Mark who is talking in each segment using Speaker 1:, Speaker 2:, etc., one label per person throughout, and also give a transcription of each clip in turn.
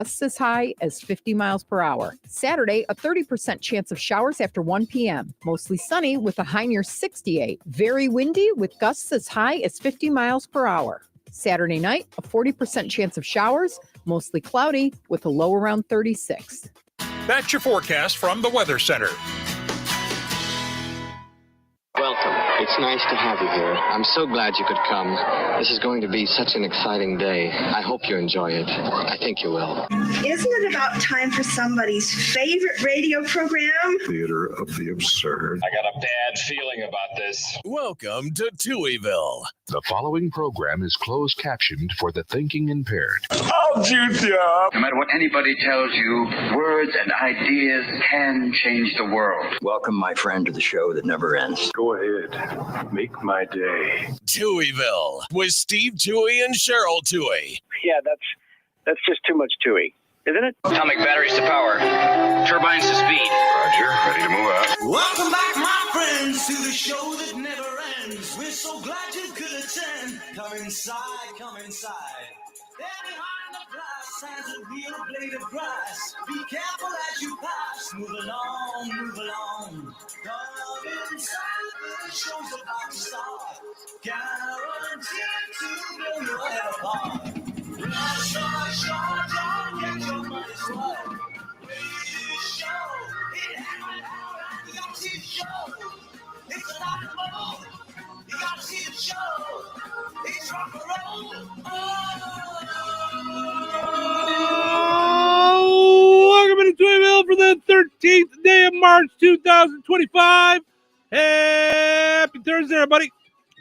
Speaker 1: Gusts as high as 50 miles per hour. Saturday, a 30% chance of showers after 1 p.m. Mostly sunny with a high near 68. Very windy with gusts as high as 50 miles per hour. Saturday night, a 40% chance of showers, mostly cloudy with a low around 36.
Speaker 2: That's your forecast from the Weather Center.
Speaker 3: Welcome. It's nice to have you here. I'm so glad you could come. This is going to be such an exciting day. I hope you enjoy it. I think you will.
Speaker 4: Isn't it about time for somebody's favorite radio program?
Speaker 5: Theater of the absurd.
Speaker 6: I got a bad feeling about this.
Speaker 7: Welcome to Touhyville.
Speaker 5: The following program is closed captioned for the thinking impaired.
Speaker 6: I'll juice you up.
Speaker 8: No matter what anybody tells you, words and ideas can change the world.
Speaker 9: Welcome, my friend, to the show that never ends.
Speaker 5: Go ahead. Make my day.
Speaker 7: Touhyville with Steve Touhy and Cheryl Touhy.
Speaker 10: Yeah, that's just too much Touhy, isn't it?
Speaker 8: Atomic batteries to power. Turbines to speed.
Speaker 5: Roger. Ready to move out.
Speaker 11: Welcome back, my friends, to the show that never ends. We're so glad you could attend. Come inside, come inside. There behind the glass stands a real blade of grass. Be careful as you pass. Move along, move along. Come inside, the show's about to start. Guaranteed to blow your head apart. Rush, rush, rush, rush, get your money's worth. Radio show, it happened all right. You gotta see the show. It's a lot of fun. You gotta see the show. It's rock and roll.
Speaker 12: Welcome to Touhyville for the 13th day of March 2025. Happy Thursday, everybody.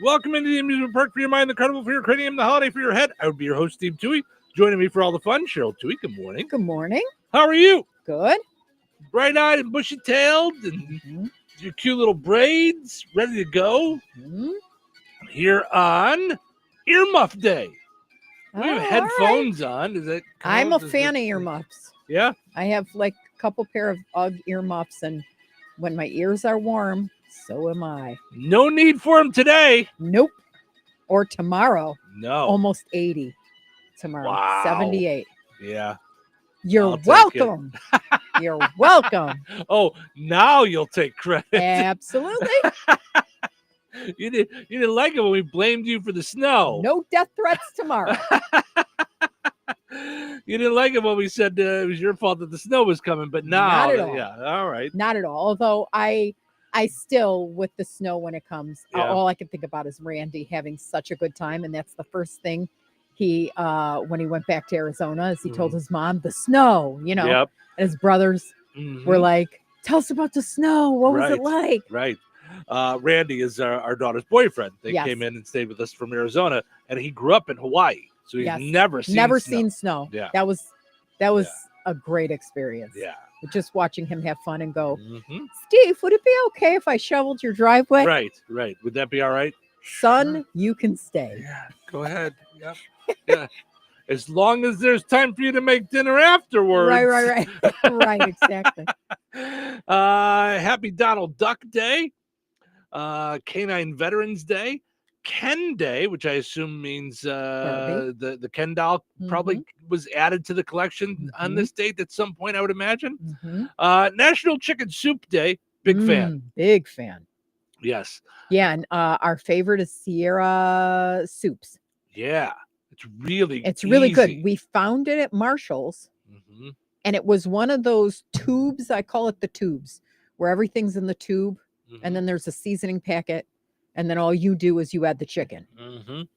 Speaker 12: Welcome into the amusement park for your mind, the carnival for your cranium, the holiday for your head. I would be your host, Steve Touhy. Joining me for all the fun, Cheryl Touhy. Good morning.
Speaker 1: Good morning.
Speaker 12: How are you?
Speaker 1: Good.
Speaker 12: Bright-eyed and bushy-tailed and your cute little braids ready to go here on Earmuff Day. We have headphones on. Does that count?
Speaker 1: I'm a fan of earmuffs.
Speaker 12: Yeah?
Speaker 1: I have like a couple pair of UGG earmuffs, and when my ears are warm, so am I.
Speaker 12: No need for them today.
Speaker 1: Nope. Or tomorrow.
Speaker 12: No.
Speaker 1: Almost 80 tomorrow.
Speaker 12: Wow.
Speaker 1: 78.
Speaker 12: Yeah.
Speaker 1: You're welcome. You're welcome.
Speaker 12: Oh, now you'll take credit.
Speaker 1: Absolutely.
Speaker 12: You didn't like it when we blamed you for the snow.
Speaker 1: No death threats tomorrow.
Speaker 12: You didn't like it when we said it was your fault that the snow was coming, but now,
Speaker 1: Not at all.
Speaker 12: Yeah, all right.
Speaker 1: Not at all. Although I still, with the snow when it comes, all I can think about is Randy having such a good time, and that's the first thing he when he went back to Arizona, is he told his mom the snow, and his brothers were like, "Tell us about the snow. What was it like?"
Speaker 12: Right. Randy is our daughter's boyfriend. They
Speaker 1: Yes.
Speaker 12: came in and stayed with us from Arizona, and he grew up in Hawaii, so he's never seen
Speaker 1: snow.
Speaker 12: Yeah,
Speaker 1: that was a great experience.
Speaker 12: Yeah,
Speaker 1: just watching him have fun and go, Steve, would it be okay if I shoveled your driveway?
Speaker 12: Right. Would that be all right?
Speaker 1: Son, you can stay.
Speaker 12: Yeah, go ahead. Yep. Yeah. As long as there's time for you to make dinner afterwards.
Speaker 1: Right. Right, exactly.
Speaker 12: Happy Donald Duck Day. Canine Veterans Day. Ken Day, which I assume means the Ken doll probably was added to the collection on this date at some point, I would imagine. National Chicken Soup Day. Big fan.
Speaker 1: Big fan.
Speaker 12: Yes.
Speaker 1: Yeah, and our favorite is Sierra Soups.
Speaker 12: Yeah. It's really
Speaker 1: good. We found it at Marshall's, and it was one of those tubes. I call it the tubes, where everything's in the tube, and then there's a seasoning packet, and then all you do is you add the chicken.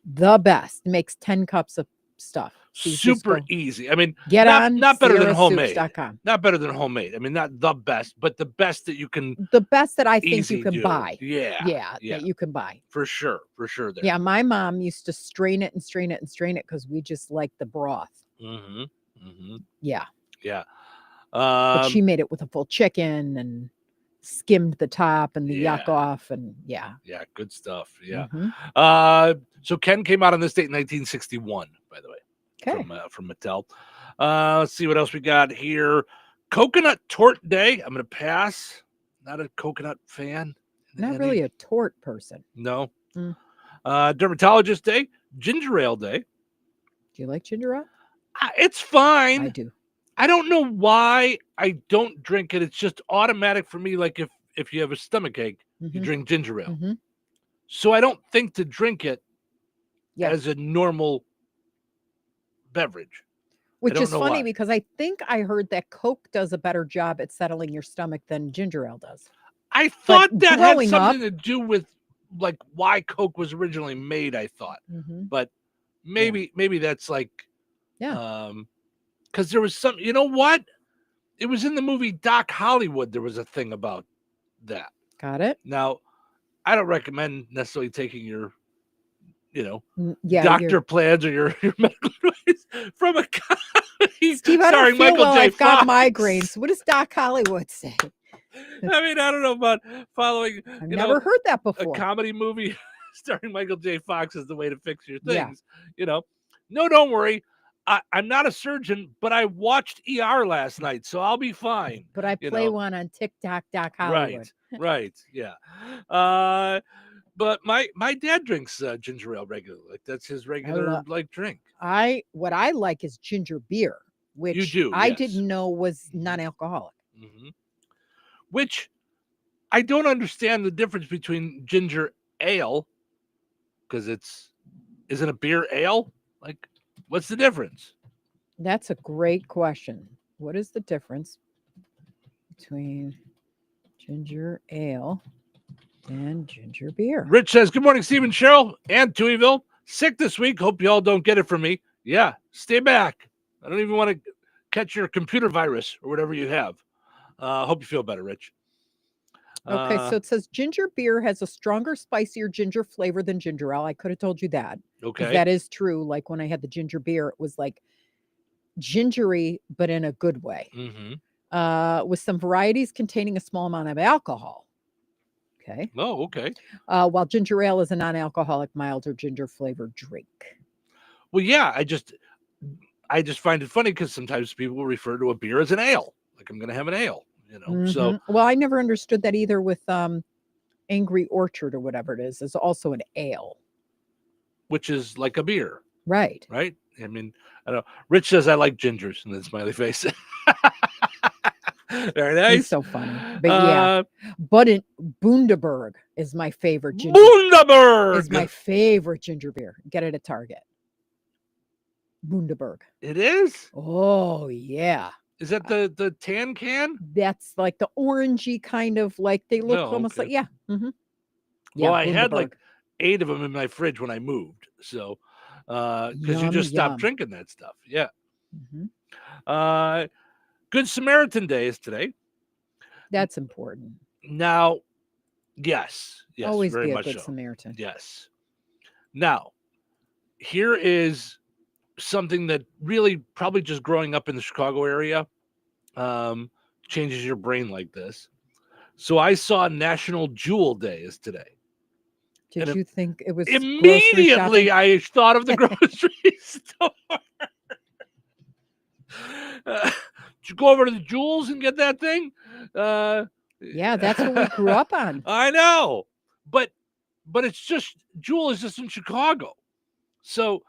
Speaker 1: The best. Makes 10 cups of stuff. So
Speaker 12: super easy. I mean,
Speaker 1: not
Speaker 12: better than homemade.
Speaker 1: SierraSoups.com.
Speaker 12: Not better than homemade. I mean, not the best, but the best that you can.
Speaker 1: The best that I think you can
Speaker 12: do.
Speaker 1: buy.
Speaker 12: Yeah.
Speaker 1: That you can buy.
Speaker 12: For sure. There.
Speaker 1: Yeah, my mom used to strain it because we just like the broth. Yeah. But she made it with a full chicken and skimmed the top and the yuck off, and yeah,
Speaker 12: good stuff. So Ken came out on this date in 1961, by the way.
Speaker 1: Okay.
Speaker 12: From Mattel. Let's see what else we got here. Coconut Tort Day. I'm gonna pass. Not a coconut fan.
Speaker 1: Not really a tort person.
Speaker 12: No. Dermatologist Day. Ginger Ale Day.
Speaker 1: Do you like ginger ale?
Speaker 12: It's fine.
Speaker 1: I do.
Speaker 12: I don't know why I don't drink it. It's just automatic for me. Like if you have a stomach ache, you drink ginger ale. So I don't think to drink it as a normal beverage.
Speaker 1: Which is funny because I think I heard that Coke does a better job at settling your stomach than ginger ale does.
Speaker 12: I thought that had something to do with like why Coke was originally made, I thought. But maybe that's like because there was some, you know what? It was in the movie Doc Hollywood. There was a thing about that.
Speaker 1: Got it.
Speaker 12: Now, I don't recommend necessarily taking your, doctor plans or your medical advice from a comedy.
Speaker 1: Steve, I don't feel
Speaker 12: Michael
Speaker 1: well.
Speaker 12: J.
Speaker 1: I've got
Speaker 12: Fox.
Speaker 1: migraines. What does Doc Hollywood say?
Speaker 12: I mean, I don't know about following.
Speaker 1: I've never heard that before.
Speaker 12: A comedy movie starring Michael J. Fox is the way to fix your things. No, don't worry. I'm not a surgeon, but I watched ER last night, so I'll be fine.
Speaker 1: But I play one on TikTok, Doc Hollywood.
Speaker 12: Right, yeah. But my dad drinks ginger ale regularly. Like that's his regular drink.
Speaker 1: What I like is ginger beer, which
Speaker 12: you do,
Speaker 1: I didn't know was non-alcoholic.
Speaker 12: Which I don't understand the difference between ginger ale because isn't a beer ale? Like, what's the difference?
Speaker 1: That's a great question. What is the difference between ginger ale and ginger beer?
Speaker 12: Rich says, good morning, Steve and Cheryl and Touhyville. Sick this week. Hope you all don't get it from me. Yeah, stay back. I don't even want to catch your computer virus or whatever you have. Hope you feel better, Rich.
Speaker 1: Okay, so it says ginger beer has a stronger, spicier ginger flavor than ginger ale. I could have told you that.
Speaker 12: Okay.
Speaker 1: That is true. Like when I had the ginger beer, it was like gingery, but in a good way. With some varieties containing a small amount of alcohol. Okay.
Speaker 12: Oh, okay.
Speaker 1: While ginger ale is a non-alcoholic, milder ginger flavored drink.
Speaker 12: Well, yeah, I just find it funny because sometimes people will refer to a beer as an ale. Like I'm going to have an ale, So,
Speaker 1: well, I never understood that either with Angry Orchard or whatever it is also an ale,
Speaker 12: which is like a beer,
Speaker 1: right?
Speaker 12: Right. I mean, I don't know. Rich says I like gingers, and then smiley face. Very nice.
Speaker 1: He's so funny. But yeah, but Bundaberg is my favorite ginger.
Speaker 12: Bundaberg
Speaker 1: is my favorite ginger beer. Get it at Target. Bundaberg.
Speaker 12: It is?
Speaker 1: Oh, yeah.
Speaker 12: Is that the tan can?
Speaker 1: That's like the orangey kind of like they look almost like, yeah. Yeah,
Speaker 12: well, I had like 8 of them in my fridge when I moved. So, because you just stopped drinking that stuff. Yeah. Good Samaritan Day is today.
Speaker 1: That's important.
Speaker 12: Now, yes,
Speaker 1: always
Speaker 12: very
Speaker 1: be a
Speaker 12: much
Speaker 1: good
Speaker 12: so.
Speaker 1: Samaritan.
Speaker 12: Yes. Now, here is something that really probably just growing up in the Chicago area changes your brain like this. So I saw National Jewel Day is today.
Speaker 1: Did you think it was
Speaker 12: immediately? I thought of the grocery store. Did you go over to the Jewels and get that thing?
Speaker 1: Yeah, that's what we grew up on.
Speaker 12: I know, but it's just Jewel is just in Chicago. So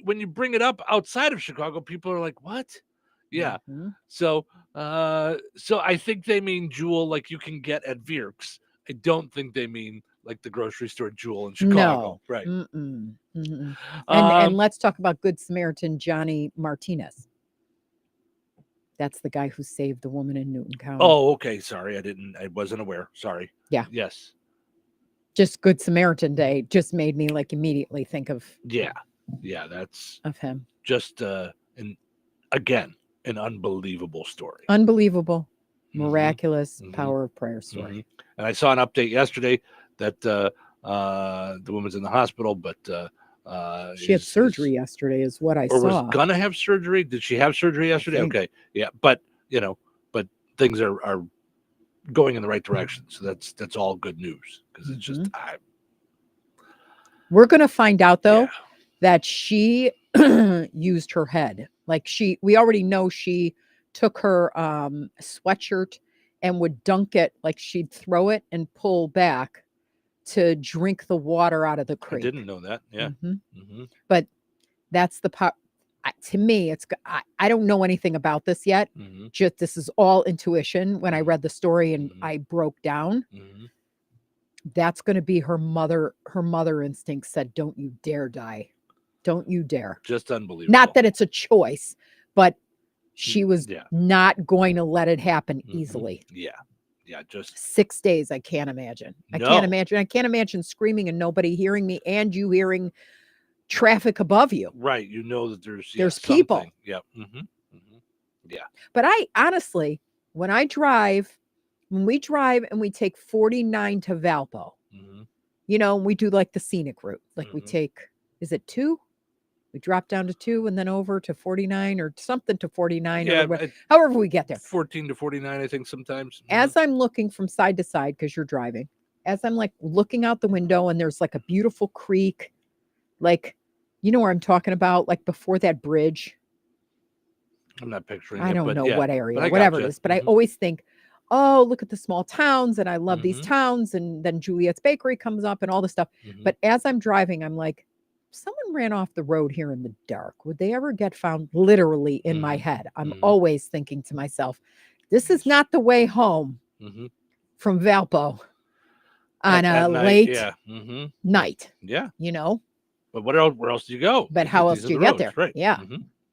Speaker 12: when you bring it up outside of Chicago, people are like, "What?" Yeah. So I think they mean Jewel like you can get at Vierks. I don't think they mean like the grocery store Jewel in Chicago.
Speaker 1: No.
Speaker 12: Right.
Speaker 1: And let's talk about Good Samaritan Johnny Martinez. That's the guy who saved the woman in Newton County.
Speaker 12: Oh, okay. Sorry, I wasn't aware. Sorry.
Speaker 1: Yeah.
Speaker 12: Yes.
Speaker 1: Just Good Samaritan Day just made me like immediately think of.
Speaker 12: Yeah. That's
Speaker 1: of him.
Speaker 12: Just an unbelievable story.
Speaker 1: Unbelievable, miraculous power of prayer story.
Speaker 12: And I saw an update yesterday that the woman's in the hospital, but
Speaker 1: she had surgery yesterday, is what I saw.
Speaker 12: Or was gonna have surgery. Did she have surgery yesterday? Okay, yeah, but things are going in the right direction, so that's all good news because it's just.
Speaker 1: We're gonna find out though that she used her head. Like we already know she took her sweatshirt and would dunk it, like she'd throw it and pull back to drink the water out of the creek.
Speaker 12: I didn't know that. Yeah.
Speaker 1: But that's the to me, I don't know anything about this yet. Just this is all intuition. When I read the story and I broke down, that's going to be her mother. Her mother instinct said, "Don't you dare die. Don't you dare."
Speaker 12: Just unbelievable.
Speaker 1: Not that it's a choice, but she was not going to let it happen easily.
Speaker 12: Yeah, just
Speaker 1: 6 days. I can't imagine. I can't imagine screaming and nobody hearing me and you hearing traffic above you.
Speaker 12: Right. You know that there's
Speaker 1: people.
Speaker 12: Something. Yep. Yeah.
Speaker 1: But I honestly, when we drive and we take 49 to Valpo, you know, we do like the scenic route. Like we take, is it 2? We drop down to 2 and then over to 49 or something to 49.
Speaker 12: Yeah,
Speaker 1: however we get there.
Speaker 12: 14 to 49, I think sometimes.
Speaker 1: As I'm looking from side to side, because you're driving, as I'm like looking out the window and there's like a beautiful creek, like, you know where I'm talking about, like before that bridge.
Speaker 12: I'm not picturing
Speaker 1: I don't know what area,
Speaker 12: but
Speaker 1: whatever it is, but I always think, oh, look at the small towns. And I love these towns. And then Juliet's Bakery comes up and all this stuff. But as I'm driving, I'm like, someone ran off the road here in the dark. Would they ever get found? Literally in my head. I'm always thinking to myself, this is not the way home from Valpo on a late night.
Speaker 12: Yeah.
Speaker 1: You know?
Speaker 12: But where else do you go?
Speaker 1: But how else do you get there?
Speaker 12: Right.
Speaker 1: Yeah.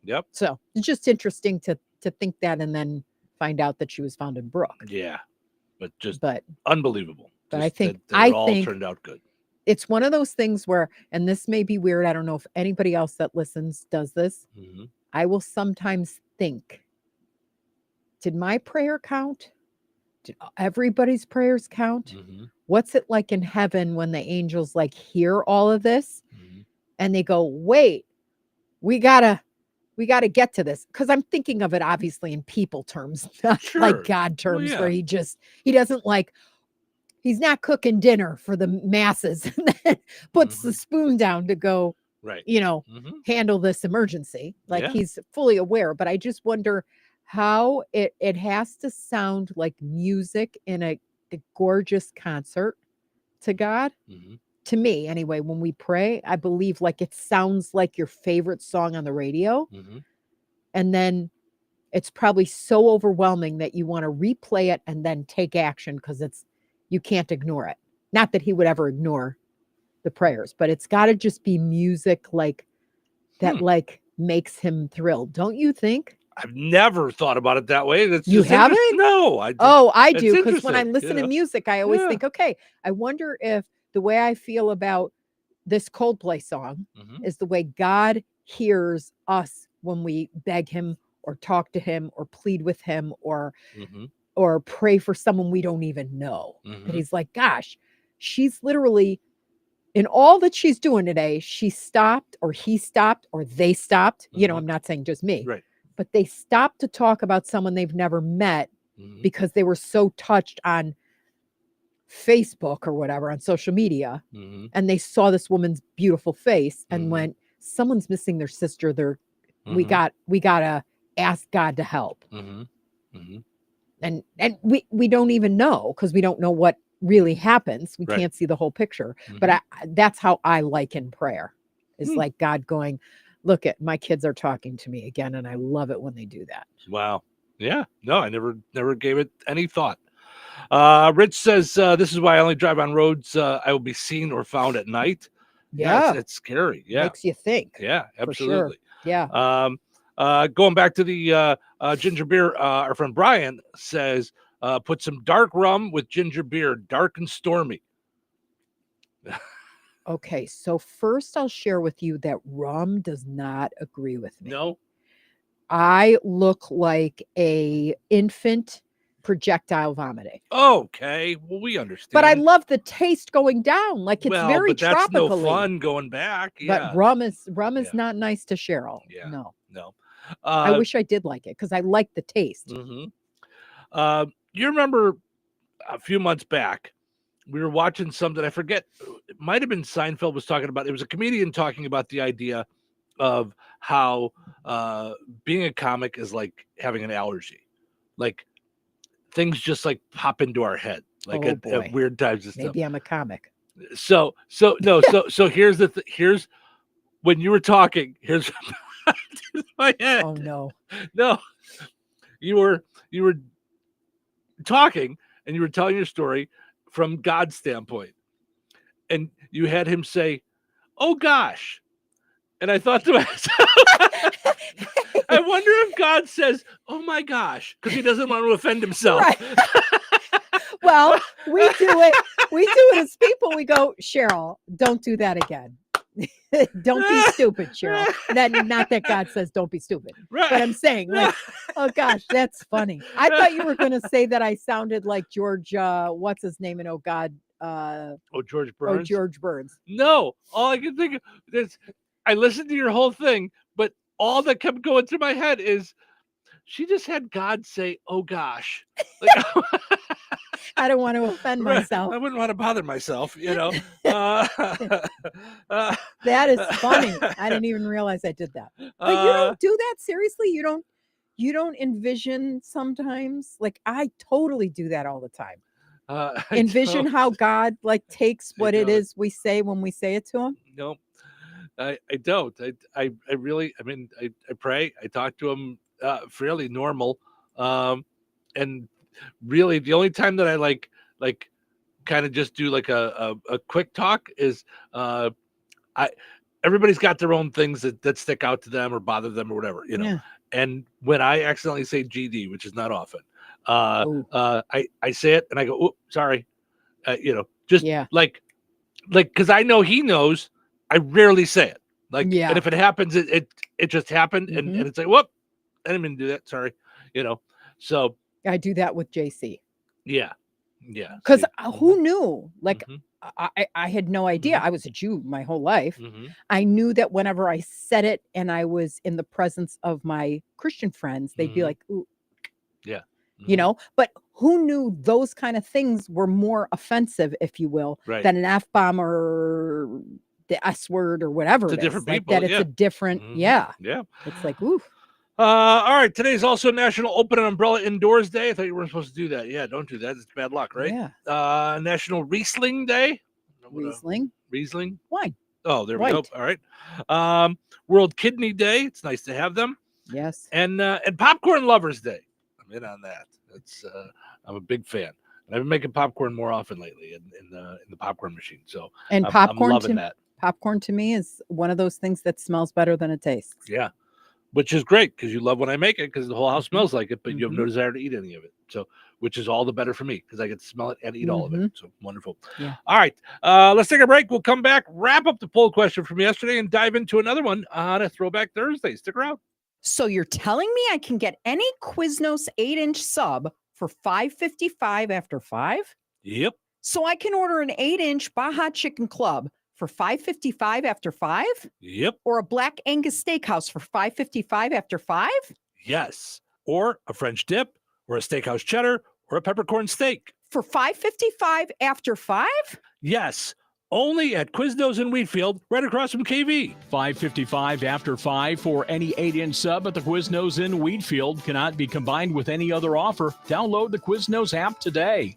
Speaker 12: Yep.
Speaker 1: So it's just interesting to think that and then find out that she was found in Brook.
Speaker 12: Yeah. But unbelievable.
Speaker 1: But I think
Speaker 12: it all turned out good.
Speaker 1: It's one of those things where, and this may be weird, I don't know if anybody else that listens does this. I will sometimes think, did my prayer count? Did everybody's prayers count? What's it like in heaven when the angels like hear all of this and they go, wait, we gotta get to this? Because I'm thinking of it obviously in people terms, not like God terms, where he doesn't like, he's not cooking dinner for the masses and then puts the spoon down to go, you know, handle this emergency. Like he's fully aware. But I just wonder how it has to sound like music in a gorgeous concert to God. To me, anyway, when we pray, I believe like it sounds like your favorite song on the radio. And then it's probably so overwhelming that you want to replay it and then take action because you can't ignore it. Not that he would ever ignore the prayers, but it's got to just be music like that, like makes him thrilled. Don't you think?
Speaker 12: I've never thought about it that way.
Speaker 1: You haven't?
Speaker 12: No.
Speaker 1: I do. Because when I listen to music, I always think, okay, I wonder if the way I feel about this Coldplay song is the way God hears us when we beg him or talk to him or plead with him or pray for someone we don't even know. That he's like, gosh, she's literally in all that she's doing today. She stopped or he stopped or they stopped. You know, I'm not saying just me, but they stopped to talk about someone they've never met because they were so touched on Facebook or whatever, on social media. And they saw this woman's beautiful face and went, someone's missing their sister. We gotta ask God to help. And we don't even know because we don't know what really happens. We can't see the whole picture. But that's how I liken prayer. Is like God going, look at my kids are talking to me again, and I love it when they do that.
Speaker 12: Wow. Yeah. No, I never gave it any thought. Rich says, this is why I only drive on roads I will be seen or found at night.
Speaker 1: Yeah.
Speaker 12: It's scary. Yeah.
Speaker 1: Makes you think.
Speaker 12: Yeah, absolutely.
Speaker 1: Sure. Yeah.
Speaker 12: Going back to the ginger beer, our friend Brian says, put some dark rum with ginger beer, dark and stormy.
Speaker 1: Okay, so first I'll share with you that rum does not agree with me.
Speaker 12: No.
Speaker 1: I look like a infant projectile vomiting.
Speaker 12: Okay, well, we understand.
Speaker 1: But I love the taste going down. Like it's very
Speaker 12: but that's
Speaker 1: tropical.
Speaker 12: no fun going back. Yeah.
Speaker 1: But rum is not nice to Cheryl.
Speaker 12: Yeah.
Speaker 1: No.
Speaker 12: I
Speaker 1: I wish I did like it because I like the taste.
Speaker 12: You remember a few months back, we were watching something, I forget, it might have been Seinfeld was talking about, it was a comedian talking about the idea of how being a comic is like having an allergy. Like things just like pop into our head, like at weird times and stuff.
Speaker 1: Maybe I'm a comic.
Speaker 12: So here's here's when you were talking, here's in my head.
Speaker 1: Oh no.
Speaker 12: No. You were talking and you were telling your story from God's standpoint. And you had him say, "Oh gosh." And I thought to myself, I wonder if God says, "Oh my gosh," because he doesn't want to offend himself.
Speaker 1: Right. Well, we do it as people. We go, Cheryl, don't do that again. Don't be stupid, Cheryl. Not that God says don't be stupid.
Speaker 12: Right.
Speaker 1: But I'm saying, like, oh gosh, that's funny. I thought you were gonna say that I sounded like George, what's his name in Oh God?
Speaker 12: George Burns.
Speaker 1: George Burns.
Speaker 12: No, all I can think of is I listened to your whole thing, but all that kept going through my head is she just had God say, "Oh gosh." Like,
Speaker 1: I don't want to offend myself.
Speaker 12: I wouldn't want to bother myself,
Speaker 1: That is funny. I didn't even realize I did that. But you don't do that seriously. You don't envision sometimes. Like I totally do that all the time. Envision how God like takes what it is we say when we say it to him.
Speaker 12: No, I don't. I really. I mean, I pray. I talk to him fairly normal, and really the only time that I like kind of just do like a quick talk is everybody's got their own things that stick out to them or bother them or whatever, Yeah. And when I accidentally say GD, which is not often, I say it and I go, "Oh, sorry," just like because I know he knows. I rarely say it. And if it happens, it just happened, and it's like, whoop, I didn't mean to do that. Sorry, So
Speaker 1: I do that with JC.
Speaker 12: Yeah.
Speaker 1: Because who knew? Like I had no idea. I was a Jew my whole life. I knew that whenever I said it and I was in the presence of my Christian friends, they'd be like, "Ooh."
Speaker 12: Yeah.
Speaker 1: But who knew those kind of things were more offensive, if you will, than an F-bomb or the S word or whatever.
Speaker 12: It's
Speaker 1: it is.
Speaker 12: different
Speaker 1: Like
Speaker 12: people.
Speaker 1: that it's a different,
Speaker 12: Yeah.
Speaker 1: It's like, ooh.
Speaker 12: All right. Today's also National Open an Umbrella Indoors Day. I thought you weren't supposed to do that. Yeah, don't do that. It's bad luck, right?
Speaker 1: Yeah.
Speaker 12: National Riesling Day.
Speaker 1: Riesling? Wine.
Speaker 12: Oh, there we go. All right. World Kidney Day. It's nice to have them.
Speaker 1: Yes.
Speaker 12: And Popcorn Lovers Day. I'm in on that. That's I'm a big fan. And I've been making popcorn more often lately in the popcorn machine. So
Speaker 1: and
Speaker 12: I'm loving that.
Speaker 1: Popcorn to me is one of those things that smells better than it tastes.
Speaker 12: Yeah. Which is great because you love when I make it because the whole house smells like it, but you have no desire to eat any of it. So, which is all the better for me because I get to smell it and eat all of it. So wonderful.
Speaker 1: Yeah.
Speaker 12: All right. Let's take a break. We'll come back, wrap up the poll question from yesterday, and dive into another one on a Throwback Thursday. Stick around.
Speaker 13: So you're telling me I can get any Quiznos 8-inch sub for $5.55 after 5?
Speaker 12: Yep.
Speaker 13: So I can order an 8-inch Baja Chicken Club for $5.55 after 5?
Speaker 12: Yep.
Speaker 13: Or a Black Angus Steakhouse for $5.55 after 5?
Speaker 12: Yes. Or a French dip, or a steakhouse cheddar, or a peppercorn steak.
Speaker 13: For $5.55 after 5?
Speaker 12: Yes. Only at Quiznos in Wheatfield, right across from KV.
Speaker 14: $5.55 after 5 for any 8-inch sub at the Quiznos in Wheatfield. Cannot be combined with any other offer. Download the Quiznos app today.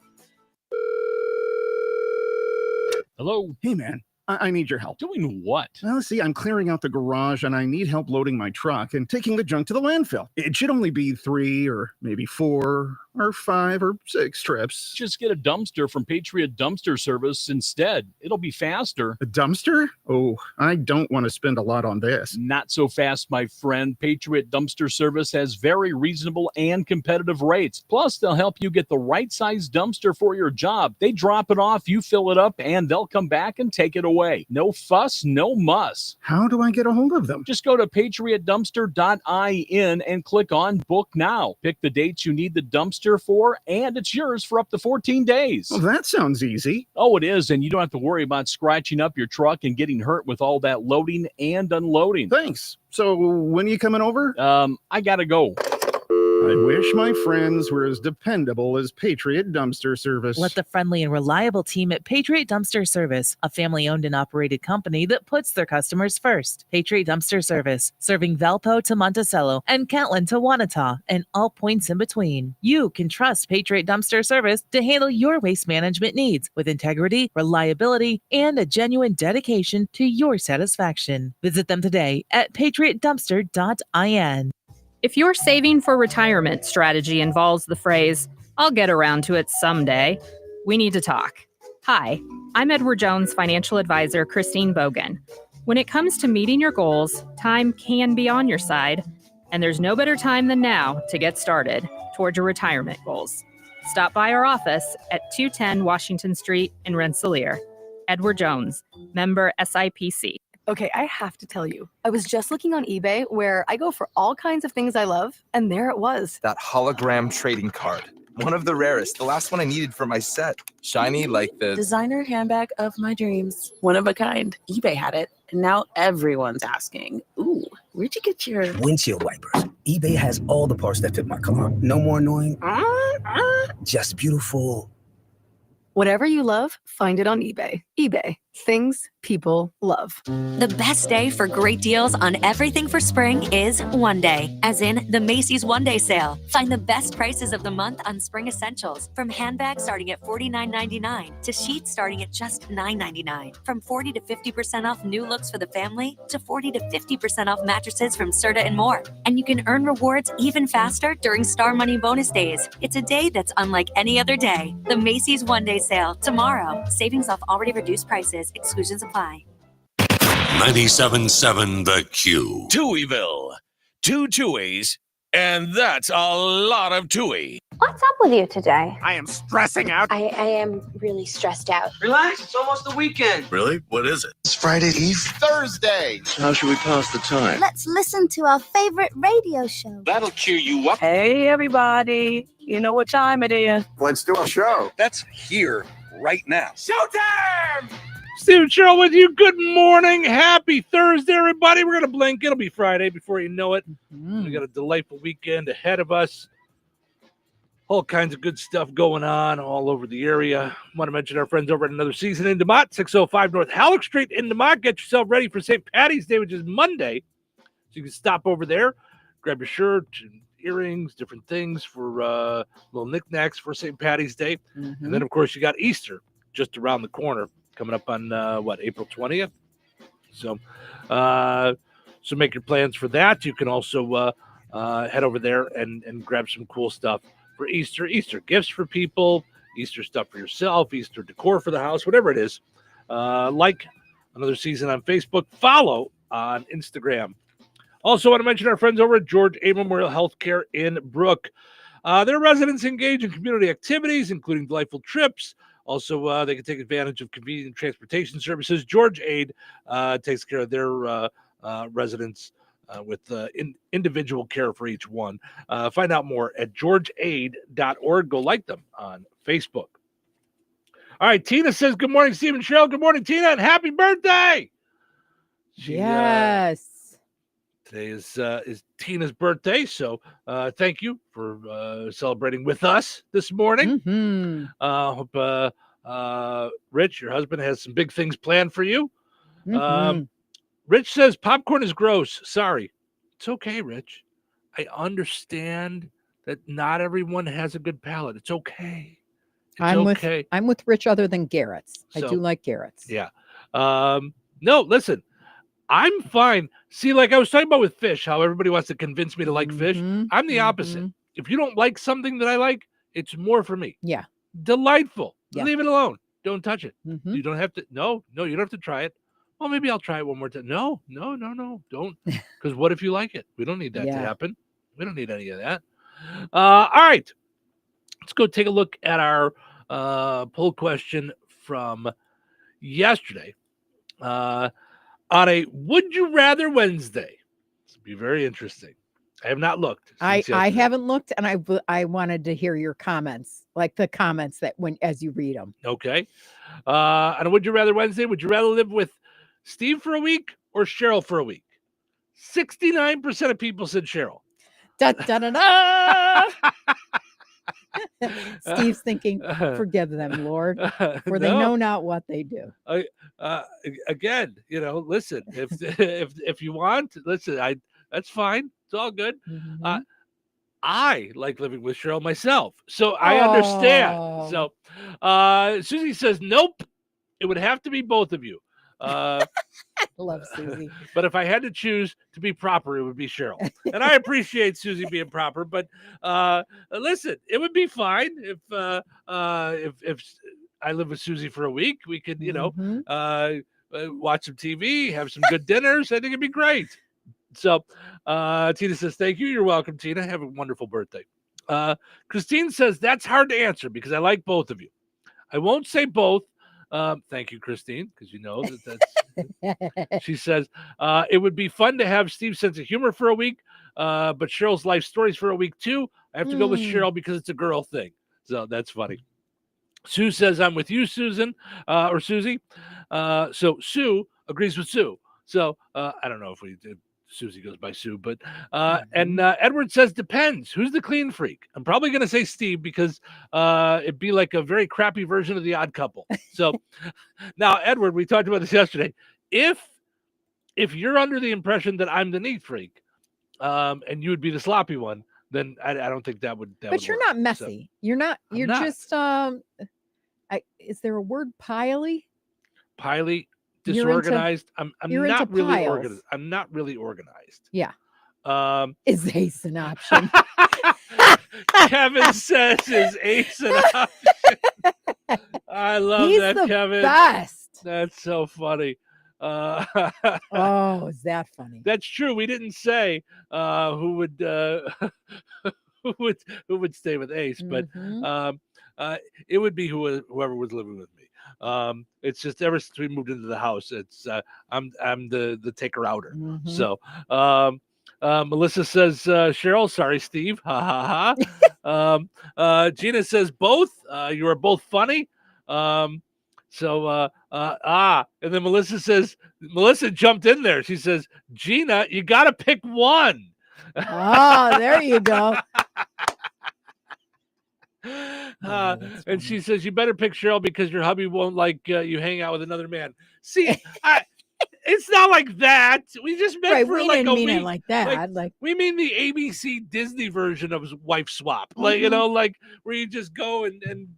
Speaker 15: Hello? Hey, man. I need your help.
Speaker 14: Doing what?
Speaker 15: Well, see, I'm clearing out the garage and I need help loading my truck and taking the junk to the landfill. It should only be 3 or maybe 4 or 5 or 6 trips.
Speaker 14: Just get a dumpster from Patriot Dumpster Service instead. It'll be faster.
Speaker 15: A dumpster? Oh, I don't want to spend a lot on this.
Speaker 14: Not so fast, my friend. Patriot Dumpster Service has very reasonable and competitive rates. Plus, they'll help you get the right size dumpster for your job. They drop it off, you fill it up, and they'll come back and take it away. No fuss, no muss.
Speaker 15: How do I get a hold of them?
Speaker 14: Just go to patriotdumpster.in and click on Book Now. Pick the dates you need the dumpster for, and it's yours for up to 14 days.
Speaker 15: Well, that sounds easy.
Speaker 14: Oh, it is, and you don't have to worry about scratching up your truck and getting hurt with all that loading and unloading.
Speaker 15: Thanks. So when are you coming over?
Speaker 14: I gotta go.
Speaker 15: I wish my friends were as dependable as Patriot Dumpster Service.
Speaker 16: Let the friendly and reliable team at Patriot Dumpster Service, a family-owned and operated company that puts their customers first. Patriot Dumpster Service, serving Valpo to Monticello and Catlin to Wanata and all points in between. You can trust Patriot Dumpster Service to handle your waste management needs with integrity, reliability, and a genuine dedication to your satisfaction. Visit them today at patriotdumpster.in.
Speaker 17: If your saving for retirement strategy involves the phrase, "I'll get around to it someday," we need to talk. Hi, I'm Edward Jones financial advisor Christine Bogan. When it comes to meeting your goals, time can be on your side, and there's no better time than now to get started toward your retirement goals. Stop by our office at 210 Washington Street in Rensselaer. Edward Jones, member SIPC.
Speaker 18: Okay, I have to tell you, I was just looking on eBay where I go for all kinds of things I love, and there it was.
Speaker 19: That hologram trading card. One of the rarest. The last one I needed for my set. Shiny like the
Speaker 20: designer handbag of my dreams. One of a kind. eBay had it, and now everyone's asking, ooh, where'd you get your
Speaker 21: windshield wipers? eBay has all the parts that fit my car. No more annoying. Just beautiful.
Speaker 18: Whatever you love, find it on eBay. eBay. Things people love.
Speaker 22: The best day for great deals on everything for spring is one day, as in the Macy's One Day Sale. Find the best prices of the month on spring essentials, from handbags starting at $49.99 to sheets starting at just $9.99. From 40 to 50% off new looks for the family to 40 to 50% off mattresses from Serta and more. And you can earn rewards even faster during Star Money bonus days. It's a day that's unlike any other day. The Macy's One Day Sale tomorrow. Savings off already reduced prices. Exclusions apply.
Speaker 7: 97.7 The Q. Touhyville. 2 Tuohys, and that's a lot of Touhy.
Speaker 23: What's up with you today?
Speaker 7: I am stressing out.
Speaker 23: I am really stressed out.
Speaker 24: Relax, it's almost the weekend.
Speaker 7: Really? What is it?
Speaker 24: It's Friday Eve.
Speaker 7: Thursday.
Speaker 24: How should we pass the time?
Speaker 23: Let's listen to our favorite radio show.
Speaker 24: That'll cheer you up.
Speaker 20: Hey, everybody. You know what time it is.
Speaker 24: Let's do a show. That's here, right now.
Speaker 12: Showtime! Steve and Cheryl with you. Good morning. Happy Thursday, everybody. We're going to blink. It'll be Friday before you know it. We got a delightful weekend ahead of us. All kinds of good stuff going on all over the area. I want to mention our friends over at Another Season in DeMott, 605 North Halleck Street in DeMott. Get yourself ready for St. Patty's Day, which is Monday. So you can stop over there, grab your shirt and earrings, different things for little knickknacks for St. Patty's Day. And then, of course, you got Easter just around the corner, coming up on April 20th. So make your plans for that. You can also head over there and grab some cool stuff for Easter gifts for people, Easter stuff for yourself, Easter decor for the house, whatever it is. Like Another Season on Facebook, follow on Instagram. Also want to mention our friends over at George A. Memorial Healthcare in Brook. Their residents engage in community activities, including delightful trips. Also, they can take advantage of convenient transportation services. George Aid takes care of their residents with individual care for each one. Find out more at georgeaid.org. Go like them on Facebook. All right, Tina says, good morning, Steve and Cheryl. Good morning, Tina, and happy birthday.
Speaker 1: Yes.
Speaker 12: Today is Tina's birthday, so thank you for celebrating with us this morning. Hope Rich, your husband, has some big things planned for you. Rich says popcorn is gross. Sorry. It's okay, Rich. I understand that not everyone has a good palate. It's okay.
Speaker 1: I'm with Rich other than Garrett's. I do like Garrett's.
Speaker 12: Yeah. No, listen. I'm fine. See, like I was talking about with fish, how everybody wants to convince me to like fish. I'm the opposite. If you don't like something that I like, it's more for me.
Speaker 1: Yeah.
Speaker 12: Delightful.
Speaker 1: Yeah.
Speaker 12: Leave it alone. Don't touch it. You don't have to. No, you don't have to try it. Well, maybe I'll try it one more time. No. Don't. Because what if you like it? We don't need that to happen. We don't need any of that. All right. Let's go take a look at our poll question from yesterday. On a Would You Rather Wednesday. This will be very interesting. I have not looked.
Speaker 1: I haven't looked, and I wanted to hear your comments, like the comments that as you read them.
Speaker 12: Okay. On a Would You Rather Wednesday, would you rather live with Steve for a week or Cheryl for a week? 69% of people said Cheryl.
Speaker 1: Da, da, da, da. Steve's thinking, forgive them, Lord, for they know not what they do.
Speaker 12: Again, listen, if you want, listen, that's fine. It's all good.
Speaker 1: Mm-hmm.
Speaker 12: I like living with Cheryl myself, so I understand. So Susie says, nope, it would have to be both of you.
Speaker 1: Love Susie.
Speaker 12: But if I had to choose to be proper, it would be Cheryl. And I appreciate Susie being proper, but listen, it would be fine if I live with Susie for a week. We could, watch some TV, have some good dinners. I think it'd be great. So Tina says, thank you. You're welcome, Tina. Have a wonderful birthday. Christine says, that's hard to answer because I like both of you. I won't say both. Thank you, Christine, because you know that's. She says, it would be fun to have Steve's sense of humor for a week, but Cheryl's life stories for a week too. I have to go with Cheryl because it's a girl thing. So that's funny. Sue says, I'm with you, Susan, or Susie. So Sue agrees with Sue. So I don't know if we did. Susie goes by Sue, but and Edward says depends. Who's the clean freak? I'm probably going to say Steve because it'd be like a very crappy version of The Odd Couple. So now, Edward, we talked about this yesterday. If you're under the impression that I'm the neat freak, and you would be the sloppy one, then I don't think that would.
Speaker 1: But you're not messy. So, you're not. You're just. Is there a word? Piley.
Speaker 12: Disorganized. I'm not really organized. I'm not really organized.
Speaker 1: Yeah. Is Ace an option?
Speaker 12: Kevin says is Ace an option. I love that, Kevin.
Speaker 1: Best.
Speaker 12: That's so funny.
Speaker 1: Oh, is that funny?
Speaker 12: That's true. We didn't say who would who would stay with Ace, but it would be whoever was living with me. It's just ever since we moved into the house, it's I'm the taker outer. So Melissa says Cheryl, sorry Steve, ha ha ha. Gina says both. You are both funny. And then Melissa jumped in there. She says, Gina, you got to pick one.
Speaker 1: Oh, there you go.
Speaker 12: And she says, you better pick Cheryl because your hubby won't like you hang out with another man. See, it's not like that. We just meant for
Speaker 1: we
Speaker 12: like
Speaker 1: didn't
Speaker 12: a
Speaker 1: mean
Speaker 12: week.
Speaker 1: it like that. Like
Speaker 12: we mean the ABC Disney version of wife swap. Like, like where you just go and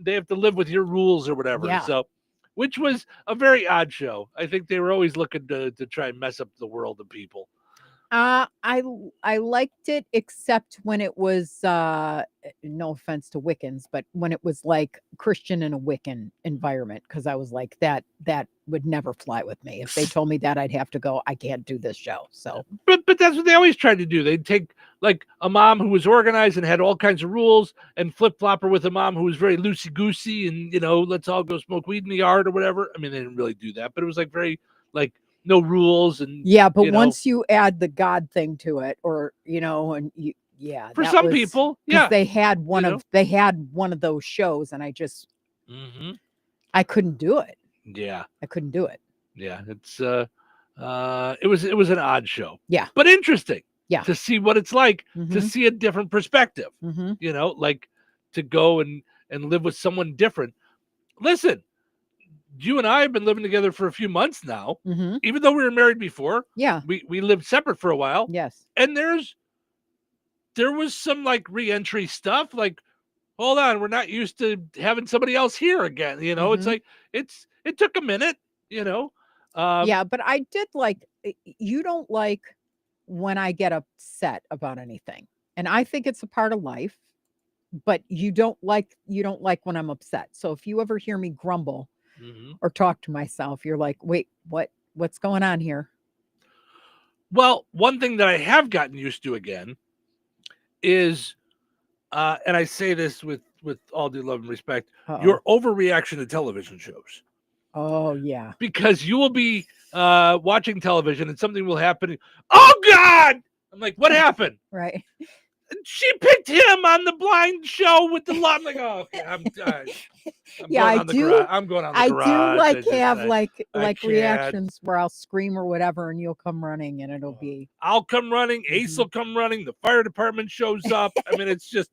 Speaker 12: they have to live with your rules or whatever.
Speaker 1: Yeah.
Speaker 12: So, which was a very odd show. I think they were always looking to try and mess up the world of people.
Speaker 1: I liked it, except when it was no offense to Wiccans, but when it was like Christian in a Wiccan environment, because I was like that would never fly with me. If they told me that, I'd have to go, I can't do this show. So
Speaker 12: but that's what they always tried to do. They'd take like a mom who was organized and had all kinds of rules and flip-flop her with a mom who was very loosey-goosey and let's all go smoke weed in the yard or whatever. I mean, they didn't really do that, but it was like very like no rules and
Speaker 1: but once you add the God thing to it, or and you,
Speaker 12: for some people,
Speaker 1: they had one of those shows, and I just I couldn't do it.
Speaker 12: Yeah,
Speaker 1: I couldn't do it.
Speaker 12: Yeah, it's it was an odd show.
Speaker 1: Yeah,
Speaker 12: but interesting.
Speaker 1: Yeah,
Speaker 12: to see what it's like to see a different perspective. Like to go and live with someone different. Listen. You and I have been living together for a few months now, even though we were married before.
Speaker 1: Yeah.
Speaker 12: We lived separate for a while.
Speaker 1: Yes.
Speaker 12: And there was some like re-entry stuff. Like, hold on, we're not used to having somebody else here again. It's like, it took a minute,
Speaker 1: yeah, but I did like, you don't like when I get upset about anything. And I think it's a part of life, but you don't like when I'm upset. So if you ever hear me grumble, or talk to myself, you're like, wait, what's going on here?
Speaker 12: Well, one thing that I have gotten used to again is, and I say this with all due love and respect, your overreaction to television shows.
Speaker 1: Oh, yeah.
Speaker 12: Because you will be watching television and something will happen. Oh, God! I'm like, what happened?
Speaker 1: Right.
Speaker 12: She picked him on the blind show with the lot. I'm like, oh, okay, I'm
Speaker 1: Yeah, I do.
Speaker 12: I'm going on the
Speaker 1: I
Speaker 12: garage.
Speaker 1: do like
Speaker 12: I just-
Speaker 1: have
Speaker 12: I-
Speaker 1: like
Speaker 12: I
Speaker 1: like
Speaker 12: can't.
Speaker 1: reactions where I'll scream or whatever, and you'll come running, and it'll be.
Speaker 12: I'll come running. Ace will come running. The fire department shows up. I mean, it's just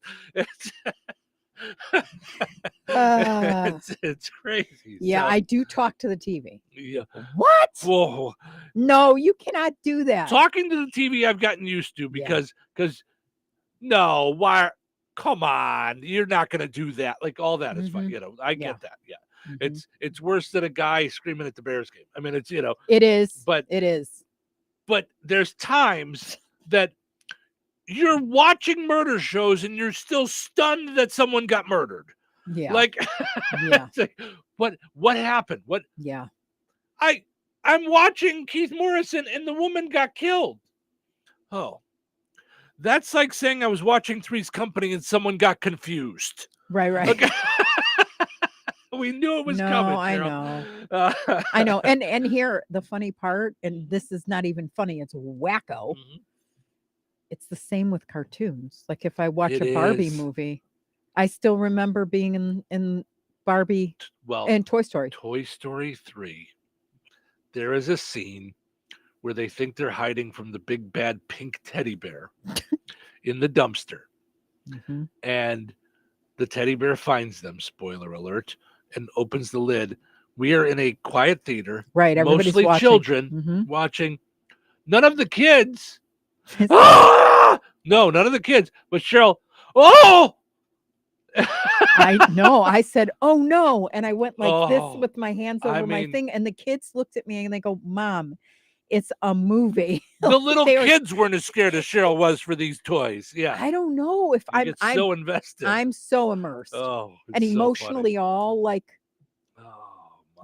Speaker 12: it's crazy.
Speaker 1: Yeah,
Speaker 12: So,
Speaker 1: I do talk to the TV.
Speaker 12: yeah.
Speaker 1: What?
Speaker 12: Whoa.
Speaker 1: No, you cannot do that.
Speaker 12: Talking to the TV, I've gotten used to because no, why? Come on, you're not going to do that. Like all that is fine. I get that. Yeah, it's worse than a guy screaming at the Bears game. I mean, it's
Speaker 1: It is.
Speaker 12: but
Speaker 1: it is.
Speaker 12: But there's times that you're watching murder shows and you're still stunned that someone got murdered.
Speaker 1: Yeah.
Speaker 12: Like,
Speaker 1: Yeah.
Speaker 12: it's like, what happened? What?
Speaker 1: Yeah.
Speaker 12: I'm watching Keith Morrison and the woman got killed. Oh, that's like saying I was watching Three's Company and someone got confused.
Speaker 1: Right.
Speaker 12: Okay. We knew it was coming.
Speaker 1: I
Speaker 12: Carol.
Speaker 1: know. I know. And here, the funny part, and this is not even funny, it's wacko. It's the same with cartoons. Like if I watch
Speaker 12: It
Speaker 1: a Barbie
Speaker 12: is.
Speaker 1: movie, I still remember being in Barbie and Toy Story.
Speaker 12: Toy Story 3. There is a scene where they think they're hiding from the big bad pink teddy bear in the dumpster. And the teddy bear finds them, spoiler alert, and opens the lid. We are in a quiet theater.
Speaker 1: Right, everybody's
Speaker 12: mostly
Speaker 1: watching.
Speaker 12: children watching. None of the kids. Ah! No, none of the kids. But Cheryl, oh!
Speaker 1: I know. I said, "Oh no!" And I went like this
Speaker 12: Oh,
Speaker 1: with my hands
Speaker 12: I
Speaker 1: over my
Speaker 12: mean-
Speaker 1: thing, and the kids looked at me and they go, "Mom, it's a movie."
Speaker 12: The little
Speaker 1: They were-
Speaker 12: kids weren't as scared as Cheryl was for these toys. Yeah.
Speaker 1: I don't know if
Speaker 12: You get so invested.
Speaker 1: I'm so immersed
Speaker 12: Oh,
Speaker 1: and
Speaker 12: it's so
Speaker 1: emotionally all like,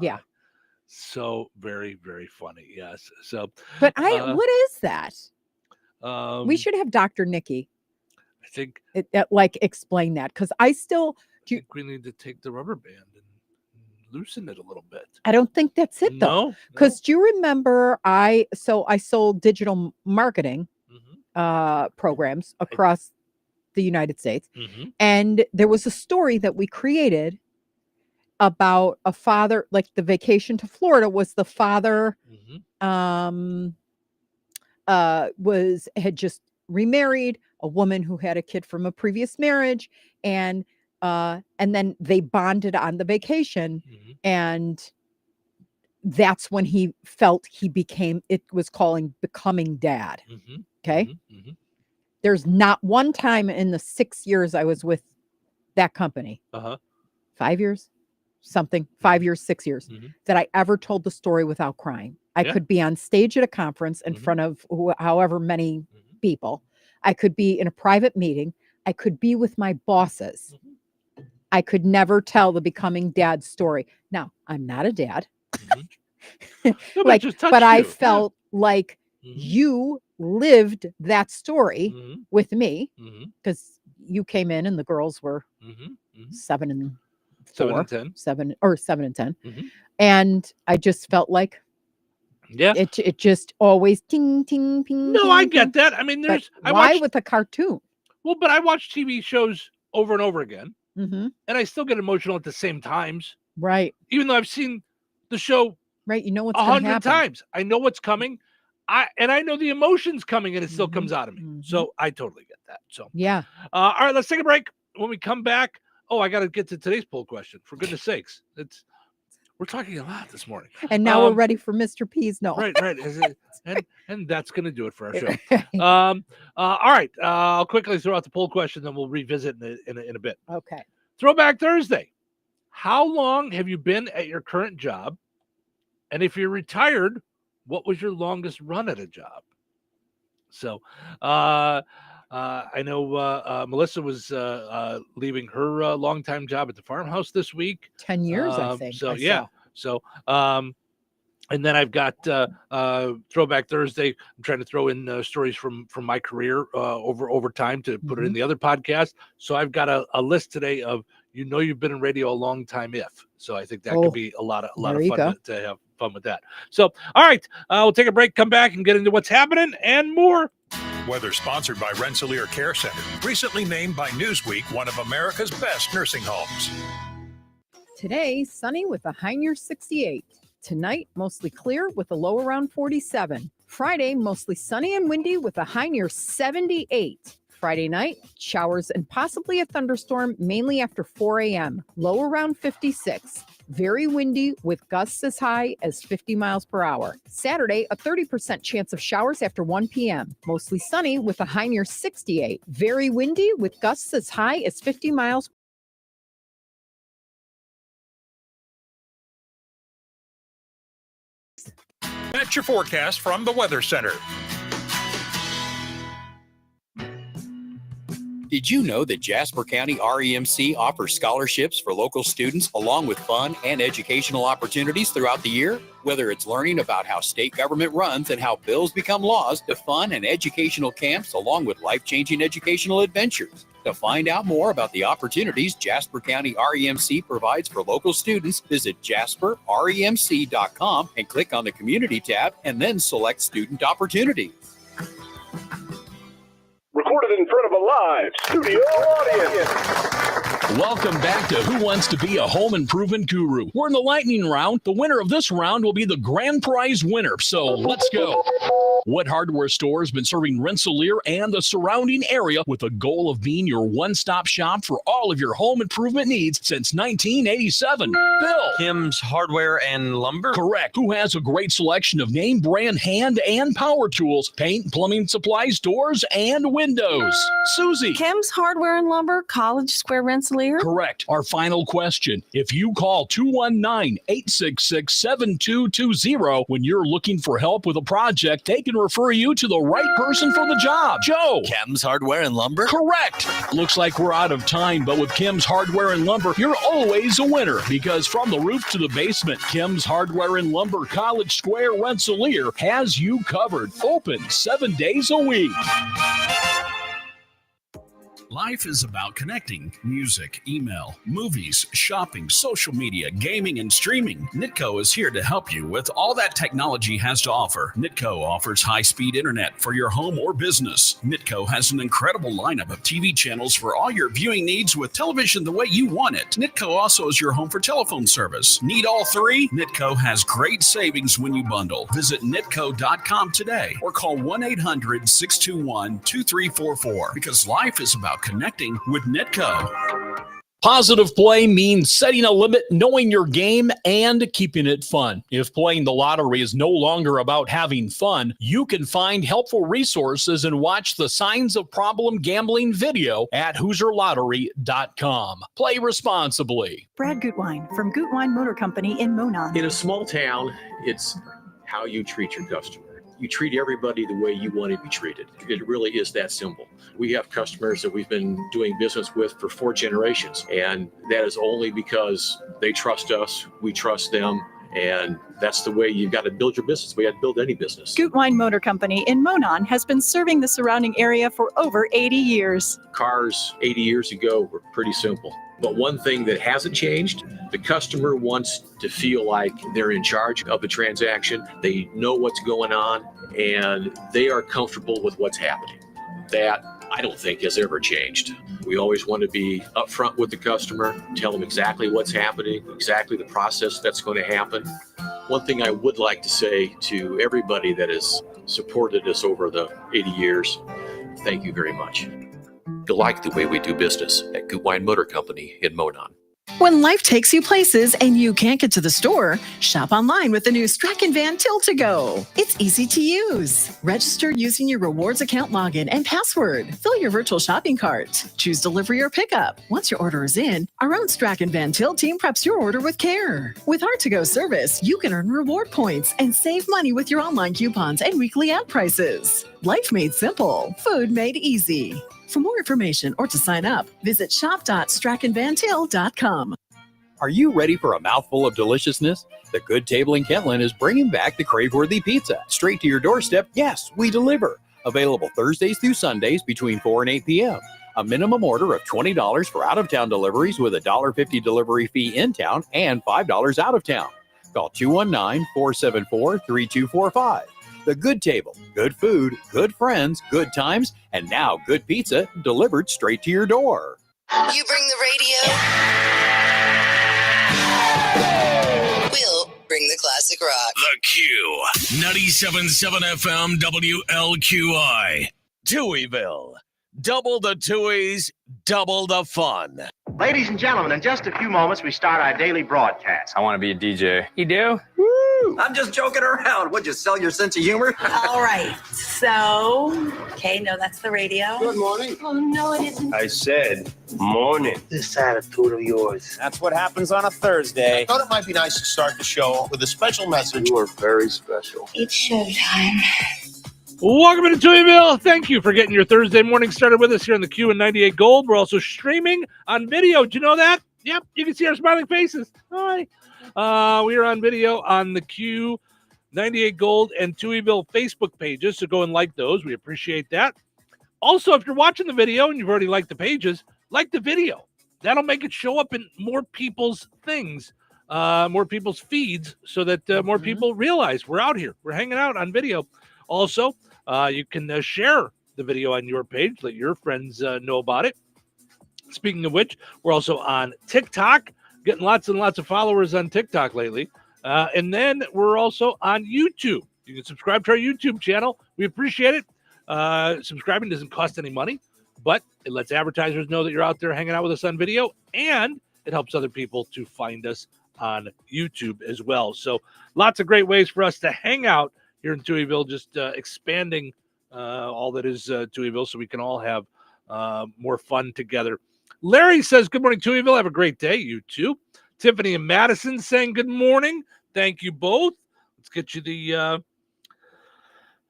Speaker 1: yeah.
Speaker 12: So very, very funny. Yes. So,
Speaker 1: But what is that? We
Speaker 12: um,
Speaker 1: should have Dr. Nikki
Speaker 12: I think
Speaker 1: like explain that because I still do.
Speaker 12: we need to take the rubber band and loosen it a little bit.
Speaker 1: I don't think that's it though.
Speaker 12: No,
Speaker 1: Because do you remember I sold digital marketing programs across the United States. And there was a story that we created about a father, like the vacation to Florida was the father had just remarried a woman who had a kid from a previous marriage, and then they bonded on the vacation, and that's when he felt he became, it was calling becoming dad. Okay. There's not one time in the 6 years I was with that company, 5 years, something, 5 years, 6 years, that I ever told the story without crying. I
Speaker 12: Yeah.
Speaker 1: could be on stage at a conference in front of however many people. I could be in a private meeting. I could be with my bosses. I could never tell the becoming dad story. Now, I'm not a dad.
Speaker 12: it just touched
Speaker 1: but I
Speaker 12: you.
Speaker 1: felt like you lived that story with me because you came in and the girls were 7 and
Speaker 12: 7
Speaker 1: 4,
Speaker 12: and 10.
Speaker 1: 7 and 10. And I just felt like it just always ting ting ping.
Speaker 12: No,
Speaker 1: ting,
Speaker 12: I
Speaker 1: ting.
Speaker 12: get that. I mean,
Speaker 1: But
Speaker 12: I
Speaker 1: why
Speaker 12: watch,
Speaker 1: with a cartoon?
Speaker 12: well, but I watch TV shows over and over again,
Speaker 1: Mm-hmm.
Speaker 12: and I still get emotional at the same times,
Speaker 1: Right.
Speaker 12: even though I've seen the show
Speaker 1: Right. You know what's going to
Speaker 12: 100
Speaker 1: happen.
Speaker 12: times. I know what's coming. I know the emotions coming, and it still comes out of me. So I totally get that. So
Speaker 1: Yeah.
Speaker 12: all right, let's take a break. When we come back, I got to get to today's poll question. For goodness sakes, we're talking a lot this morning.
Speaker 1: And now we're ready for Mr. P's. No.
Speaker 12: Right. And that's going to do it for our show. All right. I'll quickly throw out the poll question, then we'll revisit in a bit.
Speaker 1: Okay.
Speaker 12: Throwback Thursday. How long have you been at your current job? And if you're retired, what was your longest run at a job? So I know Melissa was leaving her longtime job at the farmhouse this week.
Speaker 1: 10 years, I think.
Speaker 12: So
Speaker 1: I
Speaker 12: yeah.
Speaker 1: saw.
Speaker 12: So and then I've got Throwback Thursday. I'm trying to throw in stories from my career over time to put it in the other podcast. So I've got a list today of you've been in radio a long time if. So I think that could be a lot of fun to have fun with that. So all right, we'll take a break, come back, and get into what's happening and more.
Speaker 2: Weather sponsored by Rensselaer Care Center, recently named by Newsweek one of America's best nursing homes.
Speaker 1: Today, sunny with a high near 68. Tonight, mostly clear with a low around 47. Friday, mostly sunny and windy with a high near 78. Friday night, showers and possibly a thunderstorm, mainly after 4 a.m. Low around 56. Very windy with gusts as high as 50 miles per hour. Saturday, a 30% chance of showers after 1 p.m. Mostly sunny with a high near 68. Very windy with gusts as high as 50 miles.
Speaker 2: That's your forecast from the Weather Center.
Speaker 3: Did you know that Jasper County REMC offers scholarships for local students along with fun and educational opportunities throughout the year? Whether it's learning about how state government runs and how bills become laws, to fun and educational camps along with life-changing educational adventures. To find out more about the opportunities Jasper County REMC provides for local students, visit jasperremc.com and click on the Community tab and then select Student Opportunities.
Speaker 10: Recorded in front of a live studio audience.
Speaker 14: Welcome back to Who Wants to Be a Home Improvement Guru. We're in the lightning round. The winner of this round will be the grand prize winner. So let's go. What hardware store has been serving Rensselaer and the surrounding area with the goal of being your one-stop shop for all of your home improvement needs since 1987? Bill.
Speaker 4: Kim's Hardware and Lumber.
Speaker 14: Correct. Who has a great selection of name brand hand and power tools, paint, plumbing supplies, doors, and windows? Susie.
Speaker 20: Kim's Hardware and Lumber, College Square, Rensselaer.
Speaker 14: Correct. Our final question. If you call 219-866-7220 when you're looking for help with a project, they can refer you to the right person for the job. Joe.
Speaker 4: Kim's Hardware and Lumber.
Speaker 14: Correct. Looks like we're out of time, but with Kim's Hardware and Lumber, you're always a winner because from the roof to the basement, Kim's Hardware and Lumber, College Square, Rensselaer has you covered. Open 7 days a week.
Speaker 6: Life is about connecting. Music, email, movies, shopping, social media, gaming, and streaming. Nitco is here to help you with all that technology has to offer. Nitco offers high-speed internet for your home or business. Nitco has an incredible lineup of TV channels for all your viewing needs with television the way you want it. Nitco also is your home for telephone service. Need all three? Nitco has great savings when you bundle. Visit nitco.com today or call 1-800-621-2344 because life is about connecting with Nitco.
Speaker 14: Positive play means setting a limit, knowing your game, and keeping it fun. If playing the lottery is no longer about having fun, you can find helpful resources and watch the Signs of Problem Gambling video at HoosierLottery.com. Play responsibly.
Speaker 25: Brad Gutwein from Gutwein Motor Company in Monon.
Speaker 26: In a small town, it's how you treat your customer. You treat everybody the way you want to be treated. It really is that simple. We have customers that we've been doing business with for 4 generations, and that is only because they trust us, we trust them, and that's the way you've got to build your business. We have to build any business.
Speaker 25: Gutwein Motor Company in Monon has been serving the surrounding area for over 80 years.
Speaker 26: Cars 80 years ago were pretty simple. But one thing that hasn't changed, the customer wants to feel like they're in charge of the transaction. They know what's going on, and they are comfortable with what's happening. That, I don't think, has ever changed. We always want to be upfront with the customer, tell them exactly what's happening, exactly the process that's going to happen. One thing I would like to say to everybody that has supported us over the 80 years, thank you very much. You'll like the way we do business at Gutwein Motor Company in Monon.
Speaker 27: When life takes you places and you can't get to the store, shop online with the new Strachan Van Til to Go. It's easy to use. Register using your rewards account login and password. Fill your virtual shopping cart. Choose delivery or pickup. Once your order is in, our own Strachan Van Til team preps your order with care. With our to-go service, you can earn reward points and save money with your online coupons and weekly ad prices. Life made simple. Food made easy. For more information or to sign up, visit shop.strachanvantil.com.
Speaker 3: Are you ready for a mouthful of deliciousness? The Good Table in Kentland is bringing back the crave-worthy pizza. Straight to your doorstep, yes, we deliver. Available Thursdays through Sundays between 4 and 8 p.m. A minimum order of $20 for out-of-town deliveries with a $1.50 delivery fee in town and $5 out of town. Call 219-474-3245. The Good Table. Good food, good friends, good times, and now good pizza delivered straight to your door.
Speaker 5: You bring the radio. We'll bring the classic rock.
Speaker 7: The Q. 97.7 FM WLQI. Touhyville. Double the Touhies, double the fun.
Speaker 8: Ladies and gentlemen, in just a few moments, we start our daily broadcast.
Speaker 9: I want to be a DJ.
Speaker 8: You do?
Speaker 9: Woo!
Speaker 8: I'm just joking around. Would you sell your sense of humor?
Speaker 11: All right. So, okay, no, that's the radio.
Speaker 8: Good morning.
Speaker 11: Oh, no, it isn't.
Speaker 8: I said morning. This attitude of yours.
Speaker 9: That's what happens on a Thursday.
Speaker 8: I thought it might be nice to start the show with a special message. You are very special.
Speaker 11: It's showtime.
Speaker 12: Welcome to Touhyville. Thank you for getting your Thursday morning started with us here on the Q and 98 Gold. We're also streaming on video. Did you know that? Yep, you can see our smiling faces. Hi. We are on video on the Q 98 Gold and Touhyville Facebook pages, so go and like those. We appreciate that. Also, if you're watching the video and you've already liked the pages, like the video. That'll make it show up in more people's things, more people's feeds, so that more people realize we're out here. We're hanging out on video. Also, you can share the video on your page. Let your friends know about it. Speaking of which, we're also on TikTok, getting lots and lots of followers on TikTok lately. And then we're also on YouTube. You can subscribe to our YouTube channel. We appreciate it. Subscribing doesn't cost any money, but it lets advertisers know that you're out there hanging out with us on video, and it helps other people to find us on YouTube as well. So lots of great ways for us to hang out here in Touhyville, just expanding all that is Touhyville so we can all have more fun together. Larry says, good morning, Touhyville. Have a great day. You too. Tiffany and Madison saying good morning. Thank you both. Let's get you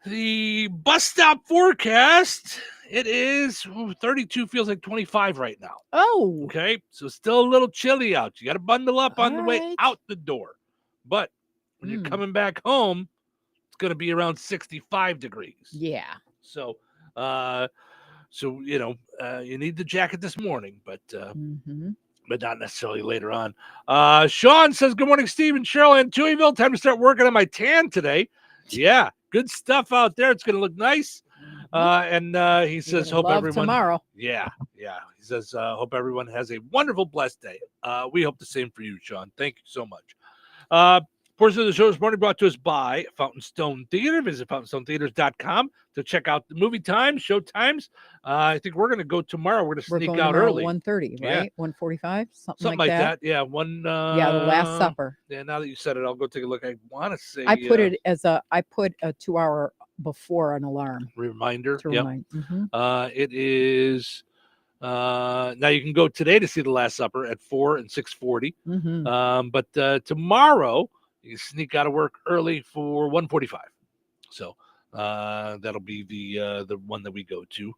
Speaker 12: the bus stop forecast. It is 32, feels like 25 right now.
Speaker 1: Oh.
Speaker 12: Okay, so still a little chilly out. You got to bundle up on the way out the door. But when you're coming back home, it's going to be around 65 degrees.
Speaker 1: Yeah.
Speaker 12: So, you need the jacket this morning, but not necessarily later on. Sean says, good morning, Steve and Cheryl in Touhyville. Time to start working on my tan today. Yeah, good stuff out there. It's going to look nice. And he says, hope everyone
Speaker 1: tomorrow.
Speaker 12: Yeah. He says, hope everyone has a wonderful, blessed day. We hope the same for you, Sean. Thank you so much. Portion of the show this morning brought to us by Fountain Stone Theater. Visit fountainstonetheaters.com to check out the movie times, show times. I think we're going to go tomorrow. We're going to sneak out early.
Speaker 1: 1:30, right?
Speaker 12: Yeah.
Speaker 1: 1:45, something
Speaker 12: like
Speaker 1: that.
Speaker 12: Yeah, The
Speaker 1: Last Supper.
Speaker 12: Yeah, now that you said it, I'll go take a look. I want to say
Speaker 1: I put it as I put a 2-hour before an alarm
Speaker 12: reminder.
Speaker 1: To remind.
Speaker 12: It is. Now you can go today to see The Last Supper at 4 and 6:40. But tomorrow you sneak out of work early for 1:45. So that'll be the one that we go to.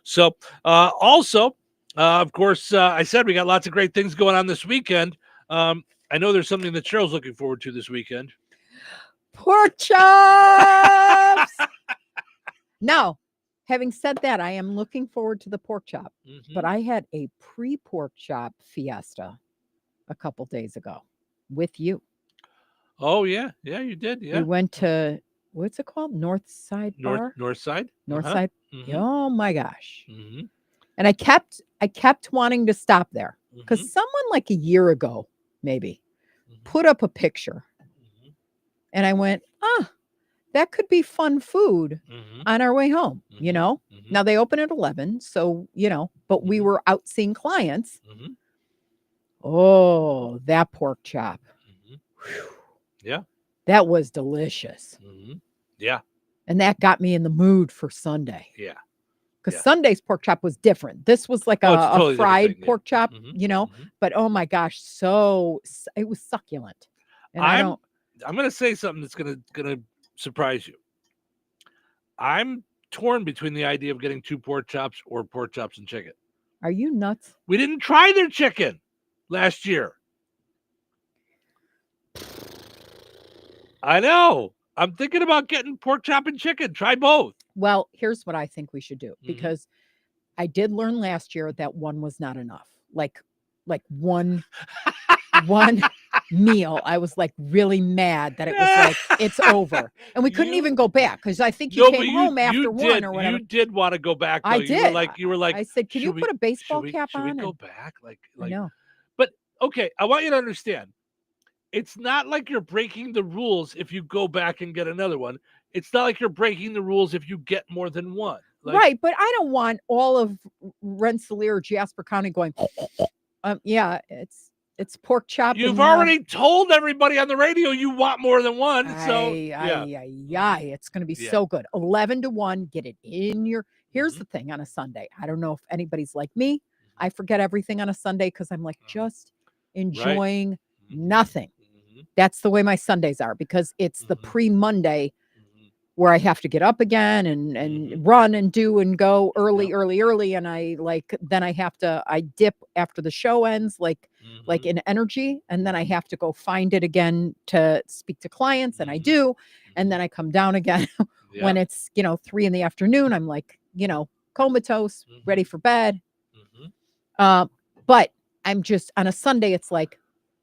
Speaker 12: So also, of course, I said we got lots of great things going on this weekend. I know there's something that Cheryl's looking forward to this weekend.
Speaker 1: Pork chops. Now, having said that, I am looking forward to the pork chop, but I had a pre-pork chop fiesta a couple days ago with you.
Speaker 12: Oh, yeah, you did. Yeah,
Speaker 1: we went to, what's it called? North Side Bar?
Speaker 12: North Side.
Speaker 1: Oh my gosh. And I kept wanting to stop there because someone like a year ago, maybe, put up a picture. And I went, that could be fun food on our way home, Now they open at 11, so, but we were out seeing clients. Oh, that pork chop.
Speaker 12: Yeah.
Speaker 1: That was delicious.
Speaker 12: Yeah.
Speaker 1: And that got me in the mood for Sunday.
Speaker 12: Yeah.
Speaker 1: Because Sunday's pork chop was different. This was like a
Speaker 12: totally
Speaker 1: fried pork chop, but oh my gosh, it was succulent. And
Speaker 12: I'm going to say something that's going to surprise you. I'm torn between the idea of getting 2 pork chops or pork chops and chicken.
Speaker 1: Are you nuts?
Speaker 12: We didn't try their chicken last year. I know. I'm thinking about getting pork chop and chicken. Try both.
Speaker 1: Well, here's what I think we should do, because I did learn last year that one was not enough. Like one one meal, I was like really mad that it was like it's over, and we couldn't even go back because I think you came home after one or whatever.
Speaker 12: You did want to go back. Though.
Speaker 1: I did.
Speaker 12: You were like.
Speaker 1: I said, "Can you put a baseball cap on?"
Speaker 12: Should we go back? Like.
Speaker 1: No.
Speaker 12: But okay, I want you to understand. It's not like you're breaking the rules if you go back and get another one. It's not like you're breaking the rules if you get more than one. Like,
Speaker 1: right, but I don't want all of Rensselaer, Jasper County going. Yeah, it's pork chop.
Speaker 12: You've already told everybody on the radio you want more than one. So
Speaker 1: it's going to be so good. 11 to 1, get it in your. Here's the thing on a Sunday. I don't know if anybody's like me. I forget everything on a Sunday because I'm like just enjoying nothing. That's the way my Sundays are because it's the pre-Monday where I have to get up again and run and do and go early. And I dip after the show ends, like in energy. And then I have to go find it again to speak to clients. And I do. And then I come down again when it's, 3 p.m. I'm like, comatose, ready for bed. But I'm just on a Sunday, it's like,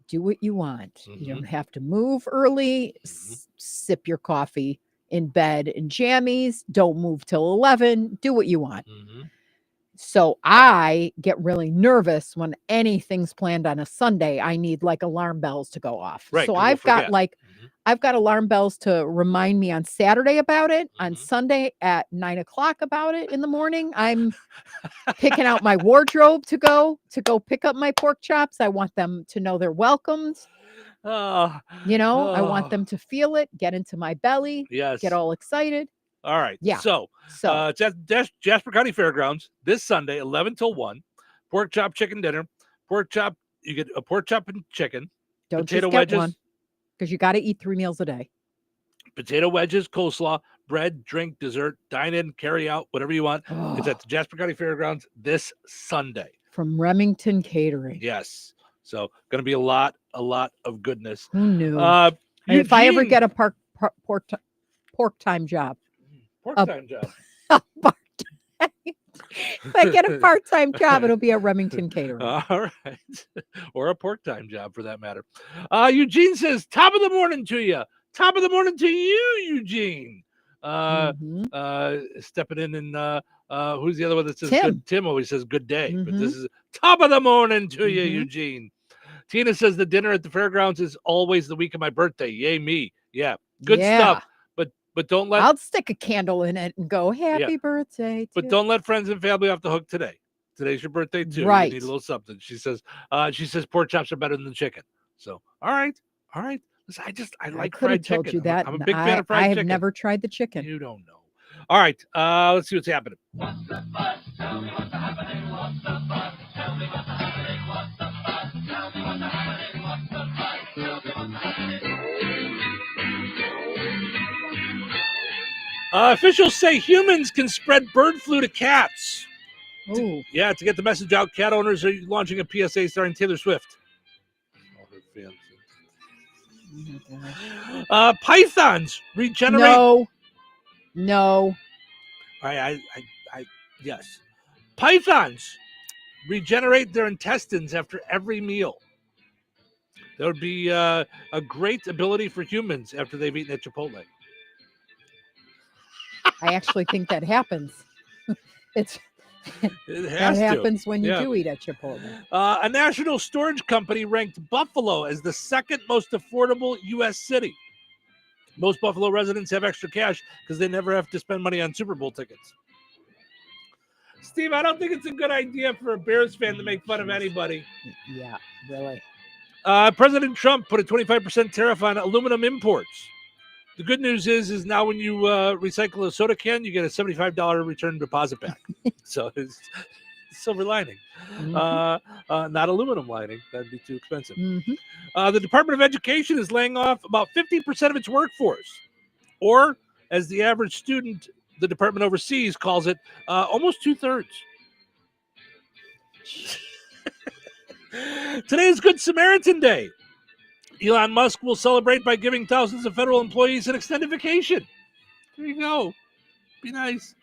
Speaker 1: do what you want. You don't have to move early, sip your coffee in bed in jammies. Don't move till 11. Do what you want. So I get really nervous when anything's planned on a Sunday. I need like alarm bells to go off.
Speaker 12: Right,
Speaker 1: so I've got alarm bells to remind me on Saturday about it. On Sunday at 9:00 about it in the morning. I'm picking out my wardrobe to go pick up my pork chops. I want them to know they're welcomed. I want them to feel it, get into my belly, get all excited.
Speaker 12: All right.
Speaker 1: Yeah.
Speaker 12: So Jasper County Fairgrounds this Sunday, 11 till 1, pork chop chicken dinner, you get a pork chop and chicken,
Speaker 1: Don't
Speaker 12: potato
Speaker 1: just get
Speaker 12: wedges,
Speaker 1: one because you got to eat 3 meals a day.
Speaker 12: Potato wedges, coleslaw, bread, drink, dessert, dine in, carry out, whatever you want. It's at the Jasper County Fairgrounds this Sunday.
Speaker 1: From Remington Catering.
Speaker 12: Yes. So going to be a lot of goodness.
Speaker 1: Who knew? If I ever get a pork time job.
Speaker 12: Part-time job.
Speaker 1: If I get a part-time job, it'll be a Remington Catering.
Speaker 12: All right. Or a pork-time job for that matter. Eugene says, top of the morning to you. Top of the morning to you, Eugene. Stepping in and who's the other one that says Tim? Tim always says good day. But this is top of the morning to you, Eugene. Tina says the dinner at the fairgrounds is always the week of my birthday. Yay, me. Yeah. Good stuff. But don't let...
Speaker 1: I'll stick a candle in it and go, happy birthday.
Speaker 12: But don't let friends and family off the hook today. Today's your birthday too.
Speaker 1: Right.
Speaker 12: You need a little something. She says pork chops are better than chicken. So, all right. Listen, I like fried chicken.
Speaker 1: Told you that.
Speaker 12: I'm a big fan of fried chicken.
Speaker 1: I have never tried the chicken.
Speaker 12: You don't know. All right. Let's see what's happening. Officials say humans can spread bird flu to cats.
Speaker 1: Ooh.
Speaker 12: To get the message out, cat owners are launching a PSA starring Taylor Swift. Pythons regenerate.
Speaker 1: No.
Speaker 12: Yes. Pythons regenerate their intestines after every meal. There would be a great ability for humans after they've eaten at Chipotle.
Speaker 1: I actually think that happens. That happens when you do eat at Chipotle.
Speaker 12: A national storage company ranked Buffalo as the second most affordable U.S. city. Most Buffalo residents have extra cash because they never have to spend money on Super Bowl tickets. Steve, I don't think it's a good idea for a Bears fan to make fun of anybody.
Speaker 1: Yeah, really.
Speaker 12: President Trump put a 25% tariff on aluminum imports. The good news is now when you recycle a soda can, you get a $75 return deposit back. So it's silver lining, not aluminum lining. That'd be too expensive. The Department of Education is laying off about 50% of its workforce, or as the average student the department oversees calls it, almost 2/3. Today is Good Samaritan Day. Elon Musk will celebrate by giving thousands of federal employees an extended vacation. There you go. Be nice.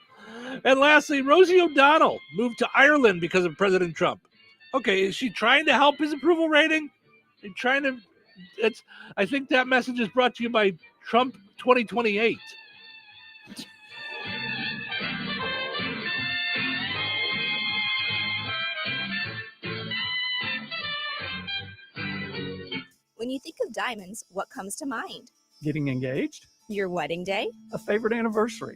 Speaker 12: And lastly, Rosie O'Donnell moved to Ireland because of President Trump. Okay, is she trying to help his approval rating? You're trying to. I think that message is brought to you by Trump 2028.
Speaker 13: When you think of diamonds, what comes to mind?
Speaker 15: Getting engaged?
Speaker 13: Your wedding day?
Speaker 15: A favorite anniversary.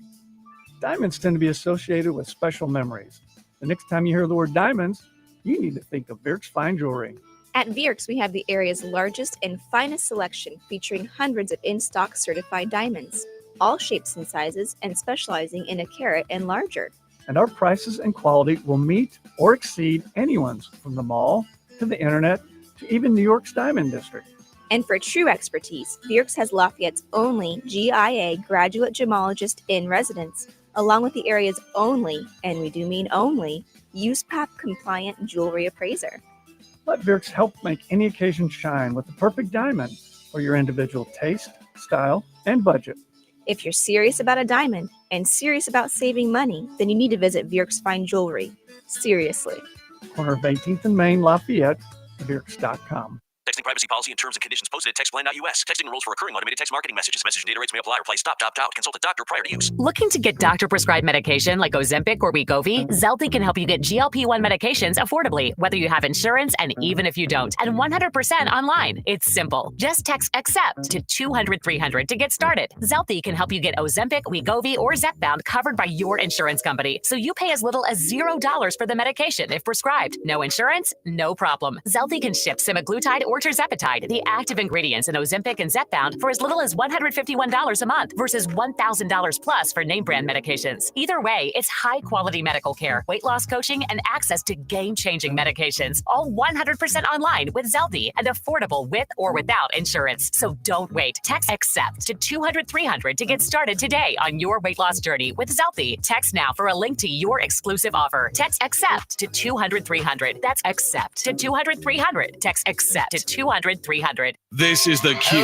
Speaker 15: Diamonds tend to be associated with special memories. The next time you hear the word diamonds, you need to think of Vierk's Fine Jewelry.
Speaker 13: At Vierk's, we have the area's largest and finest selection, featuring hundreds of in-stock certified diamonds, all shapes and sizes, and specializing in a carat and larger.
Speaker 15: And our prices and quality will meet or exceed anyone's, from the mall to the internet to even New York's Diamond District.
Speaker 13: And for true expertise, Vierk's has Lafayette's only GIA graduate gemologist in residence, along with the area's only, and we do mean only, USPAP compliant jewelry appraiser.
Speaker 15: Let Vierk's help make any occasion shine with the perfect diamond for your individual taste, style, and budget.
Speaker 13: If you're serious about a diamond and serious about saving money, then you need to visit Vierk's Fine Jewelry. Seriously.
Speaker 15: Corner of 18th and Main, Lafayette, Vierks.com.
Speaker 16: Texting privacy policy and terms and conditions posted at textplan.us. Texting enrolls for recurring automated text marketing messages. Message and data rates may apply. Reply stop, opt out. Consult a doctor prior to use.
Speaker 17: Looking to get doctor-prescribed medication like Ozempic or Wegovy? Zelty can help you get GLP-1 medications affordably, whether you have insurance and even if you don't, and 100% online. It's simple. Just text ACCEPT to 200-300 to get started. Zelty can help you get Ozempic, Wegovy, or Zepbound covered by your insurance company, so you pay as little as $0 for the medication if prescribed. No insurance? No problem. Zelty can ship semaglutide or tirzepatide, the active ingredients in Ozempic and Zepbound, for as little as $151 a month versus $1,000 plus for name brand medications. Either way, it's high quality medical care, weight loss coaching, and access to game-changing medications, all 100% online with Zelty and affordable with or without insurance. So don't wait. Text ACCEPT to 200-300 to get started today on your weight loss journey with Zelty. Text now for a link to your exclusive offer. Text ACCEPT to 200-300. That's ACCEPT to 200-300. Text ACCEPT to 200-300.
Speaker 7: This is the Q.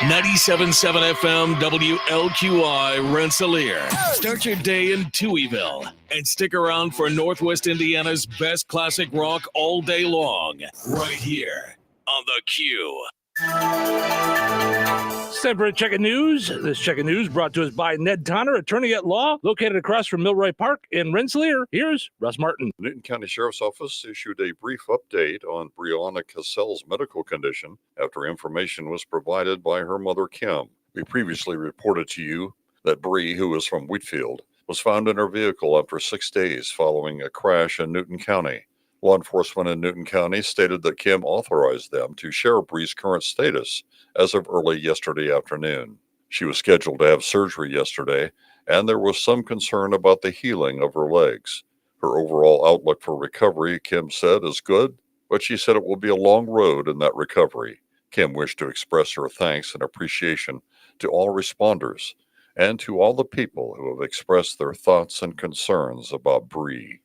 Speaker 7: 97.7 FM WLQI Rensselaer. Start your day in Touhyville and stick around for Northwest Indiana's best classic rock all day long. Right here on the Q.
Speaker 12: It's time for a check of news. This check of news brought to us by Ned Tonner, attorney at law, located across from Milroy Park in Rensselaer. Here's Russ Martin.
Speaker 18: The Newton County Sheriff's Office issued a brief update on Brianna Cassell's medical condition after information was provided by her mother, Kim. We previously reported to you that Bree, who is from Wheatfield, was found in her vehicle after 6 days following a crash in Newton County. Law enforcement in Newton County stated that Kim authorized them to share Bree's current status as of early yesterday afternoon. She was scheduled to have surgery yesterday, and there was some concern about the healing of her legs. Her overall outlook for recovery, Kim said, is good, but she said it will be a long road in that recovery. Kim wished to express her thanks and appreciation to all responders and to all the people who have expressed their thoughts and concerns about Bree.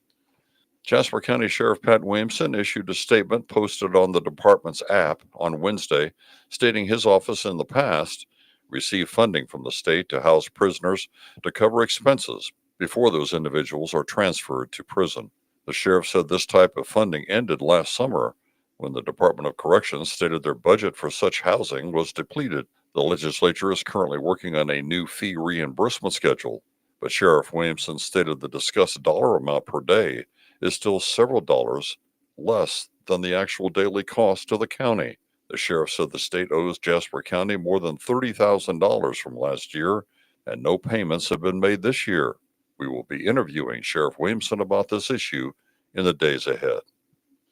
Speaker 18: Jasper County Sheriff Pat Williamson issued a statement posted on the department's app on Wednesday, stating his office in the past received funding from the state to house prisoners to cover expenses before those individuals are transferred to prison. The sheriff said this type of funding ended last summer when the Department of Corrections stated their budget for such housing was depleted. The legislature is currently working on a new fee reimbursement schedule, but Sheriff Williamson stated the discussed dollar amount per day is still several dollars less than the actual daily cost to the county. The sheriff said the state owes Jasper County more than $30,000 from last year, and no payments have been made this year. We will be interviewing Sheriff Williamson about this issue in the days ahead.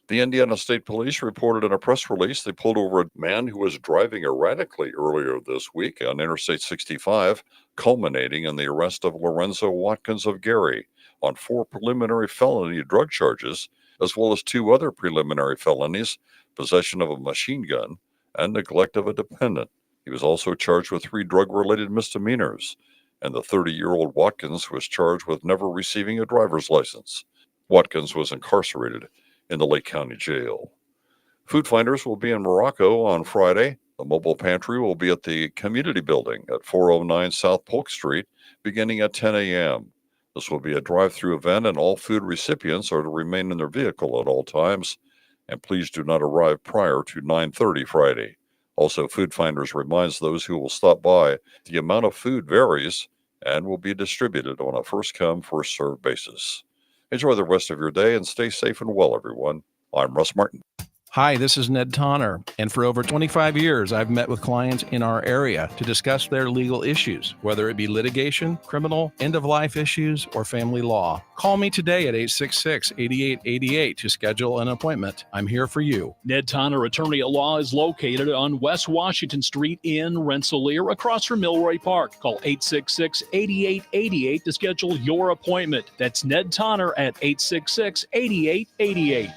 Speaker 18: The Indiana State Police reported in a press release they pulled over a man who was driving erratically earlier this week on Interstate 65, culminating in the arrest of Lorenzo Watkins of Gary on 4 preliminary felony drug charges, as well as 2 other preliminary felonies, possession of a machine gun and neglect of a dependent. He was also charged with 3 drug-related misdemeanors, and the 30-year-old Watkins was charged with never receiving a driver's license. Watkins was incarcerated in the Lake County Jail. Food finders will be in Morocco on Friday. The mobile pantry will be at the community building at 409 South Polk Street, beginning at 10 a.m. This will be a drive-through event, and all food recipients are to remain in their vehicle at all times. and please do not arrive prior to 9:30 Friday. Also, Food Finders reminds those who will stop by the amount of food varies and will be distributed on a first-come, first-served basis. Enjoy the rest of your day and stay safe and well, everyone. I'm Russ Martin.
Speaker 2: Hi, this is Ned Tonner, and for over 25 years, I've met with clients in our area to discuss their legal issues, whether it be litigation, criminal, end-of-life issues, or family law. Call me today at 866-8888 to schedule an appointment. I'm here for you.
Speaker 14: Ned Tonner Attorney at Law is located on West Washington Street in Rensselaer, across from Milroy Park. Call 866-8888 to schedule your appointment. That's Ned Tonner at 866-8888.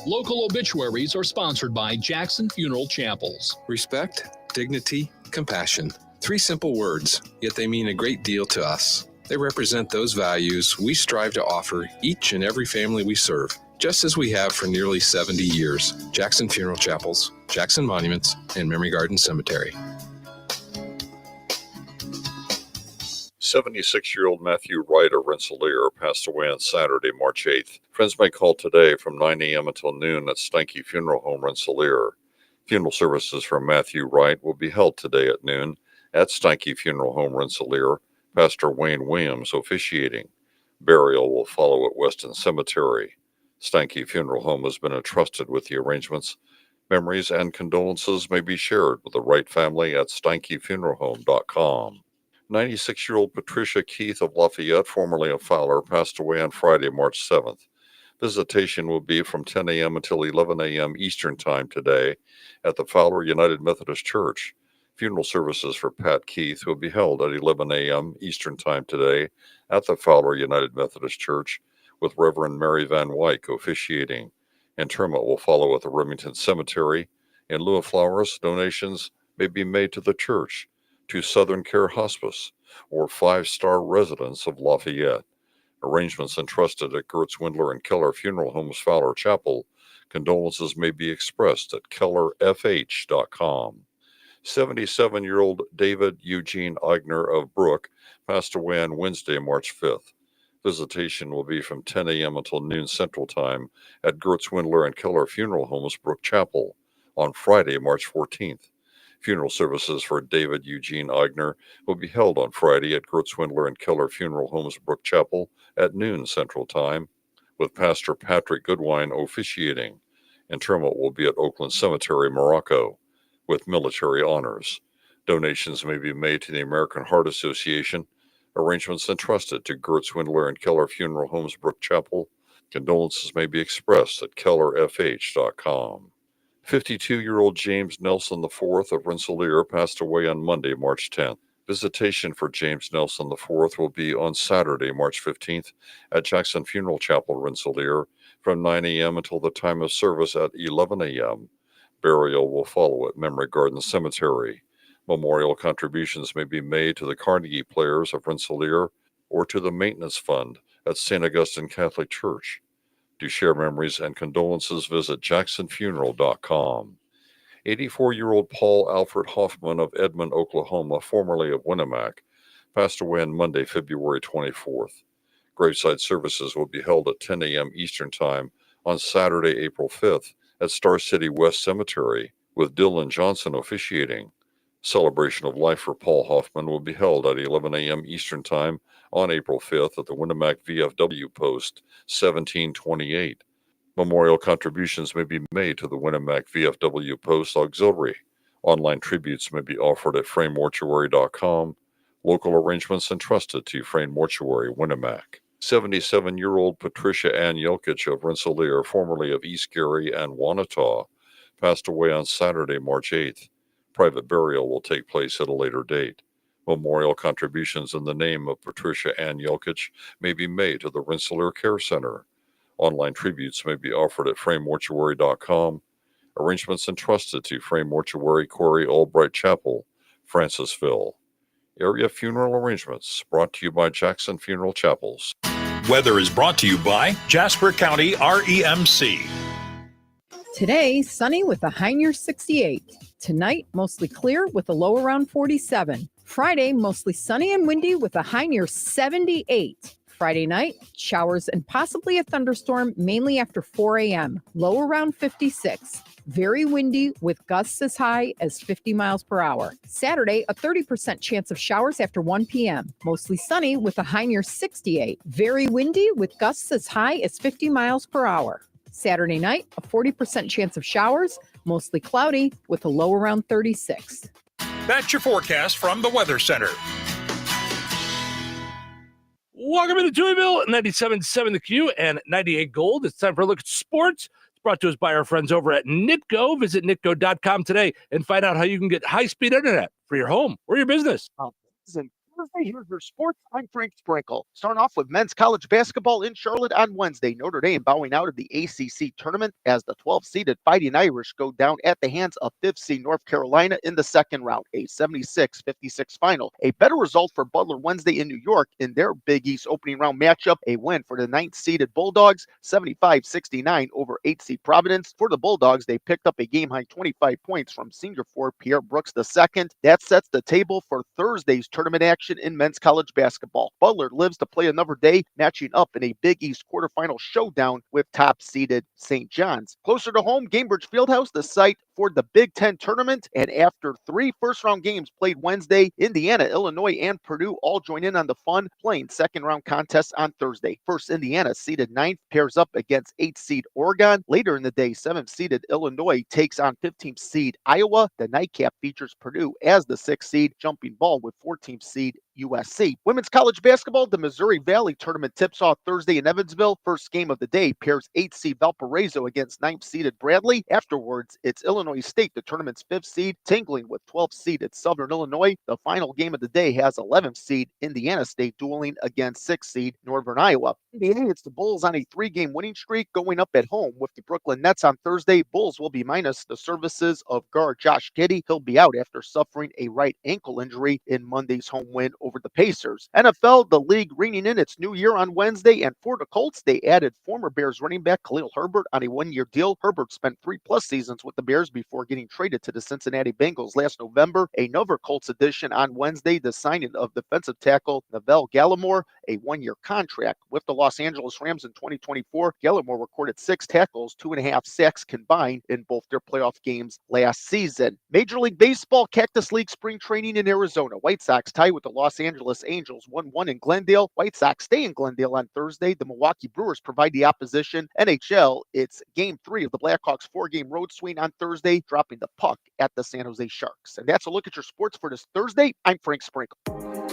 Speaker 10: Local obituaries are sponsored by Jackson Funeral Chapels.
Speaker 19: Respect, dignity, compassion. 3 simple words, yet they mean a great deal to us. They represent those values we strive to offer each and every family we serve, just as we have for nearly 70 years. Jackson Funeral Chapels, Jackson Monuments, and Memory Garden Cemetery.
Speaker 18: 76-year-old Matthew Wright of Rensselaer passed away on Saturday, March 8th. Friends may call today from 9 a.m. until noon at Stanky Funeral Home, Rensselaer. Funeral services for Matthew Wright will be held today at noon at Stanky Funeral Home, Rensselaer. Pastor Wayne Williams officiating. Burial will follow at Weston Cemetery. Stanky Funeral Home has been entrusted with the arrangements. Memories and condolences may be shared with the Wright family at stankyfuneralhome.com. 96-year-old Patricia Keith of Lafayette, formerly of Fowler, passed away on Friday, March 7th. Visitation will be from 10 a.m. until 11 a.m. Eastern Time today at the Fowler United Methodist Church. Funeral services for Pat Keith will be held at 11 a.m. Eastern Time today at the Fowler United Methodist Church, with Reverend Mary Van Wyck officiating. Interment will follow at the Remington Cemetery. In lieu of flowers, donations may be made to the church, to Southern Care Hospice, or 5-star residents of Lafayette. Arrangements entrusted at Gertz, Windler, and Keller Funeral Homes, Fowler Chapel. Condolences may be expressed at kellerfh.com. 77-year-old David Eugene Eigner of Brook passed away on Wednesday, March 5th. Visitation will be from 10 a.m. until noon Central Time at Gertz, Windler, and Keller Funeral Homes, Brook Chapel on Friday, March 14th. Funeral services for David Eugene Eigner will be held on Friday at Gertz, Windler, and Keller Funeral Homes, Brook Chapel at noon Central Time, with Pastor Patrick Goodwine officiating. Interment will be at Oakland Cemetery, Morocco, with military honors. Donations may be made to the American Heart Association. Arrangements entrusted to Gertz, Windler, and Keller Funeral Homes, Brook Chapel. Condolences may be expressed at kellerfh.com. 52-year-old James Nelson IV of Rensselaer passed away on Monday, March 10th. Visitation for James Nelson IV will be on Saturday, March 15th at Jackson Funeral Chapel, Rensselaer, from 9 a.m. until the time of service at 11 a.m. Burial will follow at Memory Garden Cemetery. Memorial contributions may be made to the Carnegie Players of Rensselaer or to the Maintenance Fund at St. Augustine Catholic Church. To share memories and condolences, visit jacksonfuneral.com. 84-year-old Paul Alfred Hoffman of Edmond, Oklahoma, formerly of Winnemac, passed away on Monday, February 24th. Graveside services will be held at 10 a.m. Eastern Time on Saturday, April 5th at Star City West Cemetery, with Dylan Johnson officiating. Celebration of life for Paul Hoffman will be held at 11 a.m. Eastern Time on April 5th at the Winnemac VFW Post 1728. Memorial contributions may be made to the Winnemac VFW Post Auxiliary. Online tributes may be offered at franemortuary.com. Local arrangements entrusted to Frame Mortuary, Winnemac. 77-year-old Patricia Ann Yelkich of Rensselaer, formerly of East Gary and Wanata, passed away on Saturday, March 8th. Private burial will take place at a later date. Memorial contributions in the name of Patricia Ann Yelkich may be made to the Rensselaer Care Center. Online tributes may be offered at franemortuary.com. Arrangements entrusted to Frame Mortuary, Corey Albright Chapel, Francisville. Area funeral arrangements brought to you by Jackson Funeral Chapels.
Speaker 21: Weather is brought to you by Jasper County REMC.
Speaker 1: Today, sunny with a high near 68. Tonight, mostly clear with a low around 47. Friday, mostly sunny and windy with a high near 78. Friday night, showers and possibly a thunderstorm, mainly after 4 a.m., low around 56. Very windy with gusts as high as 50 miles per hour. Saturday, a 30% chance of showers after 1 p.m. Mostly sunny with a high near 68. Very windy with gusts as high as 50 miles per hour. Saturday night, a 40% chance of showers, mostly cloudy with a low around 36.
Speaker 21: That's your forecast from the Weather Center.
Speaker 12: Welcome to Touhyville, 97.7 The Q and 98 Gold. It's time for a look at sports. It's brought to us by our friends over at Nitco. Visit nitco.com today and find out how you can get high-speed internet for your home or your business.
Speaker 4: Thursday, here's your sports. I'm Frank Sprinkle. Starting off with men's college basketball in Charlotte on Wednesday. Notre Dame bowing out of the ACC tournament as the 12-seeded Fighting Irish go down at the hands of 5th seed North Carolina in the second round, a 76-56 final. A better result for Butler Wednesday in New York in their Big East opening round matchup, a win for the 9th-seeded Bulldogs, 75-69 over 8th-seed Providence. For the Bulldogs, they picked up a game-high 25 points from senior forward Pierre Brooks II. That sets the table for Thursday's tournament action in men's college basketball. Butler lives to play another day, matching up in a Big East quarterfinal showdown with top-seeded St. John's. Closer to home, Gainbridge Fieldhouse, the site for the Big Ten tournament, and after 3 first-round games played Wednesday, Indiana, Illinois, and Purdue all join in on the fun, playing second-round contests on Thursday. First, Indiana, seeded 9th, pairs up against 8th seed Oregon. Later in the day, 7th-seeded Illinois takes on 15th seed Iowa. The nightcap features Purdue as the 6th seed, jumping ball with 14th seed USC. Women's college basketball, the Missouri Valley tournament tips off Thursday in Evansville. First game of the day pairs 8th seed Valparaiso against 9th seeded Bradley. Afterwards, it's Illinois State, the tournament's 5th seed, tingling with 12th seeded Southern Illinois. The final game of the day has 11th seed Indiana State dueling against 6th seed Northern Iowa. NBA, it's the Bulls on a 3-game winning streak going up at home with the Brooklyn Nets on Thursday. Bulls will be minus the services of guard Josh Giddey. He'll be out after suffering a right ankle injury in Monday's home win over the Pacers. NFL, the league ringing in its new year on Wednesday, and for the Colts, they added former Bears running back Khalil Herbert on a 1-year deal. Herbert spent 3+ seasons with the Bears before getting traded to the Cincinnati Bengals last November. Another Colts addition on Wednesday, the signing of defensive tackle Neville Gallimore, a 1-year contract with the Los Angeles Rams in 2024. Gallimore recorded 6 tackles, 2.5 sacks combined in both their playoff games last season. Major League Baseball, Cactus League spring training in Arizona. White Sox tie with the Los Angeles Angels 1-1 in Glendale. White Sox stay in Glendale on Thursday. The Milwaukee Brewers provide the opposition. NHL, it's Game 3 of the Blackhawks 4-game road swing on Thursday, dropping the puck at the San Jose Sharks. And that's a look at your sports for this Thursday. I'm Frank Sprinkle.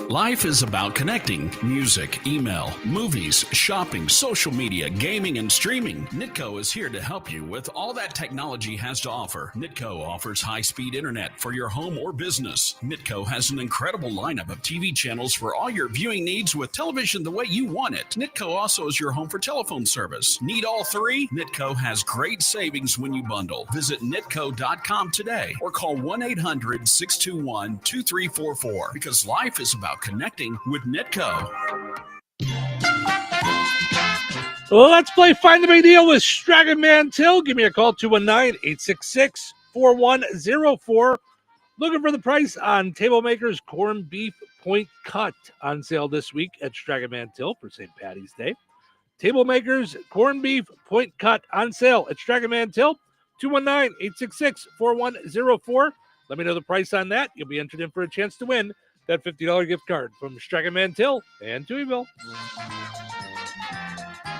Speaker 7: Life is about connecting. Music, email, movies, shopping, social media, gaming, and streaming. Nitco is here to help you with all that technology has to offer. Nitco offers high-speed internet for your home or business. Nitco has an incredible lineup of TV channels for all your viewing needs with television the way you want it. Nitco also is your home for telephone service. Need all 3? Nitco has great savings when you bundle. Visit nitco.com today or call 1-800-621-2344 because life is about connecting with Nitco.
Speaker 12: Well, let's play Find the Big Deal with Stragan Mantil. Give me a call, 219-866-4104. Looking for the price on Table Maker's corned beef point cut on sale this week at Stragan Mantil for St. Patty's Day. Table Maker's corned beef point cut on sale at Stragan Mantil, 219-866-4104. Let me know the price on that. You'll be entered in for a chance to win that $50 gift card from Stragan Mantil and Touhyville.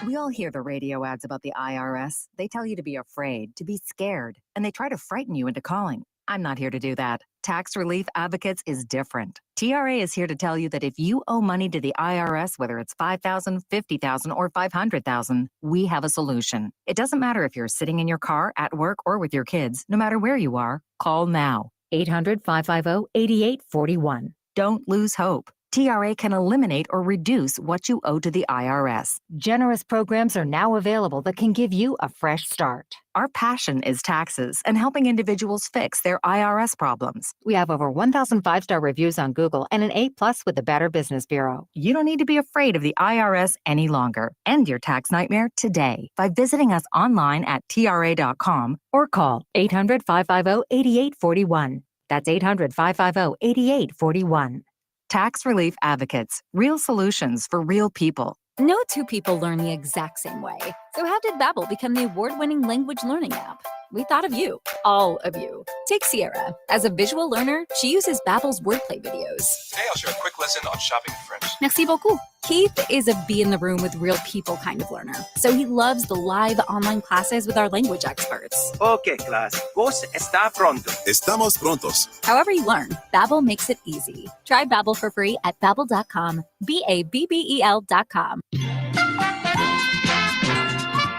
Speaker 6: We all hear the radio ads about the IRS. They tell you to be afraid, to be scared, and they try to frighten you into calling. I'm not here to do that. Tax Relief Advocates is different. TRA is here to tell you that if you owe money to the IRS, whether it's $5,000, $50,000, or $500,000, we have a solution. It doesn't matter if you're sitting in your car, at work, or with your kids. No matter where you are, call now. 800-550-8841. Don't lose hope. TRA can eliminate or reduce what you owe to the IRS. Generous programs are now available that can give you a fresh start. Our passion is taxes and helping individuals fix their IRS problems. We have over 1,000 5-star reviews on Google and an A+ with the Better Business Bureau. You don't need to be afraid of the IRS any longer. End your tax nightmare today by visiting us online at TRA.com or call 800-550-8841. That's 800-550-8841. Tax Relief Advocates, real solutions for real people.
Speaker 20: No two people learn the exact same way. So how did Babbel become the award-winning language learning app? We thought of you, all of you. Take Sierra. As a visual learner, she uses Babbel's wordplay videos.
Speaker 22: Today I'll share a quick lesson on shopping in French.
Speaker 20: Merci beaucoup. Keith is a be in the room with real people kind of learner. So he loves the live online classes with our language experts.
Speaker 23: Okay, class. Vos está pronto.
Speaker 22: Estamos prontos.
Speaker 20: However you learn, Babbel makes it easy. Try Babbel for free at babbel.com. BABBEL.com.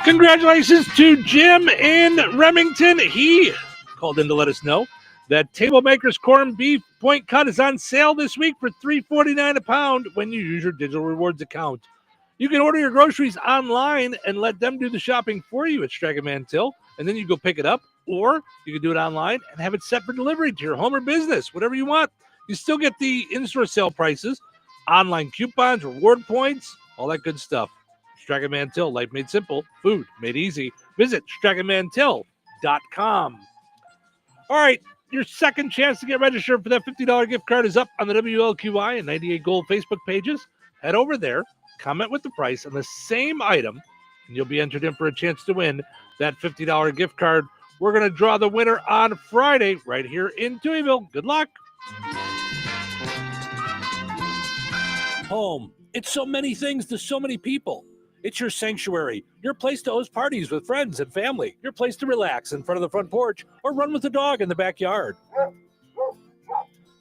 Speaker 12: Congratulations to Jim in Remington. He called in to let us know that Table Maker's corned beef point cut is on sale this week for $3.49 a pound when you use your digital rewards account. You can order your groceries online and let them do the shopping for you at Strachan Mantell, and then you go pick it up, or you can do it online and have it set for delivery to your home or business, whatever you want. You still get the in-store sale prices, online coupons, reward points, all that good stuff. Strachan Mantell, life made simple, food made easy. Visit StrachanMantell.com. All right, your second chance to get registered for that $50 gift card is up on the WLQI and 98 Gold Facebook pages. Head over there, comment with the price on the same item, and you'll be entered in for a chance to win that $50 gift card. We're going to draw the winner on Friday right here in Touhyville. Good luck.
Speaker 24: Home. It's so many things to so many people. It's your sanctuary, your place to host parties with friends and family, your place to relax in front of the front porch or run with the dog in the backyard.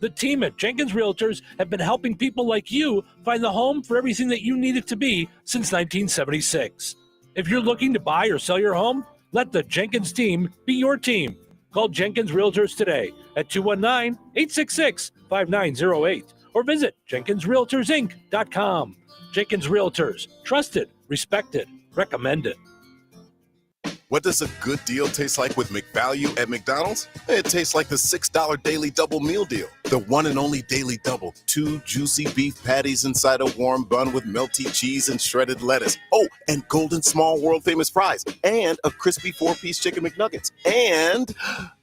Speaker 24: The team at Jenkins Realtors have been helping people like you find the home for everything that you need it to be since 1976. If you're looking to buy or sell your home, let the Jenkins team be your team. Call Jenkins Realtors today at 219-866-5908 or visit JenkinsRealtorsInc.com. Jenkins Realtors, trusted, respected, recommended.
Speaker 25: What does a good deal taste like with McValue at McDonald's? It tastes like the $6 daily double meal deal. The one and only daily double. 2 juicy beef patties inside a warm bun with melty cheese and shredded lettuce. Oh, and golden small world famous fries. And a crispy 4-piece chicken McNuggets. And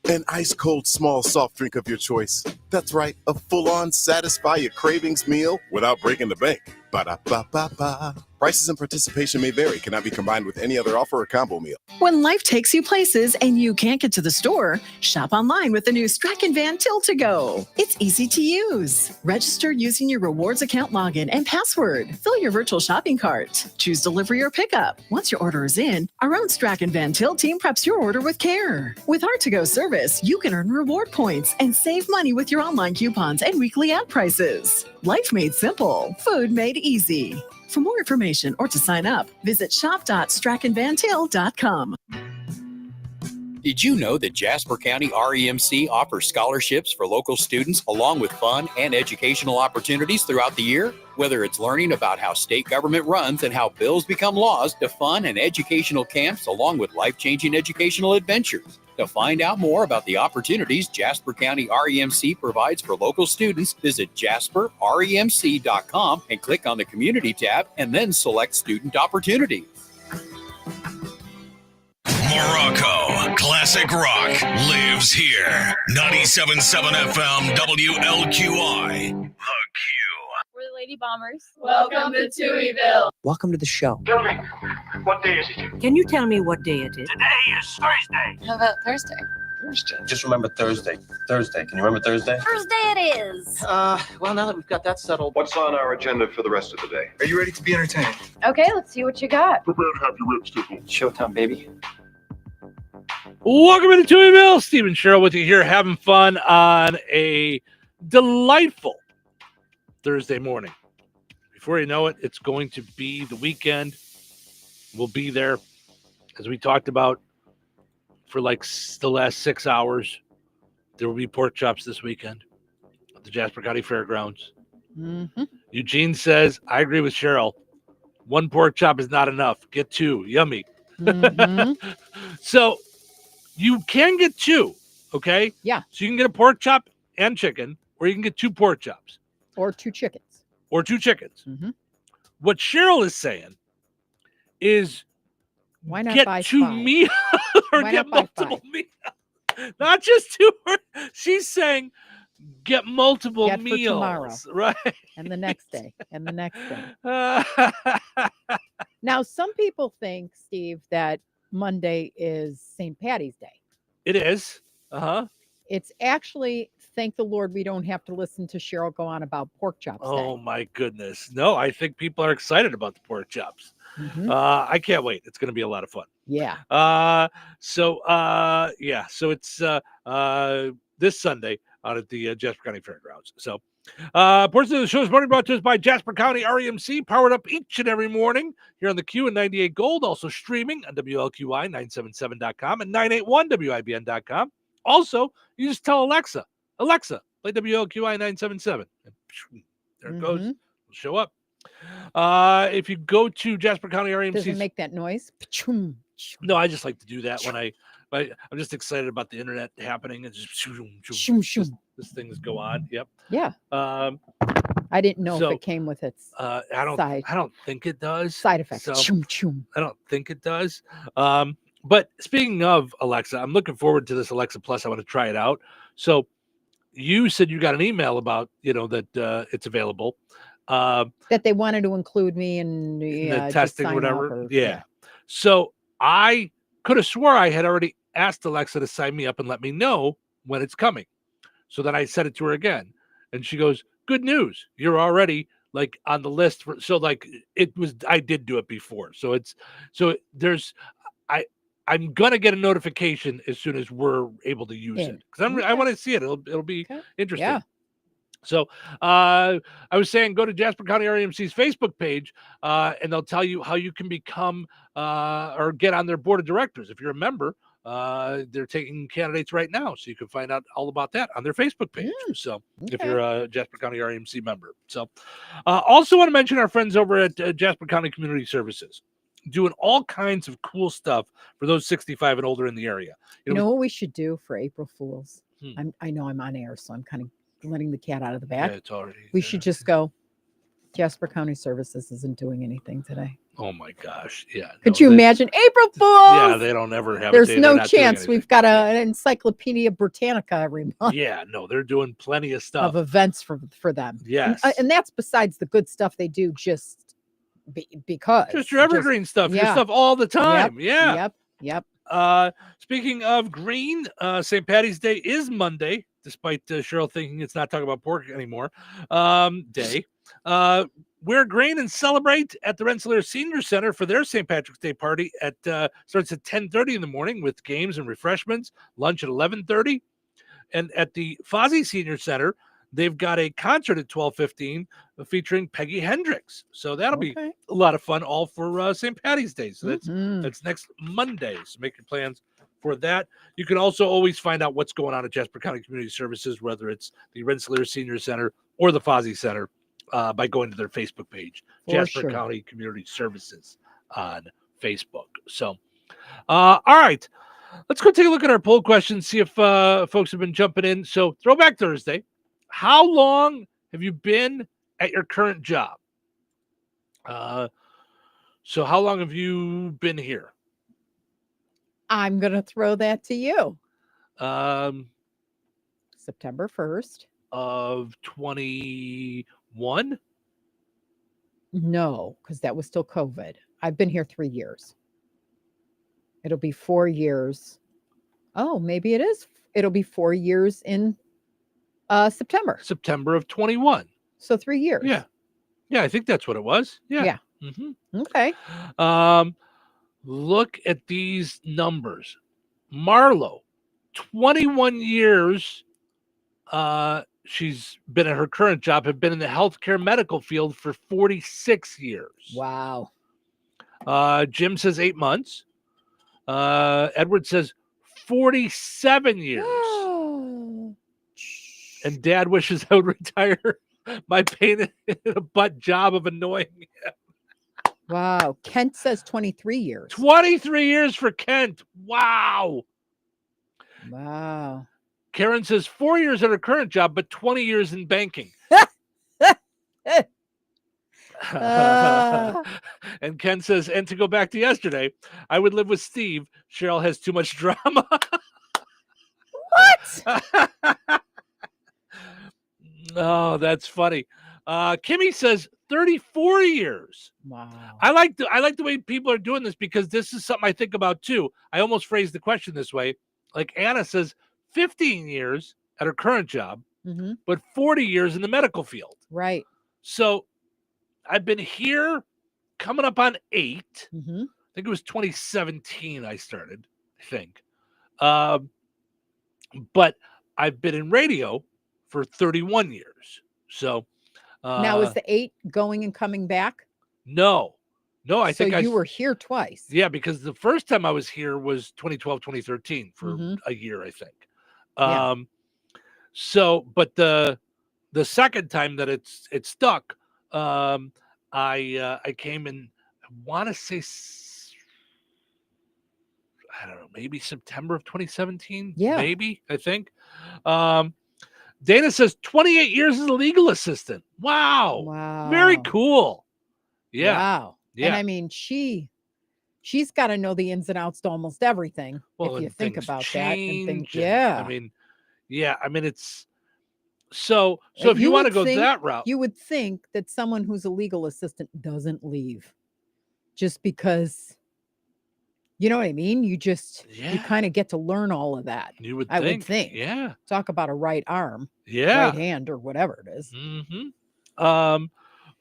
Speaker 25: an ice cold small soft drink of your choice. That's right, a full-on satisfy your cravings meal without breaking the bank. Ba-da-ba-ba-ba. Prices and participation may vary. Cannot be combined with any other offer or combo meal.
Speaker 26: When life takes you places and you can't get to the store, shop online with the new Strachan Van Til to Go. It's easy to use. Register using your rewards account login and password. Fill your virtual shopping cart. Choose delivery or pickup. Once your order is in, our own Strachan Van Til team preps your order with care. With our to-go service, you can earn reward points and save money with your online coupons and weekly ad prices. Life made simple. Food made easy. For more information or to sign up, visit shop.strachanvantil.com.
Speaker 3: Did you know that Jasper County REMC offers scholarships for local students along with fun and educational opportunities throughout the year? Whether it's learning about how state government runs and how bills become laws, to fun and educational camps along with life-changing educational adventures. To find out more about the opportunities Jasper County REMC provides for local students, visit jasperremc.com and click on the Community tab and then select Student Opportunities.
Speaker 7: Morocco Classic Rock lives here. 97.7 FM WLQI.
Speaker 27: We're the Lady Bombers.
Speaker 28: Welcome to Touhyville.
Speaker 29: Welcome to the show.
Speaker 28: Tell me, what day is it?
Speaker 29: Can you tell me what day it is?
Speaker 28: Today is Thursday.
Speaker 27: How about Thursday?
Speaker 8: Thursday. Just remember Thursday. Thursday. Can you remember Thursday?
Speaker 27: Thursday it is.
Speaker 29: Well, now that we've got that settled.
Speaker 8: What's on our agenda for the rest of the day?
Speaker 28: Are you ready to be entertained?
Speaker 27: Okay, let's see what you got.
Speaker 28: Prepare to have your ribs tickled.
Speaker 29: Showtime, baby.
Speaker 12: Welcome to Touhyville. Stephen Sherrill with you here, having fun on a delightful Thursday morning. Before you know it, it's going to be the weekend. We'll be there, as we talked about, for like the last 6 hours. There will be pork chops this weekend at the Jasper County Fairgrounds.
Speaker 1: Mm-hmm.
Speaker 12: Eugene says, I agree with Cheryl. 1 pork chop is not enough. Get 2. Yummy.
Speaker 1: Mm-hmm.
Speaker 12: So you can get 2, okay?
Speaker 1: Yeah.
Speaker 12: So you can get a pork chop and chicken, or you can get 2 pork chops.
Speaker 1: Or 2 chickens.
Speaker 12: Or 2 chickens.
Speaker 1: Mm-hmm.
Speaker 12: What Cheryl is saying is,
Speaker 1: why not
Speaker 12: get
Speaker 1: buy
Speaker 12: 2
Speaker 1: 5?
Speaker 12: meals or
Speaker 1: Why
Speaker 12: get
Speaker 1: not buy
Speaker 12: multiple meals. Not just 2. She's saying Get multiple
Speaker 1: Get for tomorrow.
Speaker 12: meals, right?
Speaker 1: And the next day, and the next day. Now, some people think, Steve, that Monday is St. Patty's Day.
Speaker 12: It is. Uh-huh.
Speaker 1: It's actually, thank the Lord, we don't have to listen to Cheryl go on about pork chops
Speaker 12: Oh,
Speaker 1: day.
Speaker 12: my goodness. No, I think people are excited about the pork chops. I can't wait. It's going to be a lot of fun.
Speaker 1: Yeah.
Speaker 12: So it's this Sunday out at the Jasper County Fairgrounds. So portion of the show is morning brought to us by Jasper County REMC, powered up each and every morning here on the Q and 98 Gold, also streaming on WLQI977.com and 981WIBN.com. Also, you just tell Alexa, play WLQI 977. There it goes. It'll show up. If you go to Jasper County REMC,
Speaker 1: does it make that noise?
Speaker 12: No, I just like to do that when I'm just excited about the internet happening and just this things go on. Yep.
Speaker 1: Yeah. I didn't know if it came with its
Speaker 12: I don't think it does.
Speaker 1: Side effects.
Speaker 12: So I don't think it does. But speaking of Alexa, I'm looking forward to this Alexa Plus. I want to try it out. So you said you got an email about, that it's available.
Speaker 1: That they wanted to include me in
Speaker 12: the testing, whatever. Yeah. So I could have swore I had already asked Alexa to sign me up and let me know when it's coming. So then I said it to her again. And she goes, good news. You're already like on the list. I did do it before. I'm going to get a notification as soon as we're able to use it. Because I want to see it. It'll be interesting. Yeah. So I was saying, go to Jasper County REMC's Facebook page, and they'll tell you how you can become or get on their board of directors. If you're a member, they're taking candidates right now. So you can find out all about that on their Facebook page. So if you're a Jasper County REMC member. So also want to mention our friends over at Jasper County Community Services, doing all kinds of cool stuff for those 65 and older in the area.
Speaker 1: You know what we should do for April Fools? I know I'm on air, so I'm kind of letting the cat out of the bag.
Speaker 12: Yeah, it's already.
Speaker 1: We should just go. Jasper County Services isn't doing anything today.
Speaker 12: Oh my gosh! Yeah.
Speaker 1: Could you imagine April Fools?
Speaker 12: Yeah, they don't ever have.
Speaker 1: There's no chance. We've got an Encyclopedia Britannica every month.
Speaker 12: Yeah, no, they're doing plenty of stuff
Speaker 1: of events for them.
Speaker 12: Yes,
Speaker 1: and that's besides the good stuff they do. Because
Speaker 12: just your evergreen stuff, your stuff all the time.
Speaker 1: Yep.
Speaker 12: Speaking of green, St. Patty's Day is Monday, despite Cheryl thinking it's not talking about pork anymore. Day. Wear green and celebrate at the Rensselaer Senior Center for their St. Patrick's Day party. Starts at 10:30 in the morning with games and refreshments. Lunch at 11:30, and at the Fozzie Senior Center, they've got a concert at 12:15 featuring Peggy Hendricks. So that'll be a lot of fun, all for St. Patty's Day. So that's next Monday. So make your plans for that. You can also always find out what's going on at Jasper County Community Services, whether it's the Rensselaer Senior Center or the Fozzie Center, by going to their Facebook page, Jasper County Community Services on Facebook. So, all right. Let's go take a look at our poll questions, see if folks have been jumping in. So, Throwback Thursday. How long have you been at your current job? So how long have you been here?
Speaker 1: I'm going to throw that to you. September 1st.
Speaker 12: Of 21?
Speaker 1: No, because that was still COVID. I've been here 3 years. It'll be 4 years. Oh, maybe it is. It'll be 4 years in September.
Speaker 12: September of 21.
Speaker 1: So 3 years.
Speaker 12: Yeah. Yeah, I think that's what it was. Yeah.
Speaker 1: Yeah.
Speaker 12: Mm-hmm.
Speaker 1: Okay.
Speaker 12: Look at these numbers. Marlo, 21 years. She's been at her current job, have been in the healthcare medical field for 46 years.
Speaker 1: Wow.
Speaker 12: Jim says 8 months. Edward says 47 years. And Dad wishes I would retire my pain in a butt job of annoying him.
Speaker 1: Wow. Kent says 23 years.
Speaker 12: 23 years for Kent. Wow.
Speaker 1: Wow.
Speaker 12: Karen says 4 years at her current job, but 20 years in banking. And Ken says, and to go back to yesterday, I would live with Steve. Cheryl has too much drama.
Speaker 1: What?
Speaker 12: that's funny. Kimmy says 34 years.
Speaker 1: Wow.
Speaker 12: I like the way people are doing this because this is something I think about too. I almost phrased the question this way. Like Anna says 15 years at her current job, but 40 years in the medical field.
Speaker 1: Right.
Speaker 12: So I've been here coming up on 8. I
Speaker 1: Mm-hmm.
Speaker 12: think it was 2017 I started, I think. But I've been in radio for 31 years. So
Speaker 1: Now is the 8 going and coming back?
Speaker 12: No, I
Speaker 1: So
Speaker 12: think
Speaker 1: you were here twice.
Speaker 12: Yeah, because the first time I was here was 2012, 2013 for a year, I think.
Speaker 1: Yeah.
Speaker 12: So, but the second time that it's stuck, I came in, I want to say, I don't know, maybe September of 2017.
Speaker 1: Yeah.
Speaker 12: Maybe, I think. Dana says 28 years as a legal assistant. Wow.
Speaker 1: Wow.
Speaker 12: Very cool. Yeah.
Speaker 1: Wow.
Speaker 12: Yeah.
Speaker 1: And I mean, she's got to know the ins and outs to almost everything.
Speaker 12: Well,
Speaker 1: if you
Speaker 12: and
Speaker 1: think
Speaker 12: things
Speaker 1: about that and think,
Speaker 12: change, and,
Speaker 1: yeah.
Speaker 12: I mean, it's so if you want to go that route,
Speaker 1: you would think that someone who's a legal assistant doesn't leave just because, you know what I mean? You kind of get to learn all of that.
Speaker 12: You would
Speaker 1: I would think.
Speaker 12: Yeah.
Speaker 1: Talk about a right arm,
Speaker 12: yeah,
Speaker 1: right hand, or whatever it is.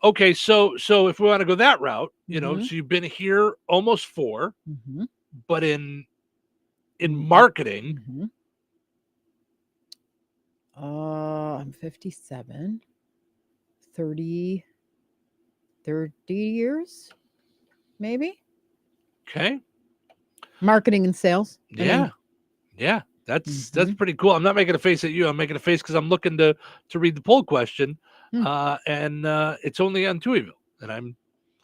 Speaker 12: Okay, so if we want to go that route, so you've been here almost 4, but in marketing,
Speaker 1: I'm 57, 30 years, maybe.
Speaker 12: Okay.
Speaker 1: Marketing and sales.
Speaker 12: Yeah. That's pretty cool. I'm not making a face at you. I'm making a face because I'm looking to read the poll question. And it's only on Touhyville. And I'm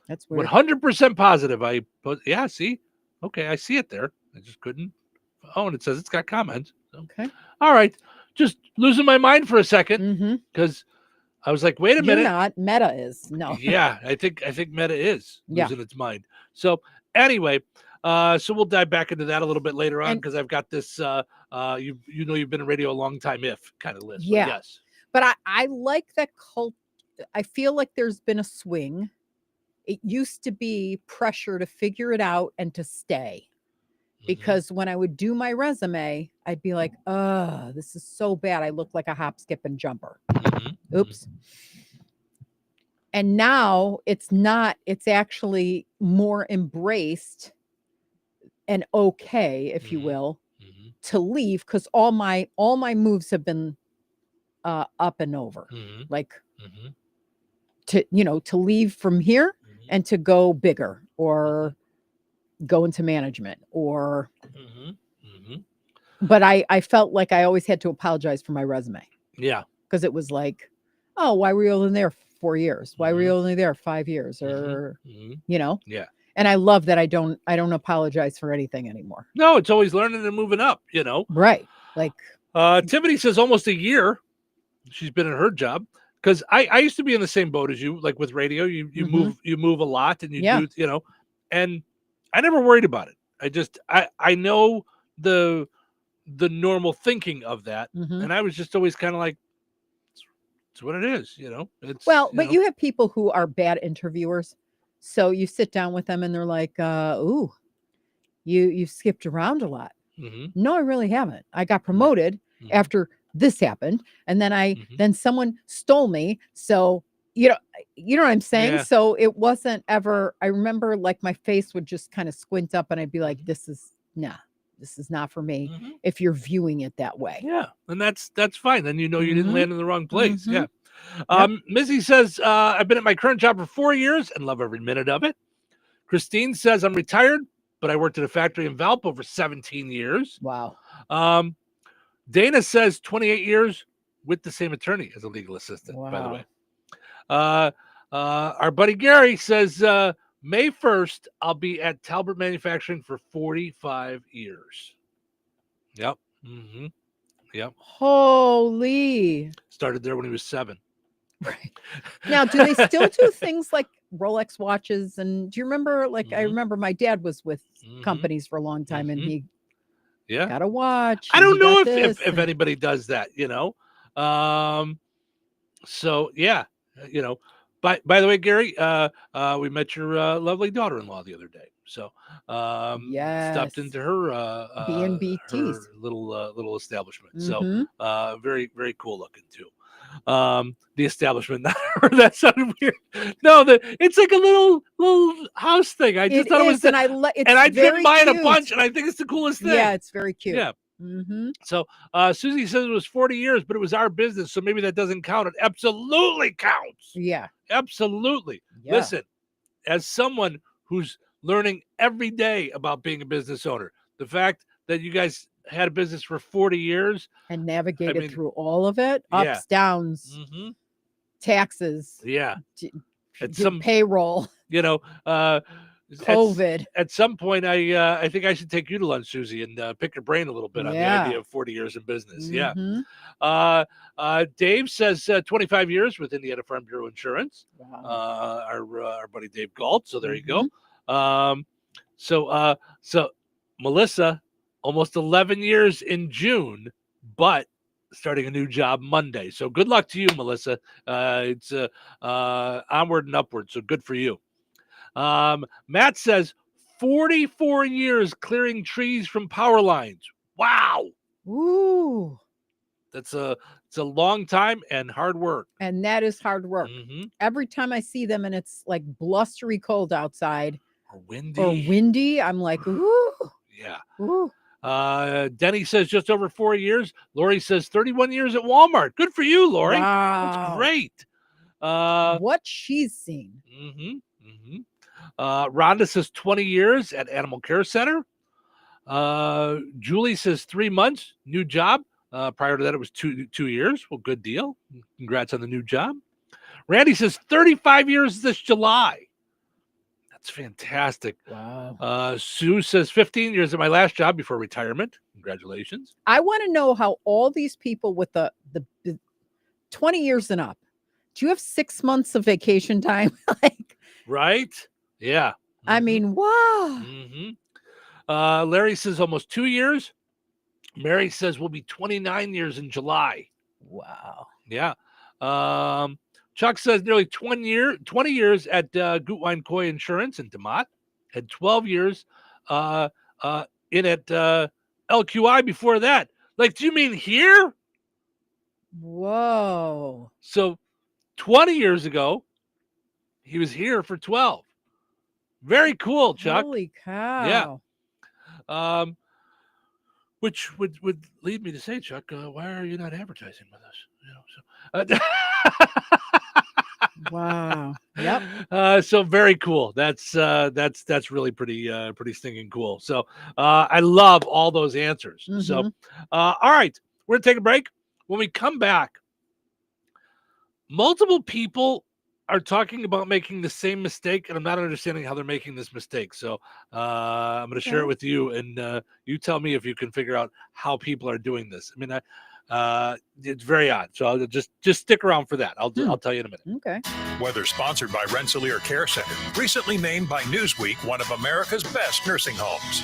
Speaker 1: That's weird.
Speaker 12: 100% positive. See? Okay, I see it there. I just couldn't. Oh, and it says it's got comments.
Speaker 1: Okay.
Speaker 12: All right. Just losing my mind for a second because I was like, wait a minute.
Speaker 1: You're not. Meta is. No.
Speaker 12: Yeah, I think Meta is
Speaker 1: Yeah.
Speaker 12: losing its mind. So anyway, so we'll dive back into that a little bit later on because I've got this you've been in radio a long time if kind of list.
Speaker 1: Yeah.
Speaker 12: But yes.
Speaker 1: But I like that cult. I feel like there's been a swing. It used to be pressure to figure it out and to stay. Because when I would do my resume, I'd be like, this is so bad. I look like a hop, skip, and jumper. Oops. And now it's not, it's actually more embraced and okay, if you will, to leave because all my moves have been up and over. Like to leave from here and to go bigger or go into management or but I felt like I always had to apologize for my resume.
Speaker 12: Yeah.
Speaker 1: Because it was like, oh, why were you only there 4 years? Why were you only there 5 years? Or
Speaker 12: Yeah.
Speaker 1: And I love that I don't apologize for anything anymore.
Speaker 12: No, it's always learning and moving up,
Speaker 1: Right. Like
Speaker 12: Tiffany says almost a year she's been in her job. Because I used to be in the same boat as you, like with radio. You move a lot and you do, and I never worried about it. I know the normal thinking of that. And I was just always kind of like, it's what it is, It's
Speaker 1: but you have people who are bad interviewers. So you sit down with them and they're like, ooh, you skipped around a lot. No, I really haven't. I got promoted after this happened. And then then someone stole me. So, you know what I'm saying?
Speaker 12: Yeah.
Speaker 1: So it wasn't ever, I remember like my face would just kind of squint up and I'd be like, this is not for me. If you're viewing it that way.
Speaker 12: Yeah. And that's fine. Then you didn't land in the wrong place. Yeah. Missy says, I've been at my current job for 4 years and love every minute of it. Christine says, I'm retired, but I worked at a factory in Valpo for 17 years.
Speaker 1: Wow.
Speaker 12: Dana says 28 years with the same attorney as a legal assistant, by the way. Our buddy Gary says, May 1st, I'll be at Talbot Manufacturing for 45 years. Yep. Yep.
Speaker 1: Holy.
Speaker 12: Started there when he was 7.
Speaker 1: Right. Now, do they still do things like Rolex watches? And do you remember, like, I remember my dad was with companies for a long time and he got a watch.
Speaker 12: I don't know if anybody does that, So yeah, by the way, Gary, we met your lovely daughter-in-law the other day. So stopped into her
Speaker 1: B&B Teas.
Speaker 12: her little establishment.
Speaker 1: Mhm.
Speaker 12: So very, very cool looking too. The establishment, not her. That sounded weird. No, it's like a little house thing. I just thought it was,
Speaker 1: and I've
Speaker 12: been buying a bunch, and I think it's the coolest thing.
Speaker 1: Yeah, it's very cute.
Speaker 12: Yeah.
Speaker 1: Mm-hmm.
Speaker 12: So Susie says it was 40 years, but it was our business, so maybe that doesn't count. It absolutely counts.
Speaker 1: Yeah.
Speaker 12: Absolutely.
Speaker 1: Yeah.
Speaker 12: Listen, as someone who's learning every day about being a business owner, the fact that you guys had a business for 40 years
Speaker 1: and navigated through all of it, ups, downs, taxes,
Speaker 12: some
Speaker 1: payroll, COVID.
Speaker 12: At some point, I think I should take you to lunch, Susie, and pick your brain a little bit on the idea of 40 years in business.
Speaker 1: Mhm.
Speaker 12: Yeah. Dave says 25 years with Indiana Farm Bureau Insurance.
Speaker 1: Wow.
Speaker 12: Our buddy Dave Galt. So there you go. So Melissa, almost 11 years in June, but starting a new job Monday. So good luck to you, Melissa. It's onward and upward. So good for you. Matt says 44 years clearing trees from power lines. Wow.
Speaker 1: Ooh.
Speaker 12: It's a long time and hard work.
Speaker 1: And that is hard work.
Speaker 12: Mm-hmm.
Speaker 1: Every time I see them and it's like blustery cold outside
Speaker 12: or windy,
Speaker 1: I'm like, ooh.
Speaker 12: Yeah.
Speaker 1: Ooh.
Speaker 12: Denny says just over 4 years. Lori says 31 years at Walmart. Good for you, Lori.
Speaker 1: Wow.
Speaker 12: That's great.
Speaker 1: What she's seen.
Speaker 12: Rhonda says 20 years at Animal Care Center. Julie says 3 months, new job. Prior to that, it was two years. Well, good deal. Congrats on the new job. Randy says 35 years this July. That's fantastic.
Speaker 1: Wow.
Speaker 12: Sue says 15 years at my last job before retirement. Congratulations.
Speaker 1: I want to know how all these people with the 20 years and up, do you have 6 months of vacation time?
Speaker 12: Right? Yeah.
Speaker 1: I mean, wow.
Speaker 12: Larry says almost 2 years. Mary says we'll be 29 years in July.
Speaker 1: Wow.
Speaker 12: Yeah. Chuck says nearly 20 years at Gutwein Coy Insurance in DeMott. Had 12 years in at LQI before that. Like, do you mean here?
Speaker 1: Whoa.
Speaker 12: So 20 years ago, he was here for 12. Very cool, Chuck.
Speaker 1: Holy cow.
Speaker 12: Yeah. Which would lead me to say, Chuck, why are you not advertising with us?
Speaker 1: Wow. Yep.
Speaker 12: So very cool. That's really pretty stinking cool. So I love all those answers. So all right, we're gonna take a break. When we come back, multiple people are talking about making the same mistake, and I'm not understanding how they're making this mistake. So I'm going to share it with you, and you tell me if you can figure out how people are doing this. I mean, it's very odd. So I'll just stick around for that. I'll tell you in a minute.
Speaker 1: Okay.
Speaker 21: Weather sponsored by Rensselaer Care Center, recently named by Newsweek one of America's best nursing homes.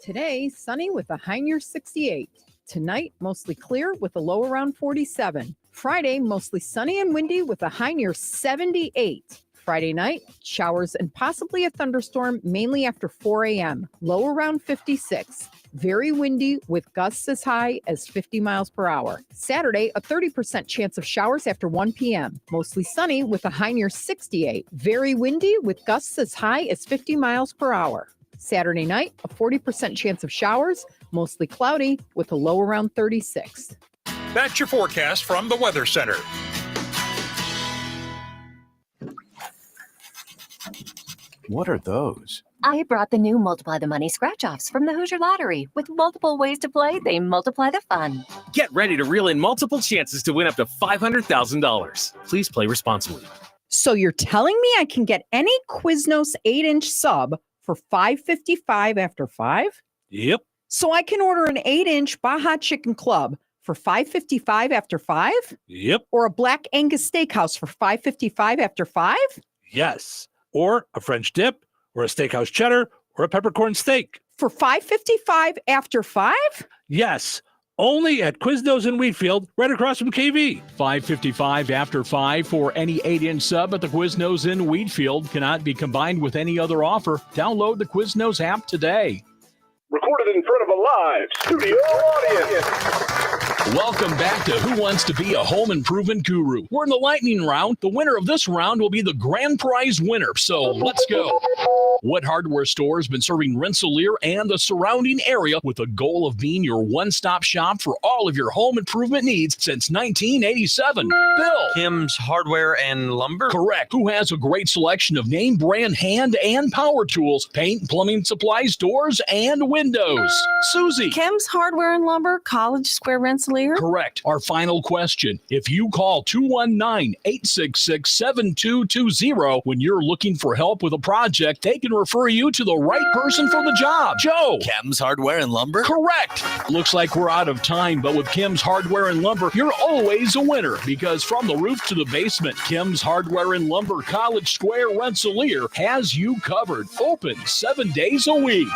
Speaker 1: Today, sunny with a high near 68. Tonight, mostly clear with a low around 47. Friday, mostly sunny and windy with a high near 78. Friday night, showers and possibly a thunderstorm, mainly after 4 a.m. Low around 56. Very windy with gusts as high as 50 miles per hour. Saturday, a 30% chance of showers after 1 p.m. Mostly sunny with a high near 68. Very windy with gusts as high as 50 miles per hour. Saturday night, a 40% chance of showers, mostly cloudy with a low around 36.
Speaker 21: That's your forecast from the Weather Center.
Speaker 2: What are those?
Speaker 5: I brought the new Multiply the Money scratch-offs from the Hoosier Lottery. With multiple ways to play, they multiply the fun.
Speaker 9: Get ready to reel in multiple chances to win up to $500,000. Please play responsibly.
Speaker 1: So you're telling me I can get any Quiznos 8-inch sub for $5.55 after 5?
Speaker 12: Yep.
Speaker 1: So I can order an 8-inch Baja Chicken Club for $5.55 after 5?
Speaker 12: Yep.
Speaker 1: Or a Black Angus Steakhouse for $5.55 after 5?
Speaker 12: Yes. Or a French dip, or a steakhouse cheddar, or a peppercorn steak.
Speaker 1: For $5.55 after 5?
Speaker 12: Yes. Only at Quiznos in Wheatfield, right across from KV.
Speaker 10: $5.55 after 5 for any 8-inch sub at the Quiznos in Wheatfield. Cannot be combined with any other offer. Download the Quiznos app today.
Speaker 11: Recorded in front of a live studio audience.
Speaker 10: Welcome back to Who Wants to Be a Home Improvement Guru. We're in the lightning round. The winner of this round will be the grand prize winner. So let's go. What hardware store has been serving Rensselaer and the surrounding area with the goal of being your one-stop shop for all of your home improvement needs since 1987? Bill.
Speaker 13: Kim's Hardware and Lumber.
Speaker 10: Correct. Who has a great selection of name brand hand and power tools, paint, plumbing supplies, doors, and windows? Susie.
Speaker 14: Kim's Hardware and Lumber, College Square, Rensselaer.
Speaker 10: Correct. Our final question. If you call 219-866-7220 when you're looking for help with a project, they can refer you to the right person for the job. Joe.
Speaker 15: Kim's Hardware and Lumber?
Speaker 10: Correct. Looks like we're out of time, but with Kim's Hardware and Lumber, you're always a winner because from the roof to the basement, Kim's Hardware and Lumber, College Square, Rensselaer has you covered. Open 7 days a week.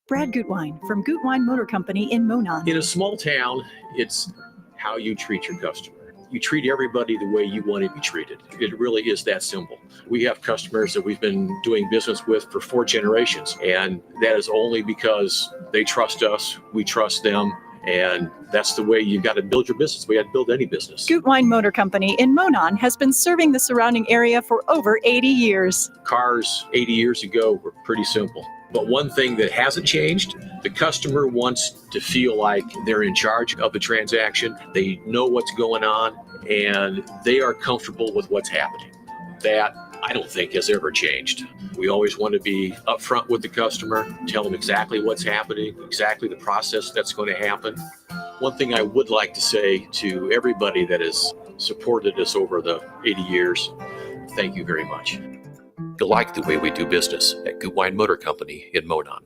Speaker 16: Brad Gutwein from Gutwein Motor Company in Monon.
Speaker 17: In a small town, it's how you treat your customer. You treat everybody the way you want to be treated. It really is that simple. We have customers that we've been doing business with for 4 generations, and that is only because they trust us, we trust them, and that's the way you got to build your business. We had to build any business.
Speaker 16: Gutwein Motor Company in Monon has been serving the surrounding area for over 80 years.
Speaker 17: Cars 80 years ago were pretty simple. But one thing that hasn't changed, the customer wants to feel like they're in charge of the transaction. They know what's going on, and they are comfortable with what's happening. That, I don't think, has ever changed. We always want to be upfront with the customer, tell them exactly what's happening, exactly the process that's going to happen. One thing I would like to say to everybody that has supported us over the 80 years, thank you very much.
Speaker 18: You'll like the way we do business at Gutwein Motor Company in Monon.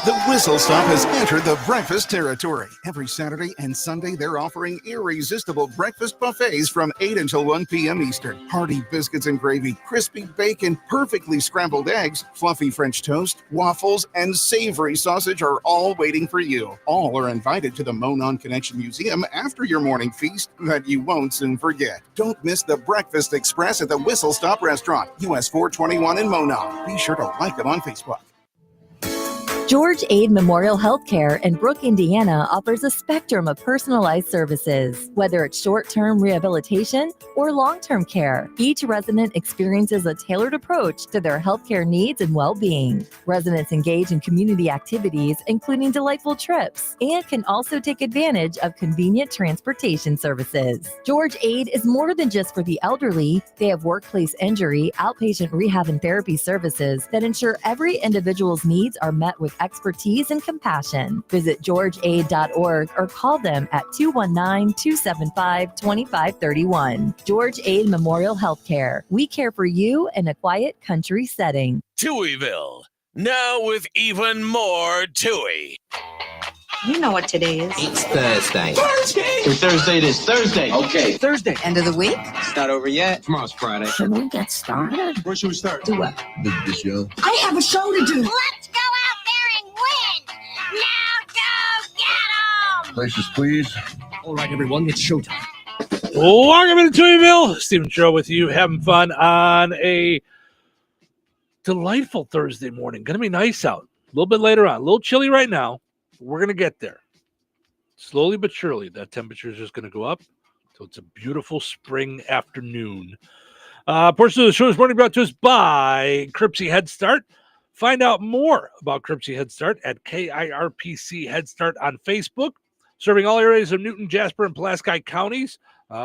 Speaker 19: The Whistle Stop has entered the breakfast territory. Every Saturday and Sunday, they're offering irresistible breakfast buffets from 8 until 1 p.m. Eastern. Hearty biscuits and gravy, crispy bacon, perfectly scrambled eggs, fluffy French toast, waffles, and savory sausage are all waiting for you. All are invited to the Monon Connection Museum after your morning feast that you won't soon forget. Don't miss the Breakfast Express at the Whistle Stop Restaurant, US 421 in Monon. Be sure to like them on Facebook.
Speaker 30: George Aid Memorial Healthcare in Brook, Indiana offers a spectrum of personalized services. Whether it's short-term rehabilitation or long-term care, each resident experiences a tailored approach to their healthcare needs and well-being. Residents engage in community activities, including delightful trips, and can also take advantage of convenient transportation services. George Aid is more than just for the elderly. They have workplace injury, outpatient rehab and therapy services that ensure every individual's needs are met with expertise and compassion. Visit georgeaid.org or call them at 219-275-2531. George Aid Memorial Healthcare. We care for you in a quiet country setting.
Speaker 7: Touhyville, now with even more Touhy.
Speaker 31: You know what today is.
Speaker 29: It's Thursday.
Speaker 31: It's Thursday it is. Thursday.
Speaker 29: Okay.
Speaker 31: Thursday. End of the week?
Speaker 29: It's not over yet. Tomorrow's Friday.
Speaker 31: Should we get started? Where should we start? Do what?
Speaker 29: The show.
Speaker 31: I have a show to do.
Speaker 27: Let's go out there and win! Now go get 'em!
Speaker 31: Places, please. All right, everyone, it's showtime.
Speaker 12: Welcome to Touhyville. Stephen Show with you, having fun on a delightful Thursday morning. Going to be nice out. A little bit later on. A little chilly right now. We're going to get there. Slowly but surely, that temperature is just going to go up. So it's a beautiful spring afternoon. Portion of the show is morning brought to us by Cripsey Head Start. Find out more about Cripsey Head Start at KIRPC Head Start on Facebook. Serving all areas of Newton, Jasper, and Pulaski counties.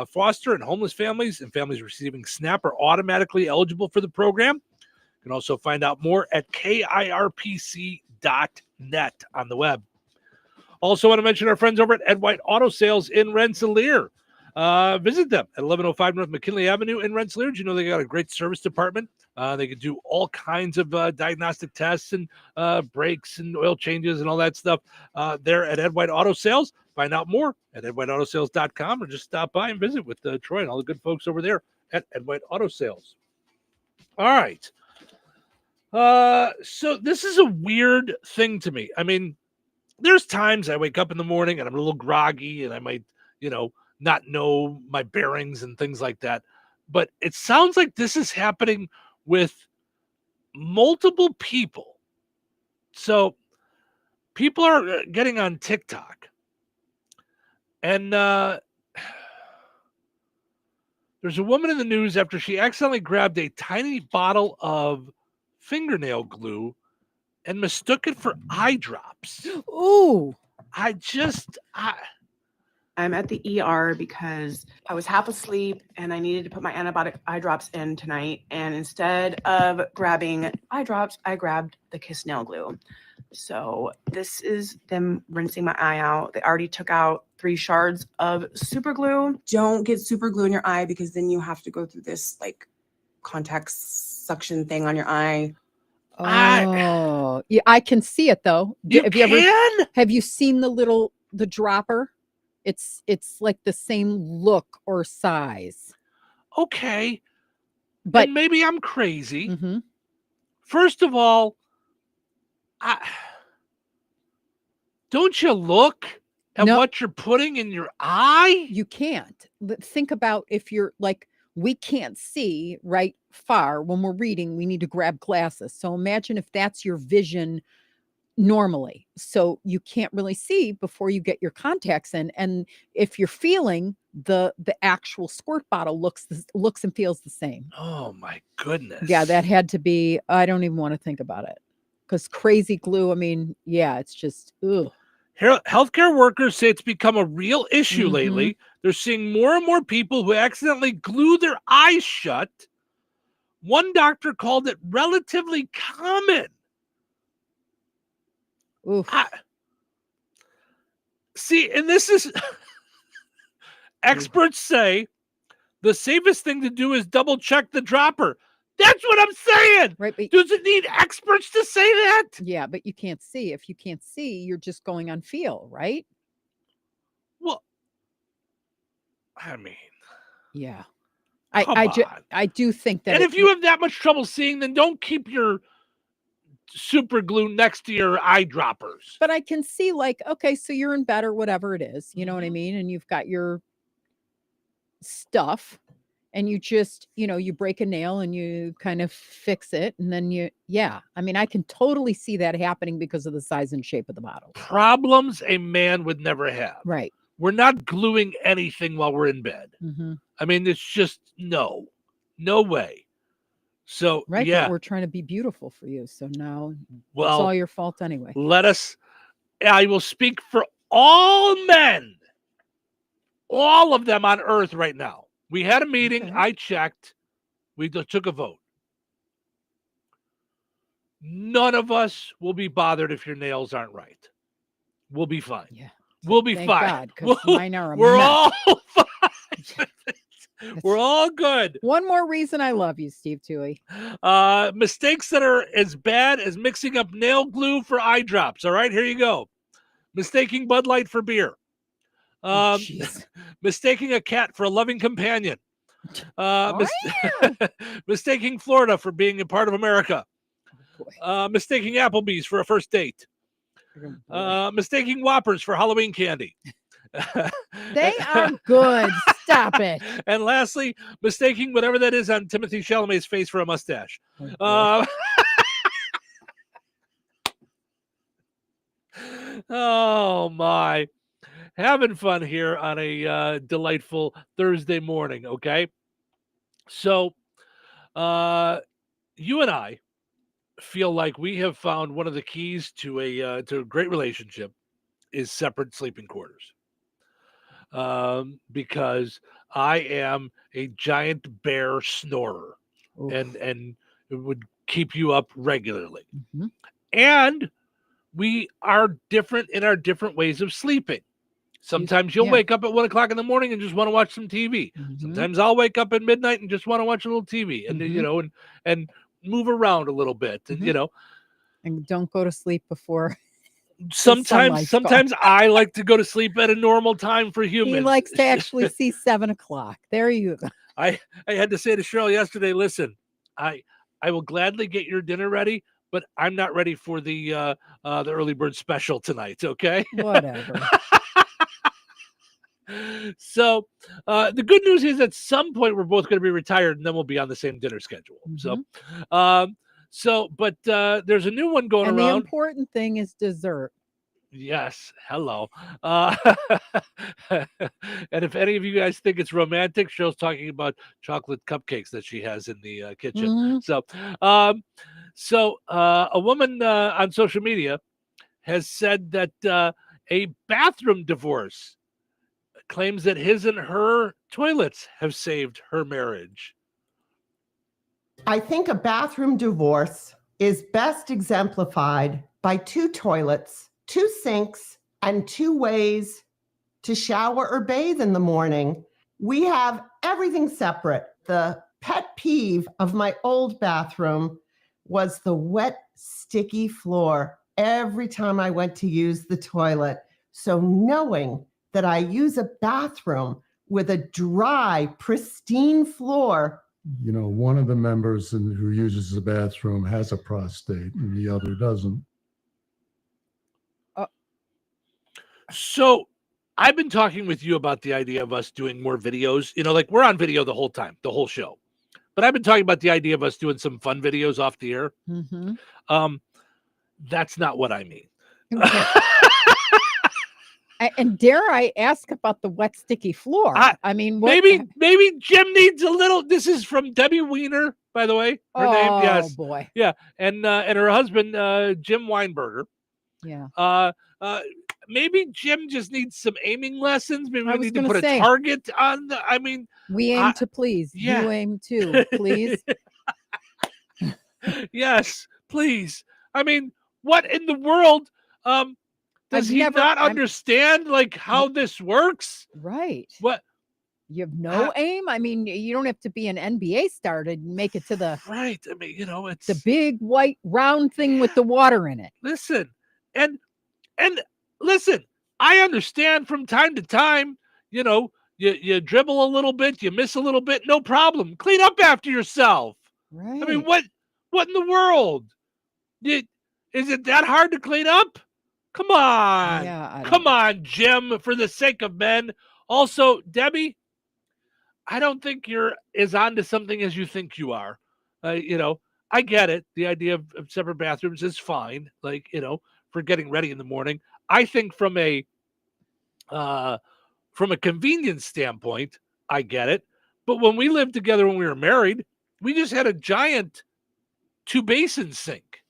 Speaker 12: Foster and homeless families and families receiving SNAP are automatically eligible for the program. You can also find out more at KIRPC.net on the web. Also want to mention our friends over at Ed White Auto Sales in Rensselaer. Visit them at 1105 North McKinley Avenue in Rensselaer. You know they got a great service department. They can do all kinds of diagnostic tests and brakes and oil changes and all that stuff there at Ed White Auto Sales. Find out more at edwhiteautosales.com or just stop by and visit with Troy and all the good folks over there at Ed White Auto Sales. All right. So this is a weird thing to me. I mean, there's times I wake up in the morning and I'm a little groggy and I might, not know my bearings and things like that. But it sounds like this is happening with multiple people. So people are getting on TikTok and there's a woman in the news after she accidentally grabbed a tiny bottle of fingernail glue and mistook it for eye drops.
Speaker 1: Ooh.
Speaker 3: I'm at the ER because I was half asleep and I needed to put my antibiotic eye drops in tonight. And instead of grabbing eye drops, I grabbed the Kiss nail glue. So this is them rinsing my eye out. They already took out 3 shards of super glue. Don't get super glue in your eye because then you have to go through this like contact suction thing on your eye.
Speaker 1: Oh, yeah, I can see it though. Have you seen the dropper? It's like the same look or size.
Speaker 12: Okay.
Speaker 1: But
Speaker 12: and maybe I'm crazy.
Speaker 1: Mm-hmm.
Speaker 12: First of all, don't you look at what you're putting in your eye?
Speaker 1: You can't. Think about if you're like, we can't see right far when we're reading, we need to grab glasses. So imagine if that's your vision normally. So you can't really see before you get your contacts in. And if you're feeling the actual squirt bottle looks and feels the same.
Speaker 12: Oh my goodness.
Speaker 1: Yeah, that had to be, I don't even want to think about it. Because crazy glue, I mean, yeah, it's just, ugh.
Speaker 12: Healthcare workers say it's become a real issue lately. They're seeing more and more people who accidentally glue their eyes shut. One doctor called it relatively common.
Speaker 1: Oof.
Speaker 12: See, and this is experts say the safest thing to do is double check the dropper. That's what I'm saying.
Speaker 1: Right. But
Speaker 12: does it need experts to say that?
Speaker 1: Yeah, but you can't see. If you can't see, you're just going on feel, right?
Speaker 12: Well, I mean,
Speaker 1: yeah. I do think that.
Speaker 12: And if you have that much trouble seeing, then don't keep your super glue next to your eyedroppers.
Speaker 1: But I can see like, okay, so you're in bed or whatever it is, you know what I mean? And you've got your stuff and you just, you break a nail and you kind of fix it. And then I mean, I can totally see that happening because of the size and shape of the bottle.
Speaker 12: Problems a man would never have.
Speaker 1: Right.
Speaker 12: We're not gluing anything while we're in bed.
Speaker 1: Mm-hmm.
Speaker 12: I mean, it's just no way. So,
Speaker 1: right,
Speaker 12: yeah.
Speaker 1: But we're trying to be beautiful for you. So now it's
Speaker 12: well,
Speaker 1: all your fault anyway.
Speaker 12: I will speak for all men, all of them on earth right now. We had a meeting. Okay. I checked. We took a vote. None of us will be bothered if your nails aren't right. We'll be fine.
Speaker 1: Yeah.
Speaker 12: We'll be
Speaker 1: Thank
Speaker 12: fine.
Speaker 1: God, mine are
Speaker 12: we're
Speaker 1: mess.
Speaker 12: all fine. We're all good.
Speaker 1: One more reason I love you, Steve Touhy.
Speaker 12: Mistakes that are as bad as mixing up nail glue for eye drops. All right, here you go. Mistaking Bud Light for beer. Mistaking a cat for a loving companion. Mistaking Florida for being a part of America. Mistaking Applebee's for a first date. Mistaking Whoppers for Halloween candy.
Speaker 1: They are good. Stop it.
Speaker 12: And lastly, mistaking whatever that is on Timothy Chalamet's face for a mustache. Oh my. Having fun here on a delightful Thursday morning, okay? So, you and I feel like we have found one of the keys to a great relationship is separate sleeping quarters. Because I am a giant bear snorer. Oof. and it would keep you up regularly.
Speaker 1: Mm-hmm.
Speaker 12: And we are different in our different ways of sleeping. Sometimes you'll wake up at 1 o'clock in the morning and just want to watch some TV. Mm-hmm. Sometimes I'll wake up at midnight and just want to watch a little TV and, mm-hmm. And move around a little bit and,
Speaker 1: mm-hmm. And don't go to sleep before.
Speaker 12: Sometimes I like to go to sleep at a normal time for humans.
Speaker 1: He likes to actually see 7 o'clock. There you go.
Speaker 12: I had to say to Cheryl yesterday, listen, I I will gladly get your dinner ready, but I'm not ready for the early bird special tonight. Okay.
Speaker 1: Whatever.
Speaker 12: So the good news is at some point we're both going to be retired, and then we'll be on the same dinner schedule. But there's a new one going
Speaker 1: And
Speaker 12: around.
Speaker 1: the important thing is dessert.
Speaker 12: Yes. Hello. And if any of you guys think it's romantic, Cheryl's talking about chocolate cupcakes that she has in the kitchen.
Speaker 1: Mhm.
Speaker 12: So a woman on social media has said that a bathroom divorce claims that his and her toilets have saved her marriage.
Speaker 4: I think a bathroom divorce is best exemplified by 2 toilets, 2 sinks, and 2 ways to shower or bathe in the morning. We have everything separate. The pet peeve of my old bathroom was the wet, sticky floor every time I went to use the toilet. So knowing that I use a bathroom with a dry, pristine floor.
Speaker 6: You know, one of the members who uses the bathroom has a prostate and the other doesn't.
Speaker 12: So I've been talking with you about the idea of us doing more videos. You know, like we're on video the whole time, the whole show. But I've been talking about the idea of us doing some fun videos off the air.
Speaker 1: Mm-hmm.
Speaker 12: That's not what I mean.
Speaker 1: Okay. And dare I ask about the wet, sticky floor? I mean,
Speaker 12: maybe Jim needs a little. This is from Debbie Weiner, by the way. Her name, yes,
Speaker 1: boy,
Speaker 12: yeah, and her husband, Jim Weinberger.
Speaker 1: Yeah.
Speaker 12: Maybe Jim just needs some aiming lessons. Maybe we need to
Speaker 1: gonna
Speaker 12: put
Speaker 1: say,
Speaker 12: a target on the. I mean,
Speaker 1: we aim to please.
Speaker 12: Yeah.
Speaker 1: You aim to please.
Speaker 12: Yes, please. I mean, what in the world? Does he not understand like how this works?
Speaker 1: Right.
Speaker 12: What?
Speaker 1: You have no aim? I mean, you don't have to be an NBA star to make it to the
Speaker 12: right. I mean, you know, it's
Speaker 1: the big white round thing with the water in it.
Speaker 12: Listen, and listen, I understand from time to time, you know, you dribble a little bit, you miss a little bit, no problem. Clean up after yourself.
Speaker 1: Right.
Speaker 12: I mean, what in the world? Is it that hard to clean up? Come on.
Speaker 1: Yeah,
Speaker 12: come on, Jim, for the sake of men. Also, Debbie, I don't think you're as onto something as you think you are. You know, I get it. The idea of separate bathrooms is fine. Like, you know, for getting ready in the morning. I think from a convenience standpoint, I get it. But when we lived together when we were married, we just had a giant 2-basin sink.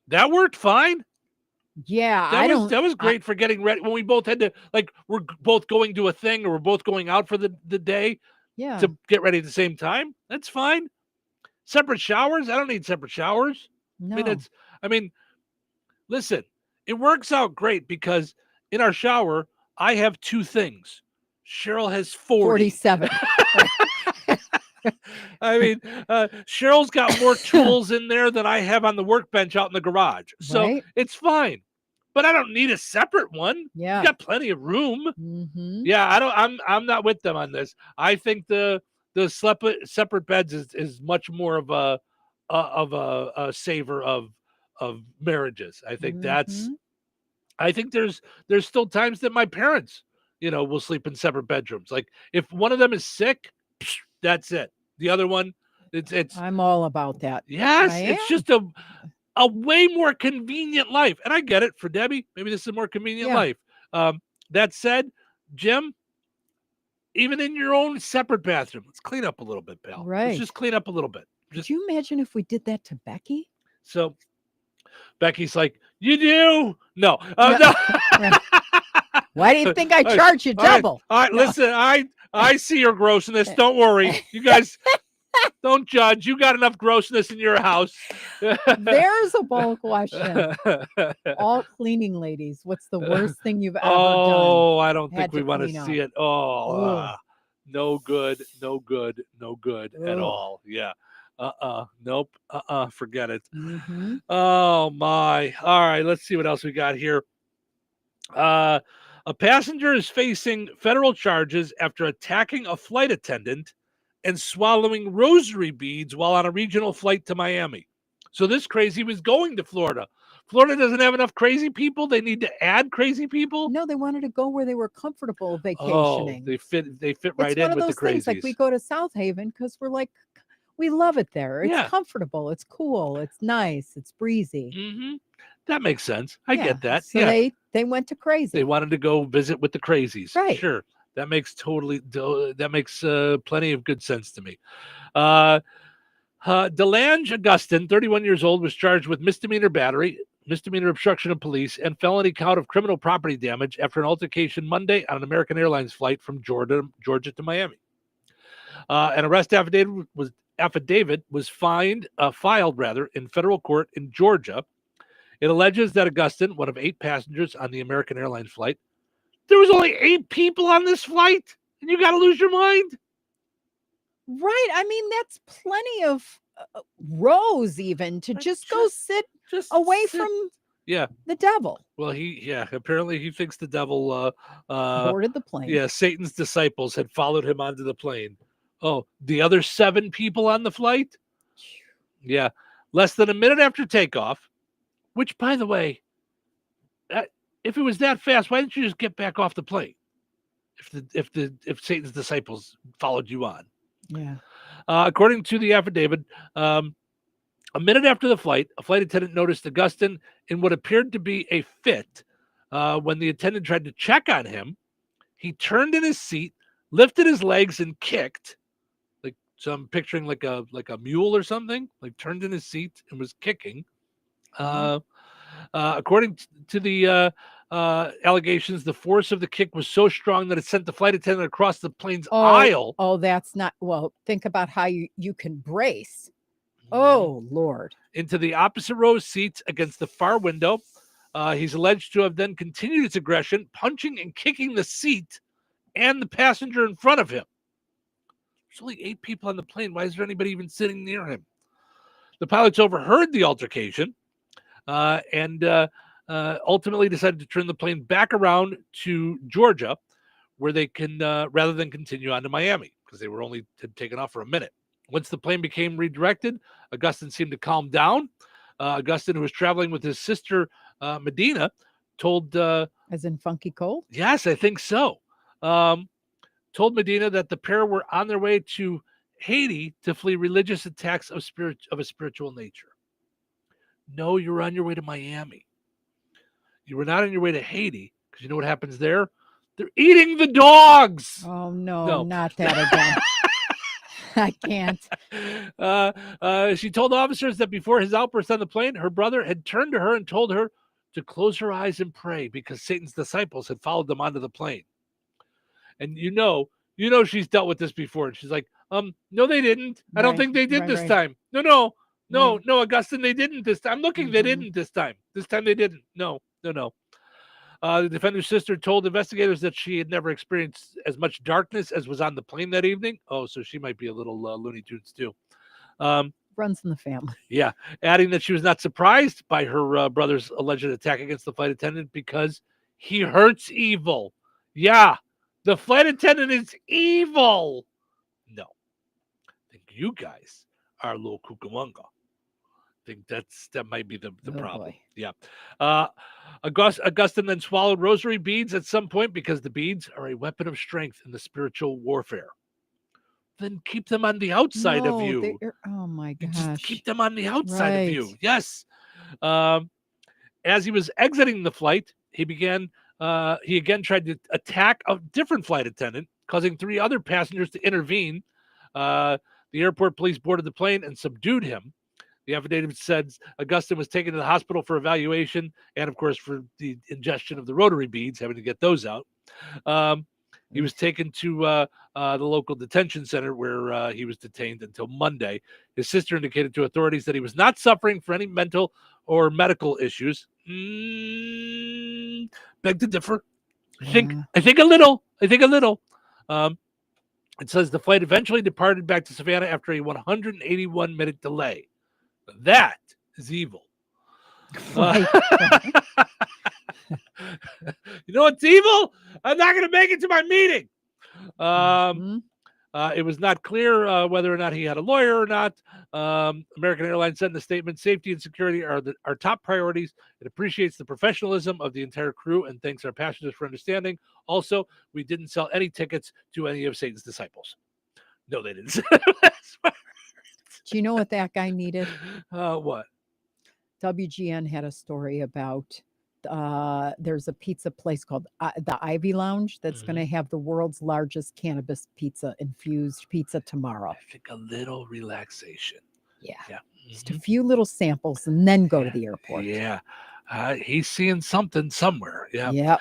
Speaker 12: That worked fine.
Speaker 1: Yeah,
Speaker 12: that was great for getting ready when we both had to, like, we're both going to a thing or we're both going out for the day.
Speaker 1: Yeah.
Speaker 12: To get ready at the same time. That's fine. Separate showers. I don't need separate showers.
Speaker 1: No.
Speaker 12: I mean, listen, it works out great because in our shower, I have 2 things. Cheryl has
Speaker 1: 47.
Speaker 12: I mean, Cheryl's got more tools in there than I have on the workbench out in the garage. So it's fine. But I don't need a separate one.
Speaker 1: Yeah.
Speaker 12: You got plenty of room.
Speaker 1: Mm-hmm.
Speaker 12: Yeah, I'm not with them on this. I think the separate beds is much more of a savor of marriages. I think I think there's still times that my parents, you know, will sleep in separate bedrooms. Like if one of them is sick, that's it. The other one, it's
Speaker 1: I'm all about that.
Speaker 12: Yes, it's just a way more convenient life. And I get it for Debbie. Maybe this is a more convenient life. That said, Jim, even in your own separate bathroom, let's clean up a little bit, pal.
Speaker 1: Right.
Speaker 12: Let's just clean up a little bit.
Speaker 1: Could you imagine if we did that to Becky?
Speaker 12: So Becky's like, you do? No. No.
Speaker 1: Why do you think I charge you double?
Speaker 12: All right. Listen, I see your grossness. Don't worry. You guys don't judge. You got enough grossness in your house.
Speaker 1: There's a bold question. All cleaning ladies, what's the worst thing you've ever done?
Speaker 12: Oh, I don't think we want to see it. Oh, no good at all. Yeah. Nope. Forget it.
Speaker 1: Mm-hmm.
Speaker 12: Oh my. All right, let's see what else we got here. A passenger is facing federal charges after attacking a flight attendant and swallowing rosary beads while on a regional flight to Miami. So this crazy was going to Florida. Florida doesn't have enough crazy people. They need to add crazy people.
Speaker 1: No, they wanted to go where they were comfortable
Speaker 12: Oh,
Speaker 1: vacationing.
Speaker 12: they fit right
Speaker 1: It's
Speaker 12: in
Speaker 1: one of
Speaker 12: with
Speaker 1: those
Speaker 12: the crazies.
Speaker 1: things like we go to South Haven because we're like, we love it there. It's
Speaker 12: Yeah.
Speaker 1: comfortable. It's cool. It's nice. It's breezy.
Speaker 12: Mm-hmm. That makes sense. I
Speaker 1: Yeah,
Speaker 12: get that.
Speaker 1: So
Speaker 12: yeah.
Speaker 1: they went to crazy.
Speaker 12: They wanted to go visit with the crazies.
Speaker 1: Right.
Speaker 12: Sure. That makes plenty of good sense to me. Delange Augustin, 31 years old, was charged with misdemeanor battery, misdemeanor obstruction of police, and felony count of criminal property damage after an altercation Monday on an American Airlines flight from Georgia to Miami. An arrest affidavit was filed in federal court in Georgia. It alleges that Augustin, one of 8 passengers on the American Airlines flight, there was only 8 people on this flight, and you got to lose your mind.
Speaker 1: Right. I mean, that's plenty of rows even to just go sit away from the devil.
Speaker 12: Well, apparently he thinks the devil
Speaker 1: boarded the plane.
Speaker 12: Yeah, Satan's disciples had followed him onto the plane. Oh, the other 7 people on the flight? Yeah, less than a minute after takeoff, which, by the way, if it was that fast, why didn't you just get back off the plane? If Satan's disciples followed you on.
Speaker 1: Yeah.
Speaker 12: According to the affidavit, a minute after the flight, a flight attendant noticed Augustin in what appeared to be a fit. When the attendant tried to check on him, he turned in his seat, lifted his legs, and kicked. So I'm picturing like a mule or something. Like turned in his seat and was kicking. According to the allegations, the force of the kick was so strong that it sent the flight attendant across the plane's aisle.
Speaker 1: Oh, that's not well. Think about how you can brace. Oh, Lord.
Speaker 12: Into the opposite row seats against the far window. He's alleged to have then continued his aggression, punching and kicking the seat and the passenger in front of him. There's only 8 people on the plane. Why is there anybody even sitting near him? The pilots overheard the altercation and ultimately decided to turn the plane back around to Georgia, where they can, rather than continue on to Miami, because they were only taken off for a minute. Once the plane became redirected, Augustin seemed to calm down. Augustin, who was traveling with his sister, Medina, told...
Speaker 1: As in Funky Cold?
Speaker 12: Yes, I think so. Told Medina that the pair were on their way to Haiti to flee religious attacks of a spiritual nature. No, you were on your way to Miami. You were not on your way to Haiti, because you know what happens there? They're eating the dogs.
Speaker 1: Oh, no. Not that again. I can't.
Speaker 12: She told officers that before his outburst on the plane, her brother had turned to her and told her to close her eyes and pray because Satan's disciples had followed them onto the plane. And you know she's dealt with this before. And she's like, no, they didn't. I don't think they did this time. No, Augustin, they didn't this time. I'm looking, they didn't this time. This time they didn't. No. The defender's sister told investigators that she had never experienced as much darkness as was on the plane that evening. Oh, so she might be a little Looney Tunes too.
Speaker 1: Runs in the family.
Speaker 12: Yeah, adding that she was not surprised by her brother's alleged attack against the flight attendant because he hurts evil. Yeah, the flight attendant is evil. No, I think you guys are a little cucamonga. I think that might be the problem. Boy. Yeah. Augustin then swallowed rosary beads at some point because the beads are a weapon of strength in the spiritual warfare. Then keep them on the outside of you.
Speaker 1: Oh my gosh.
Speaker 12: Just keep them on the outside of you. Yes. As he was exiting the flight, he again tried to attack a different flight attendant, causing 3 other passengers to intervene. The airport police boarded the plane and subdued him. The affidavit said Augustin was taken to the hospital for evaluation and, of course, for the ingestion of the rotary beads, having to get those out. He was taken to the local detention center where he was detained until Monday. His sister indicated to authorities that he was not suffering from any mental or medical issues. Beg to differ. I think a little. It says the flight eventually departed back to Savannah after a 181-minute delay. That is evil. Right. You know what's evil? I'm not going to make it to my meeting. It was not clear whether or not he had a lawyer or not. American Airlines said in the statement, safety and security are our top priorities. It appreciates the professionalism of the entire crew and thanks our passengers for understanding. Also, we didn't sell any tickets to any of Satan's disciples. No, they didn't.
Speaker 1: Do you know what that guy needed?
Speaker 12: What?
Speaker 1: WGN had a story about there's a pizza place called the Ivy Lounge that's going to have the world's largest cannabis infused pizza tomorrow.
Speaker 12: I think a little relaxation.
Speaker 1: Yeah.
Speaker 12: Yeah.
Speaker 1: Just a few little samples and then go to the airport.
Speaker 12: Yeah. He's seeing something somewhere. Yeah.
Speaker 1: Yep.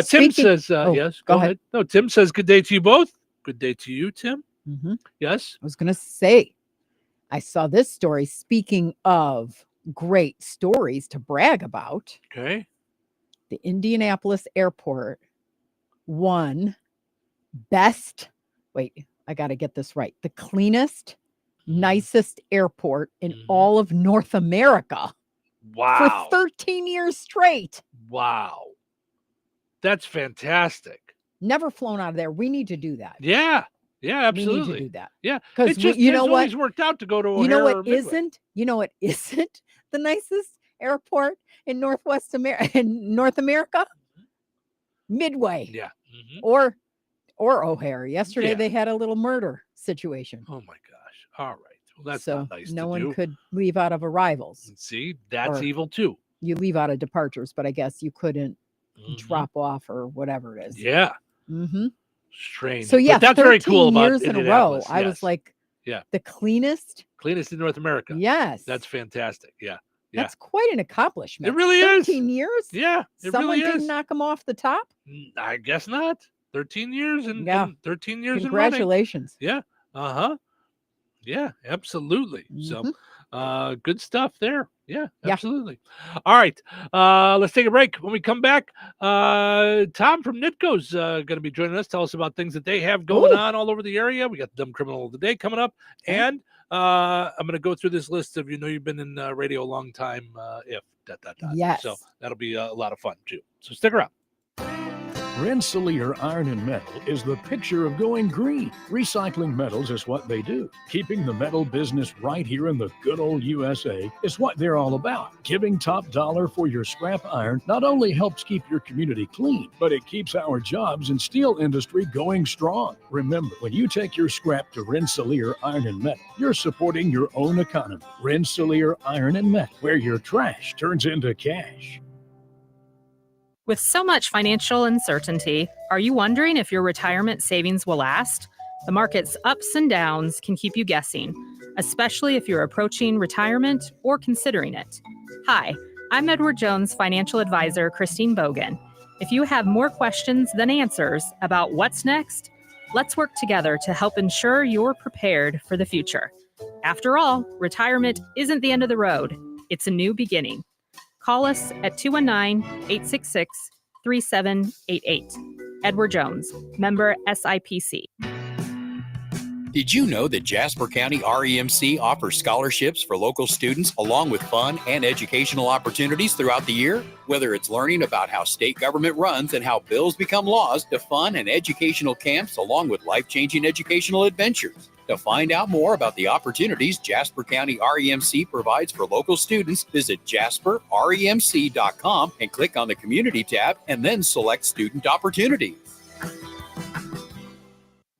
Speaker 12: Tim says, yes, go ahead. No, Tim says, good day to you both. Good day to you, Tim. Yes.
Speaker 1: I was going to say, I saw this story. Speaking of great stories to brag about.
Speaker 12: Okay.
Speaker 1: The Indianapolis airport won best. Wait, I got to get this right. The cleanest, nicest airport in all of North America.
Speaker 12: Wow.
Speaker 1: For 13 years straight.
Speaker 12: Wow. That's fantastic.
Speaker 1: Never flown out of there. We need to do that.
Speaker 12: Yeah. Yeah, absolutely.
Speaker 1: We need to do that.
Speaker 12: Yeah.
Speaker 1: Because
Speaker 12: you know what? He's worked out to go to O'Hare.
Speaker 1: You know what isn't the nicest airport in North America? Midway.
Speaker 12: Yeah.
Speaker 1: Or O'Hare. Yesterday they had a little murder situation.
Speaker 12: Oh my gosh. All right. Well, that's
Speaker 1: so
Speaker 12: not nice
Speaker 1: no
Speaker 12: to
Speaker 1: one
Speaker 12: do.
Speaker 1: could leave out of arrivals.
Speaker 12: See, that's
Speaker 1: Or
Speaker 12: evil too.
Speaker 1: You leave out of departures, but I guess you couldn't drop off or whatever it is.
Speaker 12: Yeah.
Speaker 1: Mm-hmm.
Speaker 12: Strange.
Speaker 1: So yeah,
Speaker 12: but that's very cool about
Speaker 1: years in a row.
Speaker 12: Indianapolis.
Speaker 1: I was like, the cleanest
Speaker 12: in North America.
Speaker 1: Yes.
Speaker 12: That's fantastic. Yeah.
Speaker 1: That's quite an accomplishment.
Speaker 12: It really is.
Speaker 1: 13 years?
Speaker 12: Yeah. It
Speaker 1: Someone
Speaker 12: really is.
Speaker 1: didn't knock him off the top?
Speaker 12: I guess not. 13 years and 13 years.
Speaker 1: Congratulations.
Speaker 12: Yeah. Uh-huh. Yeah, absolutely. So good stuff there. Yeah, absolutely. All right. Let's take a break. When we come back, Tom from Nitco's going to be joining us. Tell us about things that they have going on all over the area. We got the Dumb Criminal of the Day coming up. And I'm going to go through this list of, you've been in radio a long time, if.
Speaker 1: Yes.
Speaker 12: So that'll be a lot of fun, too. So stick around.
Speaker 10: Rensselaer Iron and Metal is the picture of going green. Recycling metals is what they do. Keeping the metal business right here in the good old USA is what they're all about. Giving top dollar for your scrap iron not only helps keep your community clean, but it keeps our jobs and steel industry going strong. Remember, when you take your scrap to Rensselaer Iron and Metal, you're supporting your own economy. Rensselaer Iron and Metal, where your trash turns into cash.
Speaker 2: With so much financial uncertainty, are you wondering if your retirement savings will last? The market's ups and downs can keep you guessing, especially if you're approaching retirement or considering it. Hi, I'm Edward Jones financial advisor Christine Bogan. If you have more questions than answers about what's next, let's work together to help ensure you're prepared for the future. After all, retirement isn't the end of the road. It's a new beginning. Call us at 219-866-3788. Edward Jones, member SIPC.
Speaker 8: Did you know that Jasper County REMC offers scholarships for local students along with fun and educational opportunities throughout the year? Whether it's learning about how state government runs and how bills become laws, to fun and educational camps along with life-changing educational adventures. To find out more about the opportunities Jasper County REMC provides for local students, visit jasperremc.com and click on the Community tab and then select Student Opportunities.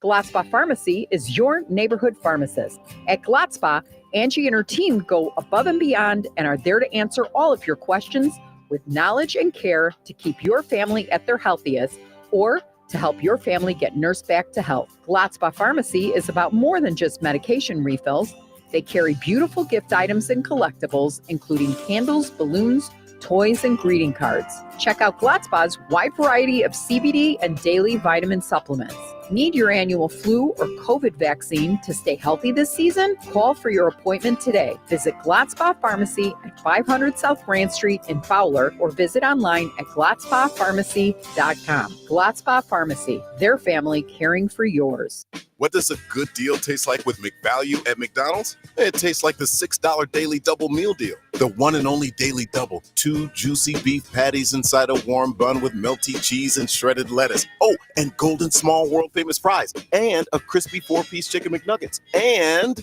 Speaker 15: Glotzba Pharmacy is your neighborhood pharmacist. At Glotzba, Angie and her team go above and beyond and are there to answer all of your questions with knowledge and care to keep your family at their healthiest or to help your family get nursed back to health. Glotzba Pharmacy is about more than just medication refills. They carry beautiful gift items and collectibles, including candles, balloons, toys, and greeting cards. Check out Glotzba's wide variety of CBD and daily vitamin supplements. Need your annual flu or COVID vaccine to stay healthy this season? Call for your appointment today. Visit Glotzba Pharmacy at 500 South Grand Street in Fowler or visit online at glotzbapharmacy.com. Glotzba Pharmacy, their family caring for yours.
Speaker 5: What does a good deal taste like with McValue at McDonald's? It tastes like the $6 Daily Double Meal Deal. The one and only Daily Double. 2 juicy beef patties inside a warm bun with melty cheese and shredded lettuce. Oh, and golden small world-famous fries. And a crispy 4-piece chicken McNuggets. And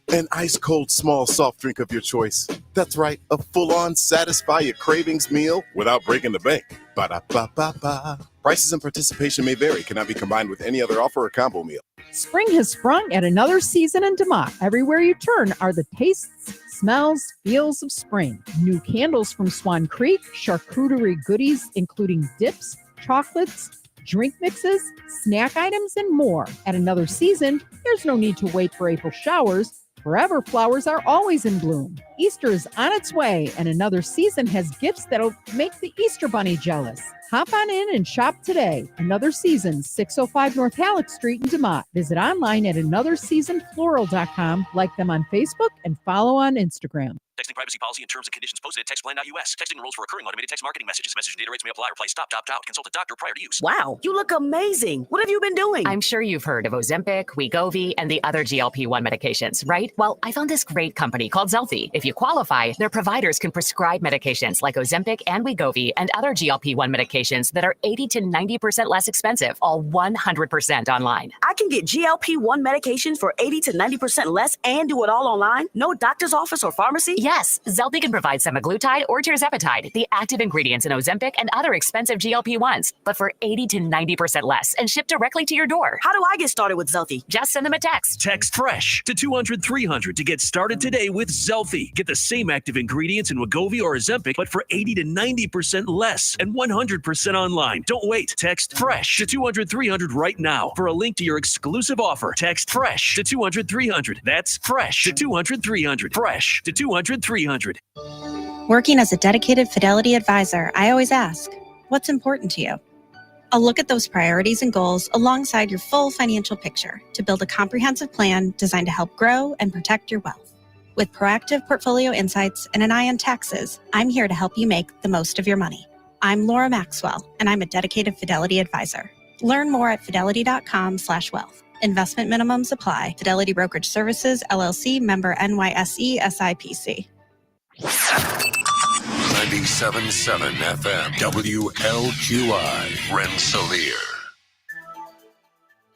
Speaker 5: an ice-cold small soft drink of your choice. That's right, a full-on satisfy your cravings meal without breaking the bank. Ba-da-ba-ba-ba. Prices and participation may vary. Cannot be combined with any other offer or combo meal.
Speaker 1: Spring has sprung at another season in DeMott. Everywhere you turn are the tastes, smells, feels of spring. New candles from Swan Creek, charcuterie goodies including dips, chocolates, drink mixes, snack items, and more. At another season, there's no need to wait for April showers. Forever flowers are always in bloom. Easter is on its way, and another season has gifts that'll make the Easter Bunny jealous. Hop on in and shop today. Another Season, 605 North Halleck Street in DeMott. Visit online at anotherseasonfloral.com. Like them on Facebook and follow on Instagram.
Speaker 9: Texting privacy policy and terms and conditions posted at textplan.us. Texting rules for recurring automated text marketing messages. Message and data rates may apply. Reply stop, opt out. Consult a doctor prior to use.
Speaker 11: Wow, you look amazing. What have you been doing? I'm sure you've heard of Ozempic, Wegovy, and the other GLP-1 medications, right? Well, I found this great company called Zelfie. If you qualify, their providers can prescribe medications like Ozempic and Wegovy and other GLP-1 medications that are 80 to 90% less expensive, all 100% online. I can get GLP-1 medications for 80 to 90% less and do it all online? No doctor's office or pharmacy? Yes, Zelfie can provide semaglutide or tirzepatide, the active ingredients in Ozempic and other expensive GLP-1s, but for 80 to 90% less and shipped directly to your door. How do I get started with Zelfie? Just send them a text.
Speaker 7: Text FRESH to 200-300 to get started today with Zelfie. Get the same active ingredients in Wegovy or Ozempic, but for 80 to 90% less and 100% online. Don't wait. Text FRESH to 200-300 right now for a link to your exclusive offer. Text FRESH to 200-300. That's FRESH to 200-300. FRESH to 200-300.
Speaker 20: Working as a dedicated Fidelity advisor, I always ask, what's important to you? I'll look at those priorities and goals alongside your full financial picture to build a comprehensive plan designed to help grow and protect your wealth. With proactive portfolio insights and an eye on taxes, I'm here to help you make the most of your money. I'm Laura Maxwell, and I'm a dedicated Fidelity advisor. Learn more at fidelity.com/wealth. Investment minimums apply. Fidelity Brokerage Services, LLC, member NYSE, SIPC.
Speaker 21: 97.7 FM, WLQI, Rensselaer.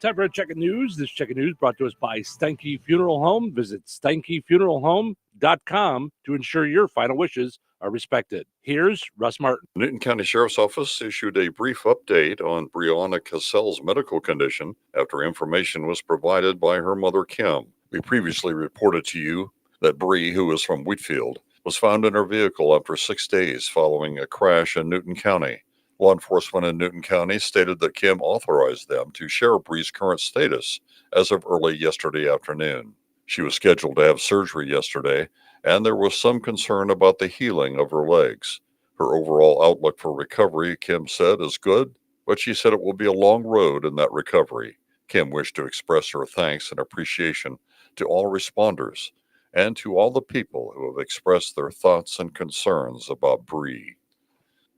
Speaker 12: Time for a check of news. This check of news brought to us by Steinke Funeral Home. Visit SteinkeFuneralHome.com to ensure your final wishes are respected. Here's Russ Martin.
Speaker 22: Newton County Sheriff's Office issued a brief update on Brianna Cassell's medical condition after information was provided by her mother, Kim. We previously reported to you that Bree, who is from Wheatfield, was found in her vehicle after 6 days following a crash in Newton County. Law enforcement in Newton County stated that Kim authorized them to share Bree's current status as of early yesterday afternoon. She was scheduled to have surgery yesterday, and there was some concern about the healing of her legs. Her overall outlook for recovery, Kim said, is good, but she said it will be a long road in that recovery. Kim wished to express her thanks and appreciation to all responders and to all the people who have expressed their thoughts and concerns about Bree.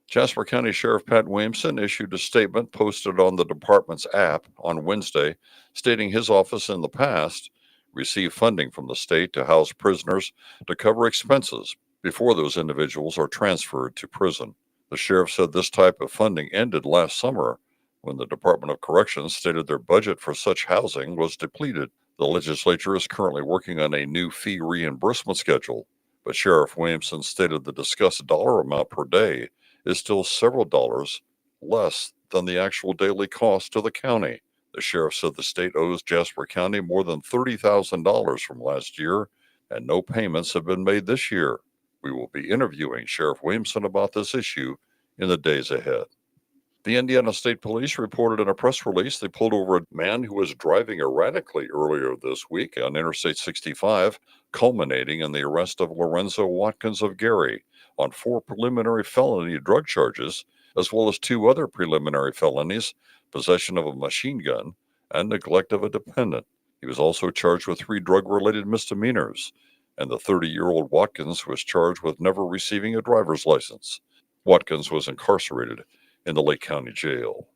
Speaker 22: Jasper County Sheriff Pat Williamson issued a statement posted on the department's app on Wednesday, stating his office in the past received funding from the state to house prisoners to cover expenses before those individuals are transferred to prison. The sheriff said this type of funding ended last summer when the Department of Corrections stated their budget for such housing was depleted. The legislature is currently working on a new fee reimbursement schedule, but Sheriff Williamson stated the discussed dollar amount per day is still several dollars less than the actual daily cost to the county. The sheriff said the state owes Jasper County more than $30,000 from last year, and no payments have been made this year. We will be interviewing Sheriff Williamson about this issue in the days ahead. The Indiana State Police reported in a press release they pulled over a man who was driving erratically earlier this week on Interstate 65, culminating in the arrest of Lorenzo Watkins of Gary on 4 preliminary felony drug charges, as well as 2 other preliminary felonies, possession of a machine gun and neglect of a dependent. He was also charged with 3 drug-related misdemeanors, and the 30-year-old Watkins was charged with never receiving a driver's license. Watkins was incarcerated in the Lake County Jail.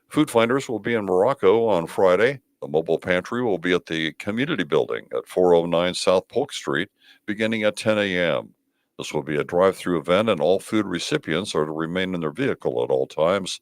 Speaker 22: Food finders will be in Morocco on Friday The mobile pantry will be at the community building at 409 South Polk Street beginning at 10 a.m. This will be a drive-through event, and all food recipients are to remain in their vehicle at all times.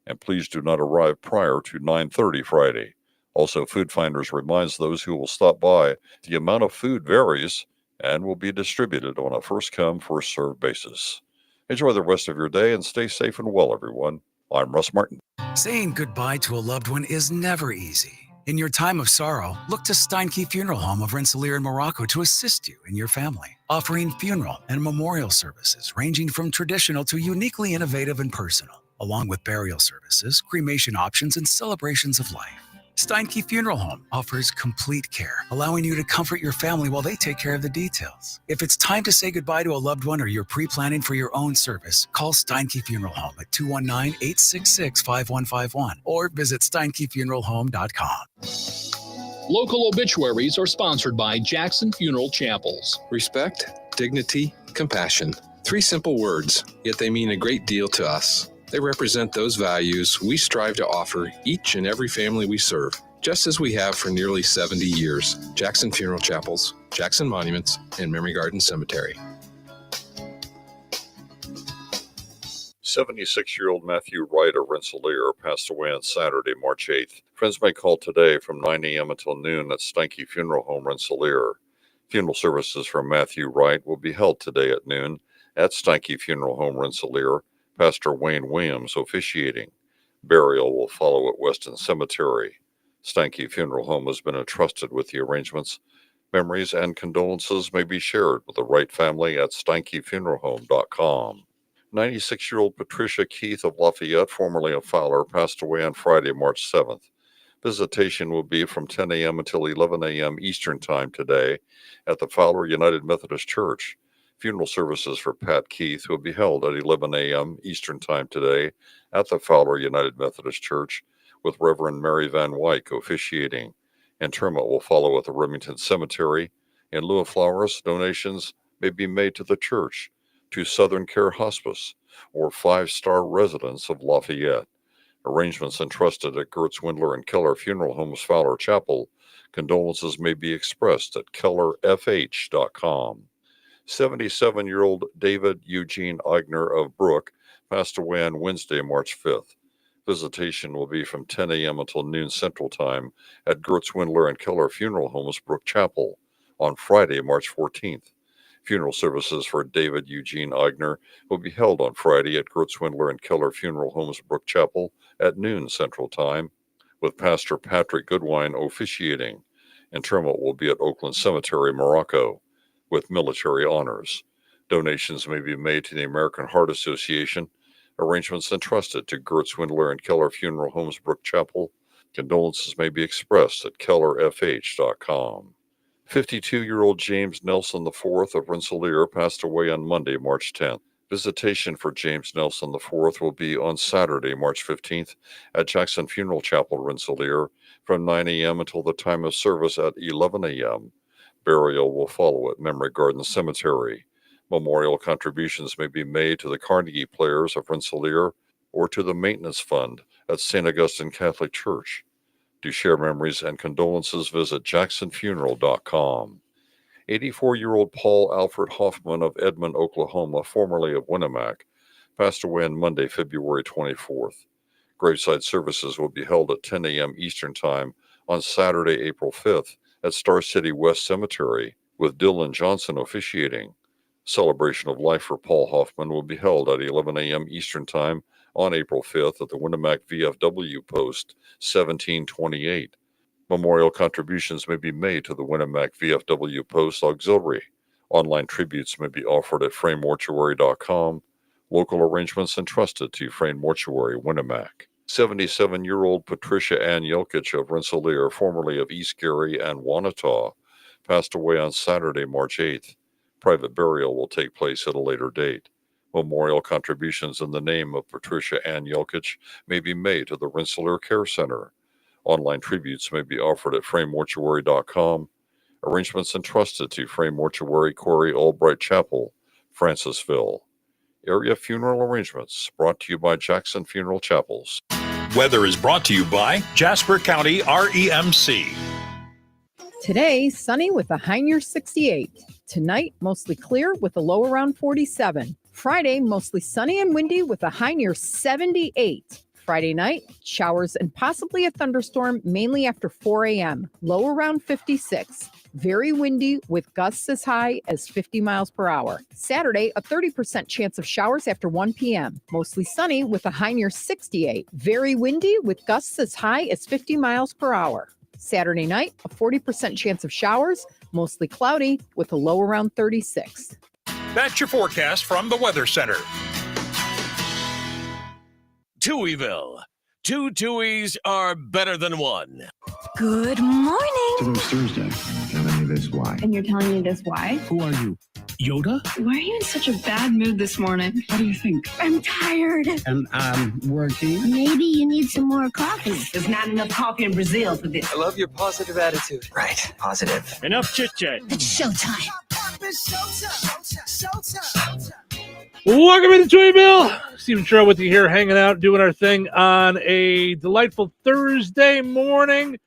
Speaker 22: And please do not arrive prior to 9:30 Friday. Also, Food Finders reminds those who will stop by the amount of food varies and will be distributed on a first-come, first-served basis. Enjoy the rest of your day and stay safe and well, everyone. I'm Russ Martin.
Speaker 13: Saying goodbye to a loved one is never easy. In your time of sorrow, look to Steinke Funeral Home of Rensselaer in Morocco to assist you and your family, offering funeral and memorial services ranging from traditional to uniquely innovative and personal, along with burial services, cremation options, and celebrations of life. Steinke Funeral Home offers complete care, allowing you to comfort your family while they take care of the details. If it's time to say goodbye to a loved one or you're pre-planning for your own service, call Steinke Funeral Home at 219-866-5151 or visit steinkefuneralhome.com.
Speaker 10: Local obituaries are sponsored by Jackson Funeral Chapels.
Speaker 14: Respect, dignity, compassion. 3 simple words, yet they mean a great deal to us. They represent those values we strive to offer each and every family we serve, just as we have for nearly 70 years. Jackson Funeral Chapels, Jackson Monuments, and Memory Garden Cemetery.
Speaker 22: 76-year-old Matthew Wright of Rensselaer passed away on Saturday, March 8th. Friends may call today from 9 a.m. until noon at Steinke Funeral Home, Rensselaer. Funeral services for Matthew Wright will be held today at noon at Steinke Funeral Home, Rensselaer. Pastor Wayne Williams officiating. Burial will follow at Weston Cemetery. Steinke Funeral Home has been entrusted with the arrangements. Memories and condolences may be shared with the Wright family at steinkefuneralhome.com. 96-year-old Patricia Keith of Lafayette, formerly of Fowler, passed away on Friday, March 7th. Visitation will be from 10 a.m. until 11 a.m. Eastern Time today at the Fowler United Methodist Church. Funeral services for Pat Keith will be held at 11 a.m. Eastern Time today at the Fowler United Methodist Church, with Reverend Mary Van Wyck officiating. Interment will follow at the Remington Cemetery. In lieu of flowers, donations may be made to the church, to Southern Care Hospice, or 5-star residents of Lafayette. Arrangements entrusted at Gertz, Windler, and Keller Funeral Homes, Fowler Chapel. Condolences may be expressed at kellerfh.com. 77-year-old David Eugene Eigner of Brook passed away on Wednesday, March 5th. Visitation will be from 10 a.m. until noon Central Time at Gertz, Windler, and Keller Funeral Homes, Brook Chapel on Friday, March 14th. Funeral services for David Eugene Eigner will be held on Friday at Gertz, Windler, and Keller Funeral Homes, Brook Chapel at noon Central Time, with Pastor Patrick Goodwine officiating. Interment will be at Oakland Cemetery, Morocco, with military honors. Donations may be made to the American Heart Association. Arrangements entrusted to Gertz, Windler, and Keller Funeral Homes, Brook Chapel. Condolences may be expressed at kellerfh.com. 52-year-old James Nelson IV of Rensselaer passed away on Monday, March 10th. Visitation for James Nelson IV will be on Saturday, March 15th at Jackson Funeral Chapel, Rensselaer, from 9 a.m. until the time of service at 11 a.m. Burial will follow at Memory Garden Cemetery. Memorial contributions may be made to the Carnegie Players of Rensselaer or to the Maintenance Fund at St. Augustine Catholic Church. To share memories and condolences, visit jacksonfuneral.com. 84-year-old Paul Alfred Hoffman of Edmond, Oklahoma, formerly of Winnemac, passed away on Monday, February 24th. Graveside services will be held at 10 a.m. Eastern Time on Saturday, April 5th at Star City West Cemetery, with Dylan Johnson officiating. Celebration of life for Paul Hoffman will be held at 11 a.m. Eastern Time on April 5th at the Winnemac VFW Post 1728. Memorial contributions may be made to the Winnemac VFW Post Auxiliary. Online tributes may be offered at framemortuary.com. Local arrangements entrusted to Frame Mortuary, Winnemac. 77-year-old Patricia Ann Yelkich of Rensselaer, formerly of East Gary and Wanata, passed away on Saturday, March 8th. Private burial will take place at a later date. Memorial contributions in the name of Patricia Ann Yelkich may be made to the Rensselaer Care Center. Online tributes may be offered at framemortuary.com. Arrangements entrusted to Frame Mortuary, Corey Albright Chapel, Francisville. Area funeral arrangements brought to you by Jackson Funeral Chapels.
Speaker 16: Weather is brought to you by Jasper County REMC.
Speaker 1: Today, sunny with a high near 68. Tonight, mostly clear with a low around 47. Friday, mostly sunny and windy with a high near 78. Friday night, showers and possibly a thunderstorm, mainly after 4 a.m. Low around 56. Very windy with gusts as high as 50 miles per hour. Saturday, a 30% chance of showers after 1 p.m. Mostly sunny with a high near 68. Very windy with gusts as high as 50 miles per hour. Saturday night, a 40% chance of showers, mostly cloudy with a low around 36.
Speaker 16: That's your forecast from the Weather Center. Touhyville. Two Touhies are better than one.
Speaker 17: Good morning.
Speaker 31: Today's Thursday. Telling me this why.
Speaker 17: And you're telling me this why?
Speaker 31: Who are you? Yoda?
Speaker 17: Why are you in such a bad mood this morning?
Speaker 31: What do you think?
Speaker 17: I'm tired.
Speaker 31: And I'm working.
Speaker 17: Maybe you need some more coffee. There's not enough coffee in Brazil for this.
Speaker 31: I love your positive attitude. Right, positive.
Speaker 10: Enough chit-chat.
Speaker 17: It's showtime.
Speaker 12: Welcome into Touhyville. Stephen Sherrill with you here, hanging out, doing our thing on a delightful Thursday morning.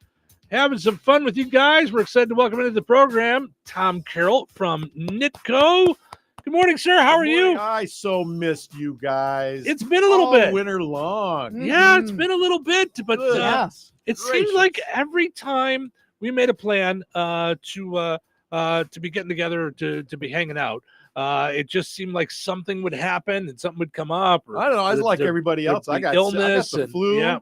Speaker 12: Having some fun with you guys. We're excited to welcome into the program Tom Carroll from Nitco. Good morning, sir. How are you?
Speaker 18: I so missed you guys.
Speaker 12: It's been a little bit.
Speaker 18: Winter long.
Speaker 12: Yeah, it's been a little bit, but it seems
Speaker 18: gracious.
Speaker 12: like every time we made a plan to be getting together, to be hanging out, it just seemed like something would happen and something would come up. Or
Speaker 18: I don't know. I was like everybody else. I got
Speaker 12: illness
Speaker 18: the
Speaker 12: and
Speaker 18: flu.
Speaker 12: Yeah.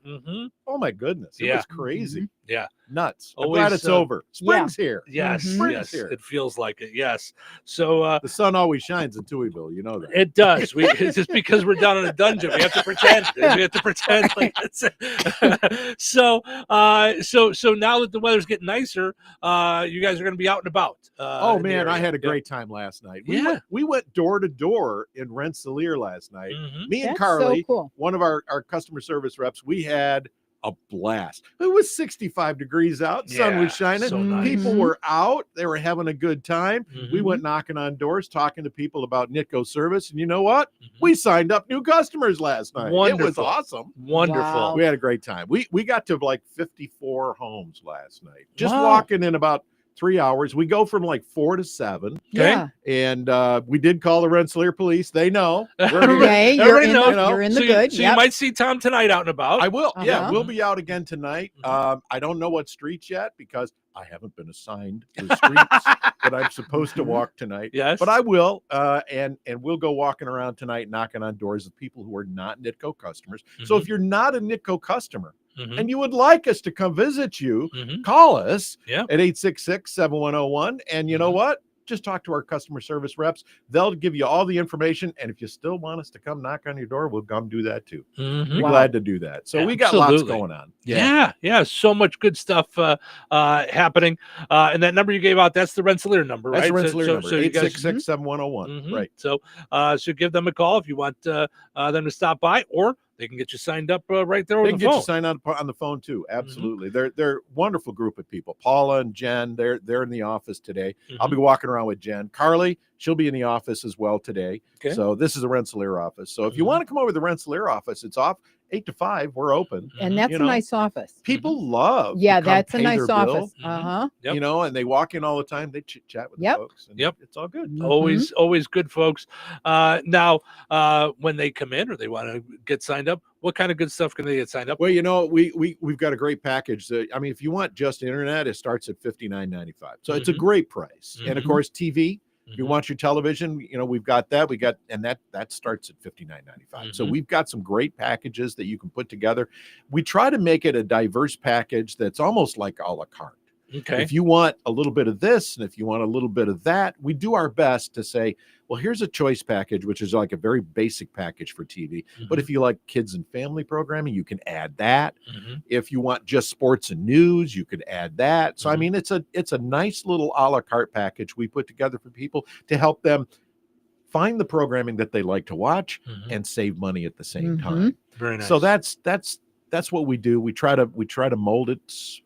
Speaker 18: Oh my goodness. It was crazy.
Speaker 12: Yeah.
Speaker 18: Nuts. I'm
Speaker 12: Always,
Speaker 18: glad it's over. Spring's here.
Speaker 12: Yes.
Speaker 18: Spring's
Speaker 12: Yes.
Speaker 18: here.
Speaker 12: It feels like it. Yes. So
Speaker 18: the sun always shines in Touhyville. You know that.
Speaker 12: it does. It's just because we're down in a dungeon. We have to pretend. We have to pretend like that's it. So now that the weather's getting nicer, you guys are going to be out and about.
Speaker 18: Oh
Speaker 12: in the
Speaker 18: man,
Speaker 12: area.
Speaker 18: I had a
Speaker 12: Yep.
Speaker 18: great time last night.
Speaker 12: Yeah.
Speaker 18: We went door to door in Rensselaer last night.
Speaker 12: Mhm.
Speaker 18: Me and
Speaker 1: That's so
Speaker 18: Carly,
Speaker 1: cool.
Speaker 18: one of our customer service reps, we had a blast. It was 65 degrees out, sun
Speaker 12: Yeah,
Speaker 18: was shining.
Speaker 12: so nice.
Speaker 18: People were out, they were having a good time. We
Speaker 12: Mhm.
Speaker 18: went knocking on doors, talking to people about Nitco service, and you know what? We signed up new customers last night. It was
Speaker 12: Wonderful.
Speaker 18: awesome.
Speaker 12: Wonderful.
Speaker 1: Wow.
Speaker 18: We had a great time. We got to like 54 homes last night. Just
Speaker 12: Wow.
Speaker 18: walking in about 3 hours. We go from like 4 to 7.
Speaker 12: Okay.
Speaker 1: Yeah.
Speaker 18: And we did call the Rensselaer police. They know. We're here.
Speaker 1: Okay,
Speaker 12: Everybody
Speaker 1: you're
Speaker 12: knows.
Speaker 1: in the
Speaker 12: So
Speaker 1: good.
Speaker 12: So
Speaker 1: Yep.
Speaker 12: you might see Tom tonight out and about.
Speaker 18: I will. Yeah,
Speaker 1: Uh-huh.
Speaker 18: we'll be out again tonight. I don't know what streets yet because I haven't been assigned the streets that I'm supposed to walk tonight.
Speaker 12: Yes.
Speaker 18: But I will. And we'll go walking around tonight, knocking on doors of people who are not Nitco customers. So if you're not a Nitco customer,
Speaker 12: Mhm.
Speaker 18: and you would like us to come visit you,
Speaker 12: Mhm.
Speaker 18: call us
Speaker 12: Yeah.
Speaker 18: at 866-7101. And you know what? Just talk to our customer service reps. They'll give you all the information. And if you still want us to come knock on your door, we'll come do that too.
Speaker 12: Mhm.
Speaker 18: Be glad to do that. So we got lots
Speaker 12: Absolutely.
Speaker 18: going on.
Speaker 12: Yeah. So much good stuff happening. And that number you gave out, that's the Rensselaer number,
Speaker 18: That's
Speaker 12: right?
Speaker 18: the Rensselaer number,
Speaker 12: you guys-
Speaker 18: 866-7101.
Speaker 12: Mhm.
Speaker 18: Right.
Speaker 12: So give them a call if you want them to stop by, or they can get you signed up right there
Speaker 18: They
Speaker 12: over
Speaker 18: can
Speaker 12: the
Speaker 18: get
Speaker 12: phone.
Speaker 18: you signed up on the phone too. Absolutely. They're a wonderful group of people. Paula and Jen, they're in the office today. I'll be walking around with Jen. Carly, she'll be in the office as well today.
Speaker 12: Okay.
Speaker 18: So this is the Rensselaer office. So if you want to come over to the Rensselaer office, it's off 8 to 5. We're open.
Speaker 1: And that's
Speaker 18: You
Speaker 1: a
Speaker 18: know,
Speaker 1: nice office.
Speaker 18: People love.
Speaker 1: Yeah,
Speaker 18: to come
Speaker 1: that's a
Speaker 18: pay
Speaker 1: nice
Speaker 18: their bill,
Speaker 1: office. Uh-huh.
Speaker 12: Yep.
Speaker 18: You know, and they walk in all the time. They chit chat with the
Speaker 1: Yep.
Speaker 18: folks. And
Speaker 12: Yep.
Speaker 18: It's all good.
Speaker 12: Always good folks. Now, when they come in or they want to get signed up, what kind of good stuff can they get signed up?
Speaker 18: Well, you know, we've got a great package. I mean, if you want just internet, it starts at $59.95. So it's a great price. And of
Speaker 12: Mhm.
Speaker 18: course, TV. If you want your television, you know, we've got that. That starts at $59.95. So we've got some great packages that you can put together. We try to make it a diverse package that's almost like a la carte.
Speaker 12: Okay.
Speaker 18: If you want a little bit of this and if you want a little bit of that, we do our best to say, well, here's a choice package, which is like a very basic package for TV. But if you like kids and family programming, you can add that. If you want just sports and news, you could add that. So I mean, it's a nice little a la carte package we put together for people to help them find the programming that they like to watch and save money at the same time.
Speaker 12: Very nice.
Speaker 18: So that's what we do. We try to mold it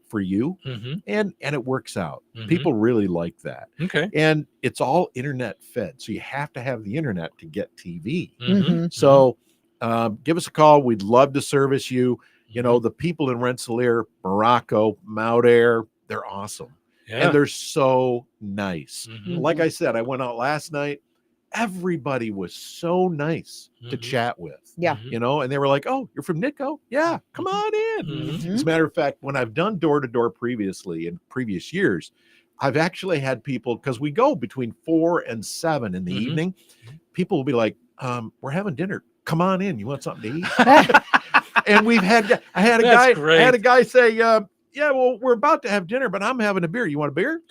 Speaker 18: for you, and it works out. People really like that.
Speaker 12: Okay.
Speaker 18: And it's all internet fed, so you have to have the internet to get TV.
Speaker 12: Mhm.
Speaker 18: So give us a call. We'd love to service you. You know, the people in Rensselaer, Morocco, Mount Air, they're awesome.
Speaker 12: Yeah.
Speaker 18: And they're so nice.
Speaker 12: Mhm.
Speaker 18: Like I said, I went out last night. Everybody was so nice to chat with.
Speaker 1: Yeah.
Speaker 18: You know, and they were like, "Oh, you're from Nitco? Yeah, come on in." As a matter of fact, when I've done door-to-door previously in previous years, I've actually had people, because we go between 4 and 7 in the evening, people will be like, "We're having dinner. Come on in. You want something to eat?" And I had a guy say, "Yeah, well, we're about to have dinner, but I'm having a beer. You want a beer?"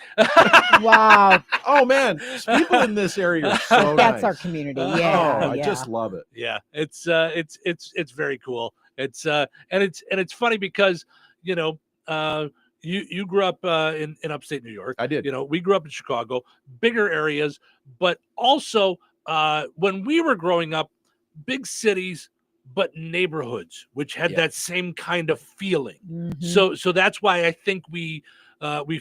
Speaker 1: Wow.
Speaker 18: Oh man, people in this area are so
Speaker 1: That's
Speaker 18: nice.
Speaker 1: our community. Yeah.
Speaker 18: Oh, I just love it.
Speaker 12: Yeah, it's very cool. It's and it's funny because you grew up in upstate New York.
Speaker 18: I did.
Speaker 12: You know, we grew up in Chicago, bigger areas, but also when we were growing up, big cities, but neighborhoods, which had that same kind of feeling. So that's why I think we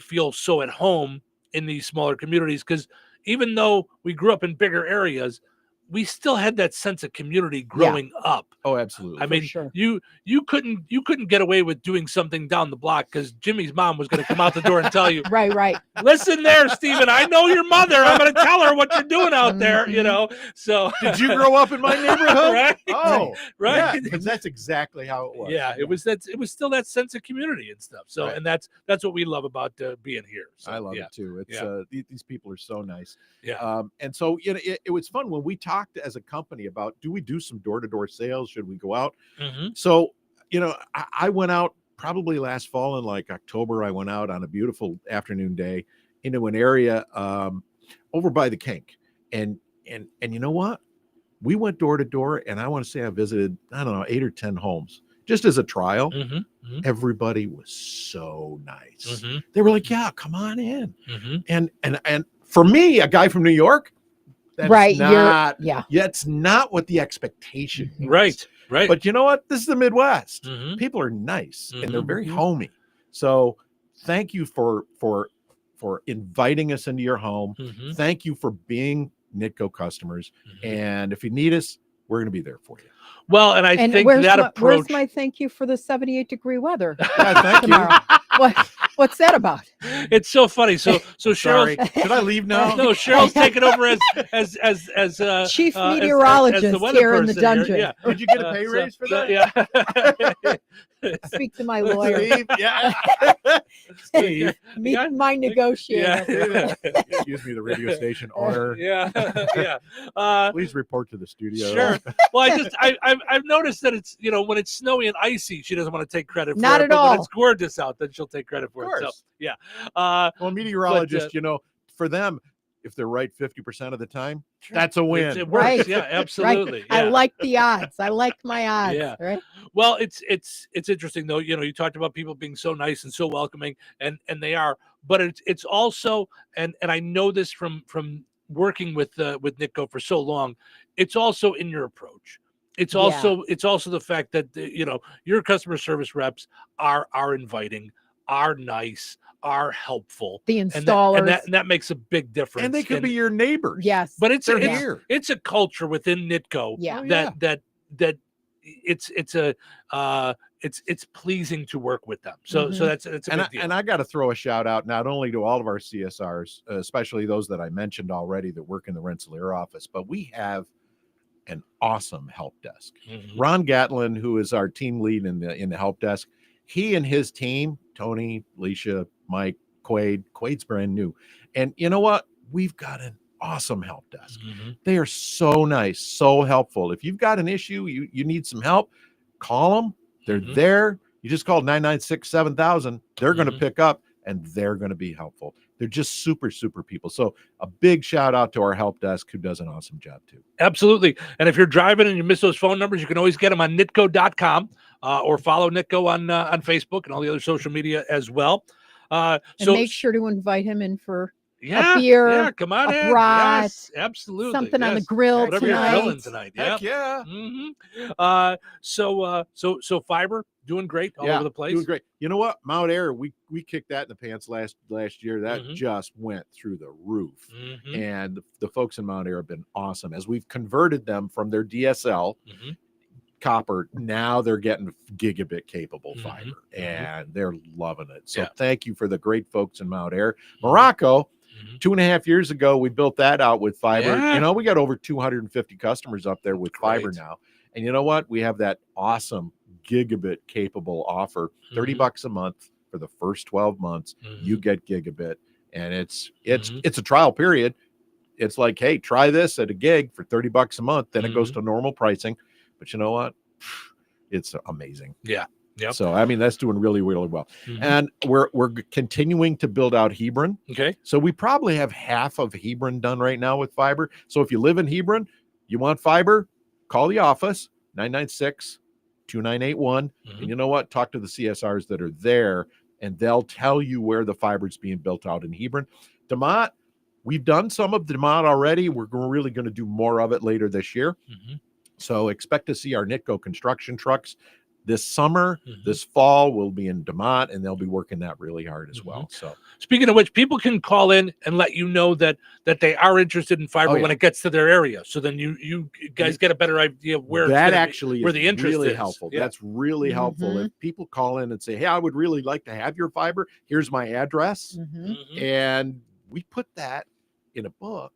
Speaker 12: feel so at home in these smaller communities, because even though we grew up in bigger areas, we still had that sense of community growing up.
Speaker 18: Oh, absolutely.
Speaker 12: I mean, you couldn't get away with doing something down the block because Jimmy's mom was going to come out the door and tell you,
Speaker 1: right.
Speaker 12: Listen there, Stephen, I know your mother. I'm going to tell her what you're doing out there. You know. So
Speaker 18: did you grow up in my neighborhood?
Speaker 12: Right.
Speaker 18: Oh,
Speaker 12: right.
Speaker 18: Yeah, because that's exactly how it was.
Speaker 12: Yeah, it was still that sense of community and stuff. So, and that's what we love about being here. So,
Speaker 18: I love it too. It's these people are so nice.
Speaker 12: Yeah.
Speaker 18: And so it was fun when we talked as a company about, do we do some door-to-door sales? Should we go out? So, I went out probably last fall in like October. I went out on a beautiful afternoon day into an area over by the Kink. And you know what? We went door to door, and I want to say I visited, 8 or 10 homes just as a trial. Everybody was so nice. They were like, "Yeah, come on in." And for me, a guy from New York, that's that's not what the expectation was.
Speaker 12: Right.
Speaker 18: But you know what? This is the Midwest. People are nice and they're very homey. So thank you for inviting us into your home. Thank you for being Nitco customers. And if you need us, we're going to be there for you.
Speaker 12: Well, and I think that approach.
Speaker 1: Where's my thank you for the 78-degree weather?
Speaker 18: Yeah, thank
Speaker 1: tomorrow. What's that about?
Speaker 12: It's so funny. So
Speaker 18: Sorry.
Speaker 12: Cheryl,
Speaker 18: should I leave now?
Speaker 12: No, Cheryl's taking over as
Speaker 1: chief meteorologist
Speaker 12: as the weather
Speaker 1: here in the
Speaker 12: person
Speaker 1: dungeon.
Speaker 12: Here. Yeah.
Speaker 18: Did you get a pay raise for that?
Speaker 12: Yeah.
Speaker 1: Speak to my lawyer.
Speaker 18: Steve, yeah.
Speaker 1: Steve, meet my negotiator.
Speaker 18: Excuse me, the radio station owner.
Speaker 12: Yeah.
Speaker 18: Please report to the studio.
Speaker 12: Sure. Well, I've noticed that it's when it's snowy and icy, she doesn't want to take credit for
Speaker 1: Not
Speaker 12: it.
Speaker 1: at
Speaker 12: But
Speaker 1: all.
Speaker 12: when it's gorgeous out, then she'll take credit for it. So yeah.
Speaker 18: Well, meteorologists, for them, if they're right 50% of the time, that's a win.
Speaker 12: It works.
Speaker 1: Right.
Speaker 12: Yeah, absolutely.
Speaker 1: Right.
Speaker 12: Yeah.
Speaker 1: I like the odds. I like my odds.
Speaker 12: Yeah.
Speaker 1: Right.
Speaker 12: Well, it's interesting though. You talked about people being so nice and so welcoming, and they are. But it's also, and I know this from working with Nitco for so long. It's also in your approach. It's also the fact that your customer service reps are inviting, are nice, are helpful.
Speaker 1: The installers,
Speaker 12: and that makes a big difference.
Speaker 18: And they could be your neighbors.
Speaker 1: Yes,
Speaker 12: but it's
Speaker 18: here.
Speaker 12: It's a culture within Nitco that it's pleasing to work with them. So that's a big deal.
Speaker 18: And I got to throw a shout out not only to all of our CSRs, especially those that I mentioned already that work in the Rensselaer office, but we have an awesome help desk. Ron Gatlin, who is our team lead in the help desk, he and his team, Tony, Alicia, Mike, Quade's brand new. And you know what? We've got an awesome help desk. They are so nice, so helpful. If you've got an issue, you need some help, call them. They're there. You just call 996-7000. They're going to pick up and they're going to be helpful. They're just super, super people. So a big shout out to our help desk who does an awesome job too.
Speaker 12: Absolutely. And if you're driving and you miss those phone numbers, you can always get them on nitco.com or follow Nitco on Facebook and all the other social media as well.
Speaker 1: And make sure to invite him in for
Speaker 12: a
Speaker 1: beer,
Speaker 12: yeah, come on
Speaker 1: a
Speaker 12: in.
Speaker 1: brat,
Speaker 12: Yes, absolutely.
Speaker 1: something on the grill
Speaker 12: Whatever
Speaker 1: tonight.
Speaker 12: you're grilling tonight.
Speaker 18: Heck yeah.
Speaker 12: So fiber doing great all over the place.
Speaker 18: Doing great. You know what? Mount Air, we kicked that in the pants last year. That just went through the roof. And the folks in Mount Air have been awesome as we've converted them from their DSL copper. Now they're getting gigabit capable fiber, and they're loving it. So thank you for the great folks in Mount Air. Morocco, 2.5 years ago, we built that out with fiber.
Speaker 12: Yeah.
Speaker 18: You know, we got over 250 customers up there with fiber now. And you know what? We have that awesome gigabit capable offer, $30 a month for the first 12 months. You get gigabit, and it's a trial period. It's like, hey, try this at a gig for $30 a month. Then it goes to normal pricing. But you know what? It's amazing.
Speaker 12: Yeah. Yep.
Speaker 18: So, I mean, that's doing really, really well. And we're continuing to build out Hebron.
Speaker 12: Okay.
Speaker 18: So we probably have half of Hebron done right now with fiber. So if you live in Hebron, you want fiber, call the office, 996-2981. And you know what? Talk to the CSRs that are there, and they'll tell you where the fiber is being built out in Hebron. DeMont, we've done some of DeMont already. We're really going to do more of it later this year. So expect to see our Nitco construction trucks this summer. This fall we'll be in DeMont, and they'll be working that really hard as well. So
Speaker 12: speaking of which, people can call in and let you know that they are interested in fiber when it gets to their area. So then you guys get a better idea of where
Speaker 18: that
Speaker 12: it's
Speaker 18: actually
Speaker 12: where
Speaker 18: is
Speaker 12: the interest
Speaker 18: really
Speaker 12: is.
Speaker 18: helpful.
Speaker 12: Yeah.
Speaker 18: That's really helpful. If people call in and say, hey, I would really like to have your fiber, here's my address. And we put that in a book,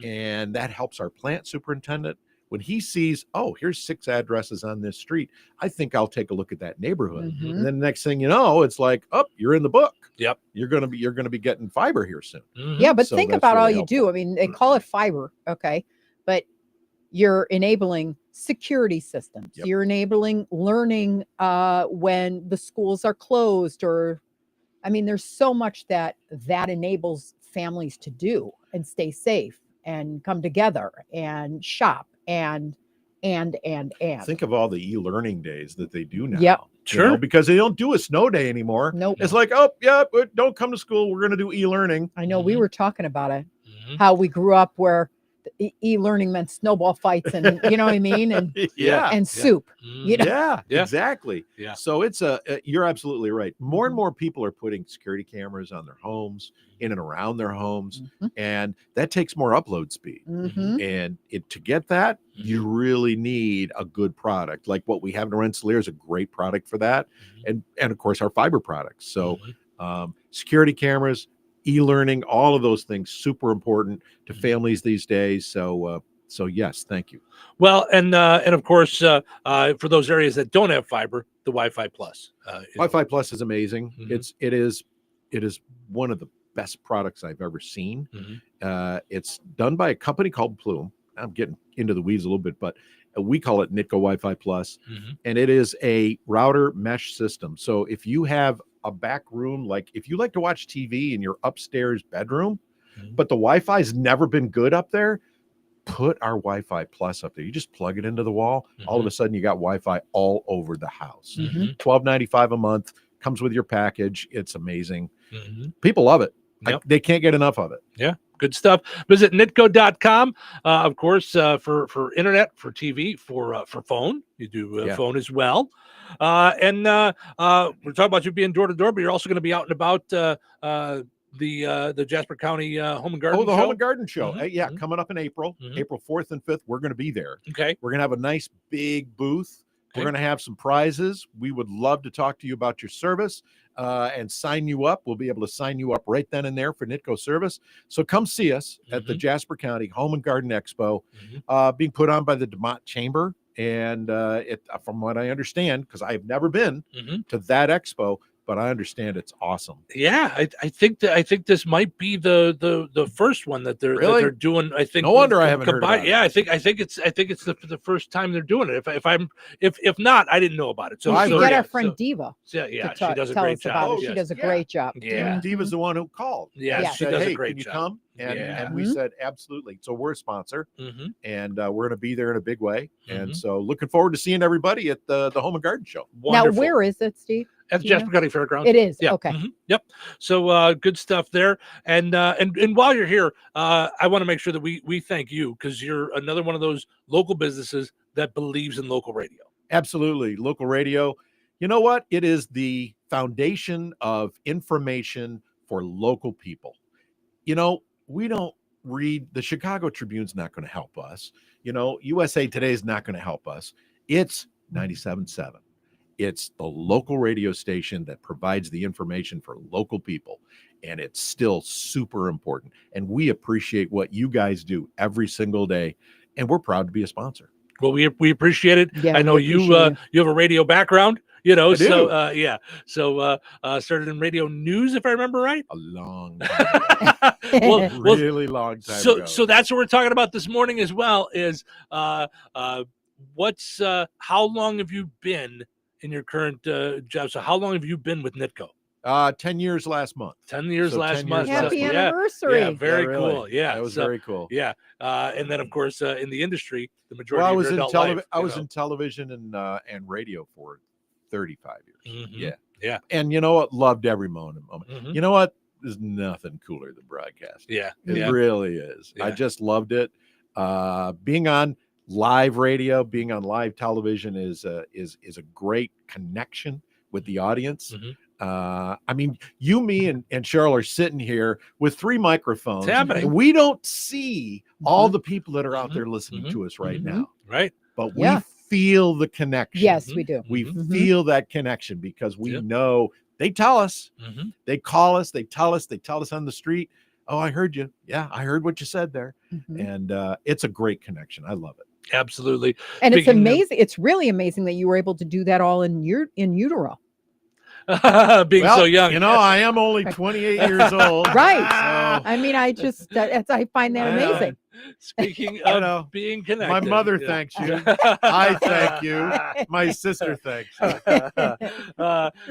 Speaker 18: and that helps our plant superintendent. When he sees, oh, here's 6 addresses on this street, I think I'll take a look at that neighborhood. And then the next thing you know, it's like, oh, you're in the book.
Speaker 12: Yep.
Speaker 18: You're gonna be getting fiber here soon.
Speaker 1: Yeah, but
Speaker 18: So
Speaker 1: think
Speaker 18: that's
Speaker 1: about all
Speaker 18: really
Speaker 1: you
Speaker 18: helpful.
Speaker 1: do. I mean, they call it fiber, okay, but you're enabling security systems. You're enabling learning when the schools are closed, or I mean, there's so much that enables families to do and stay safe and come together and shop and
Speaker 18: Think of all the e-learning days that they do now.
Speaker 1: Yep.
Speaker 18: You know, because they don't do a snow day anymore.
Speaker 1: Nope.
Speaker 18: It's like, oh, yeah, but don't come to school. We're going to do e-learning.
Speaker 1: I know we were talking about it, how we grew up where e-learning meant snowball fights and you know what I mean, and and soup. You know?
Speaker 18: Yeah, exactly.
Speaker 12: Yeah.
Speaker 18: So it's you're absolutely right. More and more people are putting security cameras on their homes, in and around their homes, and that takes more upload speed. And to get that, you really need a good product. Like what we have in Rensselaer is a great product for that, and of course our fiber products. So security cameras, e-learning, all of those things, super important to families these days. So yes, thank you.
Speaker 12: Well, and of course, for those areas that don't have fiber, the Wi-Fi Plus.
Speaker 18: Wi-Fi Plus is amazing. It is one of the best products I've ever seen. It's done by a company called Plume. I'm getting into the weeds a little bit, but we call it Nitco Wi-Fi Plus, and it is a router mesh system. So if you have a back room, like if you like to watch TV in your upstairs bedroom, but the Wi-Fi's never been good up there, put our Wi-Fi Plus up there. You just plug it into the wall. All of a sudden you got Wi-Fi all over the house. $12.95 a month, comes with your package. It's amazing. People love it. They can't get enough of it.
Speaker 12: Yeah. Good stuff. Visit nitco.com, of course, for internet, for TV, for phone. You do phone as well. And we're talking about you being door to door, but you're also going to be out and about the Jasper County Home and Garden Show.
Speaker 18: Oh, the Home and Garden Show. Coming up in April, April 4th and 5th, we're going to be there.
Speaker 12: Okay.
Speaker 18: We're going to have a nice big booth. We're going to have some prizes. We would love to talk to you about your service and sign you up. We'll be able to sign you up right then and there for Nitco service. So come see us at the Jasper County Home and Garden Expo, being put on by the DeMont Chamber. And from what I understand, because I've never been to that expo, but I understand it's awesome.
Speaker 12: Yeah, I think this might be the first one that they're doing. I think
Speaker 18: no wonder I haven't heard about it.
Speaker 12: Yeah, I think it's the first time they're doing it. If not, I didn't know about it. So
Speaker 1: we should get our friend Diva.
Speaker 12: She does a great job.
Speaker 1: She does a great job.
Speaker 12: Yeah,
Speaker 18: Diva's the one who called.
Speaker 12: Yeah, she does a great
Speaker 18: job.
Speaker 12: job.
Speaker 18: Come? And we said absolutely. So we're a sponsor, and we're going to be there in a big way. And so looking forward to seeing everybody at the Home and Garden Show.
Speaker 12: Wonderful.
Speaker 1: Now, where is it, Steve?
Speaker 12: At the Jasper County Fairgrounds.
Speaker 1: It is.
Speaker 12: Yeah.
Speaker 1: Okay.
Speaker 12: Yep. So good stuff there. And while you're here, I want to make sure that we thank you, because you're another one of those local businesses that believes in local radio.
Speaker 18: Absolutely. Local radio. You know what? It is the foundation of information for local people. You know, we don't read the Chicago Tribune's not going to help us. You know, USA Today is not going to help us. It's 97.7. It's the local radio station that provides the information for local people, and it's still super important. And we appreciate what you guys do every single day, and we're proud to be a sponsor.
Speaker 12: Well, we appreciate it.
Speaker 1: Yeah,
Speaker 12: I know you you have a radio background,
Speaker 18: I do.
Speaker 12: so yeah. So started in radio news, if I remember right.
Speaker 18: A long time ago. Really long time ago.
Speaker 12: So that's what we're talking about this morning as well. Is what's how long have you been in your current job? So how long have you been with NITCO?
Speaker 18: 10 years last month.
Speaker 12: 10 years last month.
Speaker 1: Happy
Speaker 12: Yeah.
Speaker 1: anniversary.
Speaker 12: Yeah, very
Speaker 18: Yeah, really.
Speaker 12: cool. Yeah,
Speaker 18: That was very cool.
Speaker 12: Yeah, and then of course in the industry, the majority
Speaker 18: Well, I
Speaker 12: of
Speaker 18: was
Speaker 12: your
Speaker 18: in
Speaker 12: adult life,
Speaker 18: I was in television and radio for 35 years.
Speaker 12: Mhm.
Speaker 18: Yeah.
Speaker 12: Yeah.
Speaker 18: And you know what? Loved every moment.
Speaker 12: Mhm.
Speaker 18: You know what? There's nothing cooler than broadcasting.
Speaker 12: Yeah.
Speaker 18: It
Speaker 12: Yeah.
Speaker 18: really is. I
Speaker 12: Yeah.
Speaker 18: just loved it. Being on live radio, being on live television is a great connection with the audience.
Speaker 12: Mhm.
Speaker 18: I mean, you, me, and Cheryl are sitting here with 3 microphones.
Speaker 12: It's happening.
Speaker 18: And we don't see all the people that are out there listening to us right now.
Speaker 12: Right.
Speaker 18: But
Speaker 1: Yeah.
Speaker 18: we feel the connection.
Speaker 1: Yes, we do.
Speaker 18: We
Speaker 1: Mhm.
Speaker 18: feel that connection because we
Speaker 12: Yep.
Speaker 18: know they tell us,
Speaker 12: Mhm.
Speaker 18: they call us, they tell us on the street, oh, I heard you. Yeah, I heard what you said there.
Speaker 1: Mhm.
Speaker 18: And it's a great connection. I love it.
Speaker 12: Absolutely.
Speaker 1: And it's
Speaker 12: Speaking of-
Speaker 1: amazing. It's really amazing that you were able to do that all in utero.
Speaker 12: being
Speaker 18: Well,
Speaker 12: so young.
Speaker 18: You know, I am only 28 years old.
Speaker 1: Right.
Speaker 18: So,
Speaker 1: I mean, I just I find that amazing.
Speaker 12: Speaking
Speaker 18: I
Speaker 12: of
Speaker 18: know.
Speaker 12: being connected,
Speaker 18: my mother
Speaker 12: yeah.
Speaker 18: thanks you. I thank you. My sister thanks you.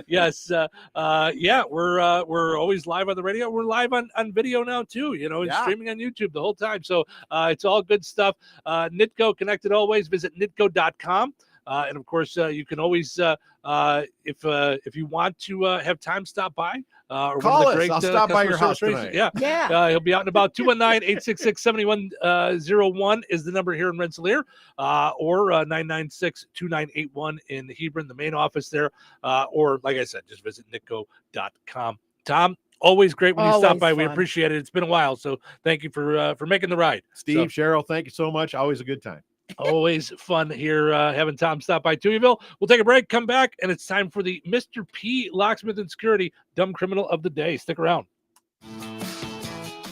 Speaker 12: Yes, yeah, we're always live on the radio. We're live on video now too. And
Speaker 18: Yeah.
Speaker 12: streaming on YouTube the whole time. So it's all good stuff. NITCO, connected always. Visit nitco.com. And of course, you can always, if you want to have time, stop by. Or
Speaker 18: Call
Speaker 12: one of the
Speaker 18: us.
Speaker 12: great,
Speaker 18: I'll stop by
Speaker 12: customer
Speaker 18: your house
Speaker 12: service
Speaker 18: tonight.
Speaker 12: Yeah.
Speaker 1: Yeah.
Speaker 12: He'll be out and about. 219-866-7101 is the number here in Rensselaer, or 996-2981 in Hebron, the main office there. Or, like I said, just visit nitco.com. Tom, always great when you stop
Speaker 1: Always
Speaker 12: by. We
Speaker 1: fun.
Speaker 12: appreciate it. It's been a while, so thank you for making the ride.
Speaker 18: Steve, Cheryl, thank you so much. Always a good time.
Speaker 12: Always fun here having Tom stop by Touhyville. We'll take a break, come back, and it's time for the Mr. P Locksmith and Security Dumb Criminal of the Day. Stick around.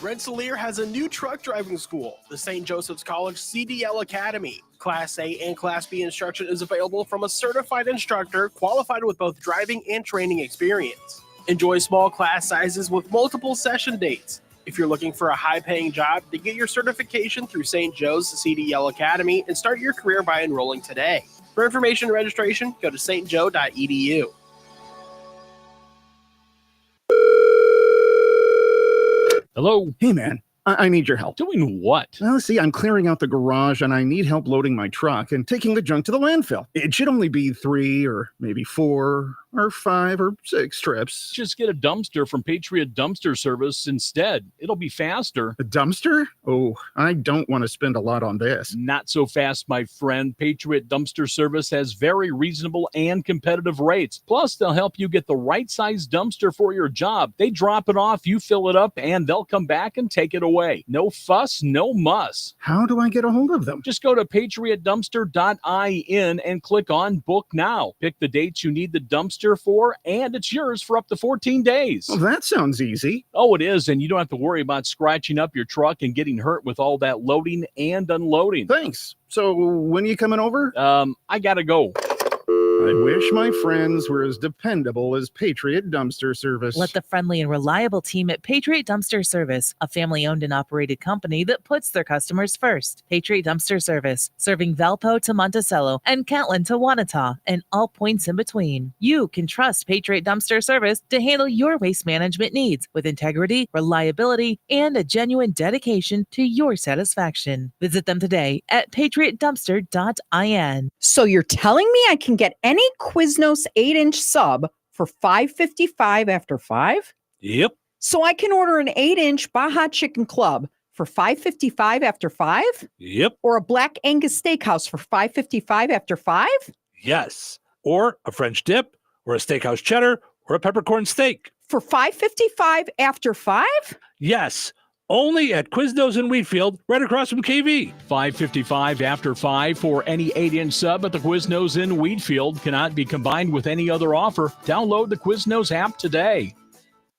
Speaker 3: Rensselaer has a new truck driving school, the St. Joseph's College CDL Academy. Class A and Class B instruction is available from a certified instructor qualified with both driving and training experience. Enjoy small class sizes with multiple session dates. If you're looking for a high-paying job, to get your certification through St. Joe's CDL Academy and start your career by enrolling today. For information and registration, go to stjoe.edu.
Speaker 10: Hello.
Speaker 4: Hey, man, I need your help.
Speaker 10: Doing what?
Speaker 4: Well, see, I'm clearing out the garage and I need help loading my truck and taking the junk to the landfill. It should only be 3 or maybe 4 or 5 or 6 trips.
Speaker 10: Just get a dumpster from Patriot Dumpster Service instead. It'll be faster.
Speaker 4: A dumpster? Oh, I don't want to spend a lot on this.
Speaker 10: Not so fast, my friend. Patriot Dumpster Service has very reasonable and competitive rates. Plus, they'll help you get the right size dumpster for your job. They drop it off, you fill it up, and they'll come back and take it away. No fuss, no muss.
Speaker 4: How do I get a hold of them?
Speaker 10: Just go to patriotdumpster.in and click on Book Now. Pick the dates you need the dumpster for, and it's yours for up to 14 days.
Speaker 4: Well, that sounds easy.
Speaker 10: Oh, it is, and you don't have to worry about scratching up your truck and getting hurt with all that loading and unloading.
Speaker 4: Thanks. So, when are you coming over?
Speaker 10: I gotta go.
Speaker 4: I wish my friends were as dependable as Patriot Dumpster Service.
Speaker 19: Let the friendly and reliable team at Patriot Dumpster Service, a family-owned and operated company that puts their customers first. Patriot Dumpster Service, serving Valpo to Monticello and Catlin to Wanata and all points in between. You can trust Patriot Dumpster Service to handle your waste management needs with integrity, reliability, and a genuine dedication to your satisfaction. Visit them today at patriotdumpster.in.
Speaker 15: So you're telling me I can get any Quiznos 8-inch sub for $5.55 after 5?
Speaker 12: Yep.
Speaker 15: So I can order an 8-inch Baja Chicken Club for $5.55 after 5?
Speaker 12: Yep.
Speaker 15: Or a Black Angus Steakhouse for $5.55 after 5?
Speaker 12: Yes. Or a French dip, or a steakhouse cheddar, or a peppercorn steak.
Speaker 15: For $5.55 after 5?
Speaker 12: Yes. Only at Quiznos in Wheatfield, right across from KV.
Speaker 10: $5.55 after 5 for any 8-inch sub at the Quiznos in Wheatfield. Cannot be combined with any other offer. Download the Quiznos app today.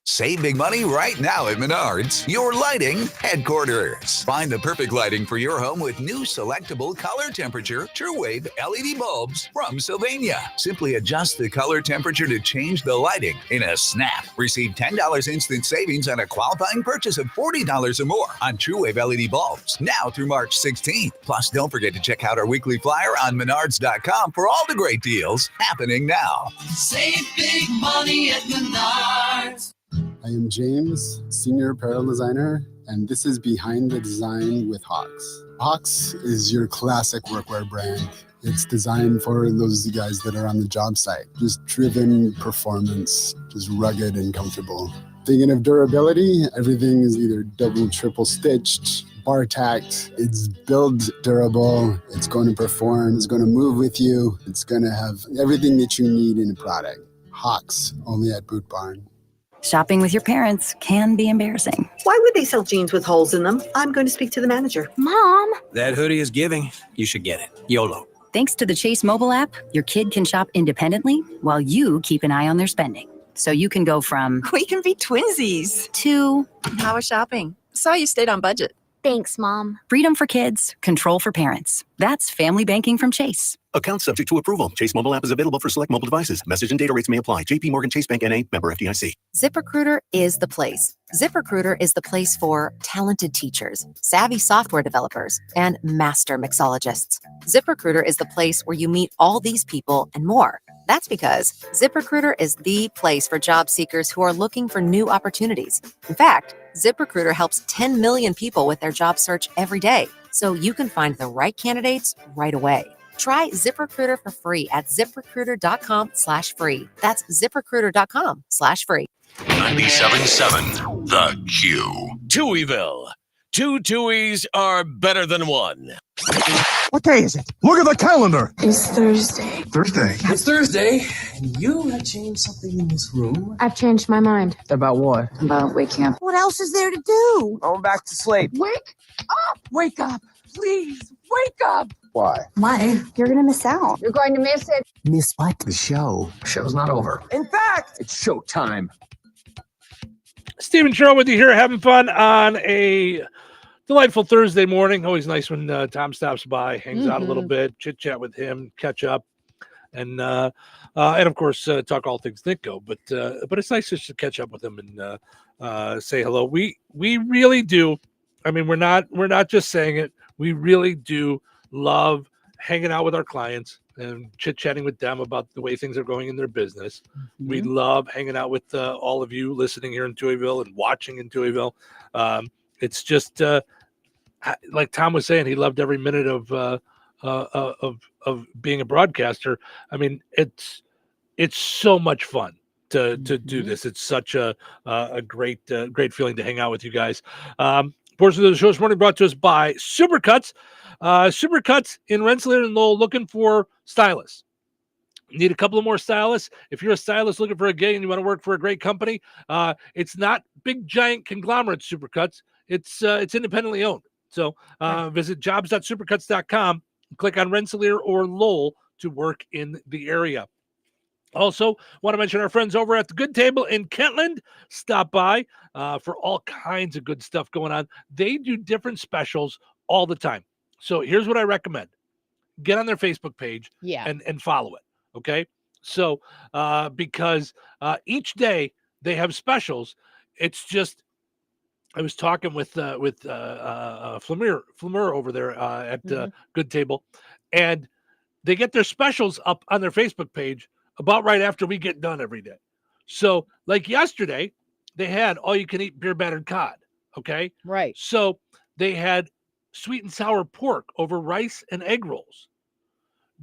Speaker 2: Save big money right now at Menards, your lighting headquarters. Find the perfect lighting for your home with new selectable color temperature TrueWave LED bulbs from Sylvania. Simply adjust the color temperature to change the lighting in a snap. Receive $10 instant savings on a qualifying purchase of $40 or more on TrueWave LED bulbs now through March 16th. Plus, don't forget to check out our weekly flyer on Menards.com for all the great deals happening now.
Speaker 6: Save big money at Menards.
Speaker 8: I am James, Senior Apparel Designer, and this is Behind the Design with Hawks. Hawks is your classic workwear brand. It's designed for those guys that are on the job site. Just driven performance, just rugged and comfortable. Thinking of durability, everything is either double, triple stitched, bar tacked. It's build durable, it's going to perform, it's going to move with you, it's going to have everything that you need in a product. Hawks, only at Boot Barn.
Speaker 23: Shopping with your parents can be embarrassing.
Speaker 24: Why would they sell jeans with holes in them? I'm going to speak to the manager.
Speaker 23: Mom!
Speaker 25: That hoodie is giving. You should get it. YOLO.
Speaker 23: Thanks to the Chase mobile app, your kid can shop independently while you keep an eye on their spending. So you can go from,
Speaker 26: we can be twinsies,
Speaker 23: to,
Speaker 26: how was shopping? Saw you stayed on budget.
Speaker 23: Thanks, Mom. Freedom for kids, control for parents. That's family banking from Chase.
Speaker 27: Account subject to approval. Chase mobile app is available for select mobile devices. Message and data rates may apply. JP Morgan Chase Bank N.A. Member FDIC.
Speaker 23: ZipRecruiter is the place. ZipRecruiter is the place for talented teachers, savvy software developers, and master mixologists. ZipRecruiter is the place where you meet all these people and more. That's because ZipRecruiter is the place for job seekers who are looking for new opportunities. In fact, ZipRecruiter helps 10 million people with their job search every day, so you can find the right candidates right away. Try ZipRecruiter for free at ZipRecruiter.com/free. That's ZipRecruiter.com/free.
Speaker 21: 97.7 The Q.
Speaker 16: Touhyville. Two Tuohys are better than one.
Speaker 28: What day is it? Look at the calendar.
Speaker 29: It's Thursday.
Speaker 28: Thursday.
Speaker 29: It's Thursday. You have changed something in this room. I've changed my mind.
Speaker 28: About what?
Speaker 29: About waking up. What else is there to do?
Speaker 28: Going back to sleep.
Speaker 29: Wake up! Wake up! Please, wake up!
Speaker 28: Why?
Speaker 29: Why? You're going to miss out. You're going to miss it.
Speaker 28: Miss what? The show. Show's not over. In fact, it's showtime.
Speaker 12: Stephen Sherrill with you here, having fun on a delightful Thursday morning. Always nice when Tom stops by, hangs out a little bit, chit chat with him, catch up, and of course talk all things Nitco. But it's nice just to catch up with him and say hello. We really do. I mean, we're not just saying it. We really do love hanging out with our clients and chit-chatting with them about the way things are going in their business. Mm-hmm. We love hanging out with all of you listening here in Touhyville and watching in Touhyville. It's just like Tom was saying, he loved every minute of being a broadcaster. I mean, it's so much fun to do this. It's such a great feeling to hang out with you guys. Portion of the show this morning brought to us by Supercuts. Supercuts in Rensselaer and Lowell, looking for stylists. Need a couple of more stylists. If you're a stylist looking for a gig and you want to work for a great company, it's not big giant conglomerate Supercuts. It's independently owned. So visit jobs.supercuts.com and click on Rensselaer or Lowell to work in the area. Also, want to mention our friends over at the Good Table in Kentland. Stop by for all kinds of good stuff going on. They do different specials all the time. So here's what I recommend. Get on their Facebook page and follow it, okay? So because each day they have specials. It's just, I was talking with Flamir over there at Good Table, and they get their specials up on their Facebook page about right after we get done every day. So like yesterday, they had all-you-can-eat beer battered cod, okay?
Speaker 1: Right.
Speaker 12: So they had sweet and sour pork over rice and egg rolls,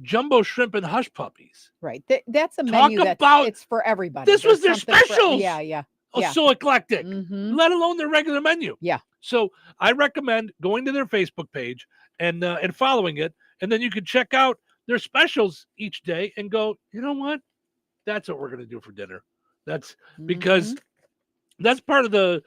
Speaker 12: jumbo shrimp and hush puppies.
Speaker 1: Right. That's a menu it's for everybody.
Speaker 12: This was their specials.
Speaker 1: Yeah.
Speaker 12: So eclectic, let alone their regular menu.
Speaker 1: Yeah.
Speaker 12: So I recommend going to their Facebook page and following it, and then you can check out their specials each day and go, you know what? That's what we're going to do for dinner. That's because that's part of the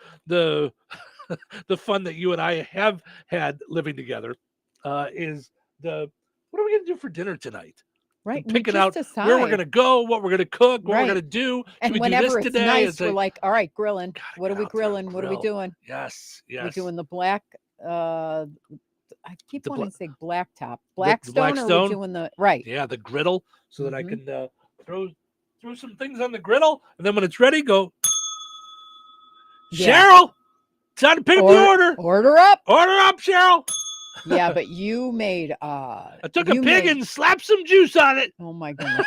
Speaker 12: the fun that you and I have had living together is what are we going to do for dinner tonight?
Speaker 1: Right.
Speaker 12: And picking out where we're going to go, what we're going to cook, what we're going to do.
Speaker 1: And
Speaker 12: we
Speaker 1: whenever
Speaker 12: do this
Speaker 1: it's
Speaker 12: today?
Speaker 1: nice, we're like, all right, grilling. What are we grilling? What are we doing?
Speaker 12: Yes.
Speaker 1: We're doing the black, I keep wanting to say blacktop. Blackstone, or we're doing the, right.
Speaker 12: Yeah, the griddle, so that I can throw some things on the griddle. And then when it's ready, go, Cheryl, time to pick up the order.
Speaker 1: Order up.
Speaker 12: Order up, Cheryl.
Speaker 1: Yeah, but you made
Speaker 12: I took a pig and slapped some juice on it.
Speaker 1: Oh my goodness.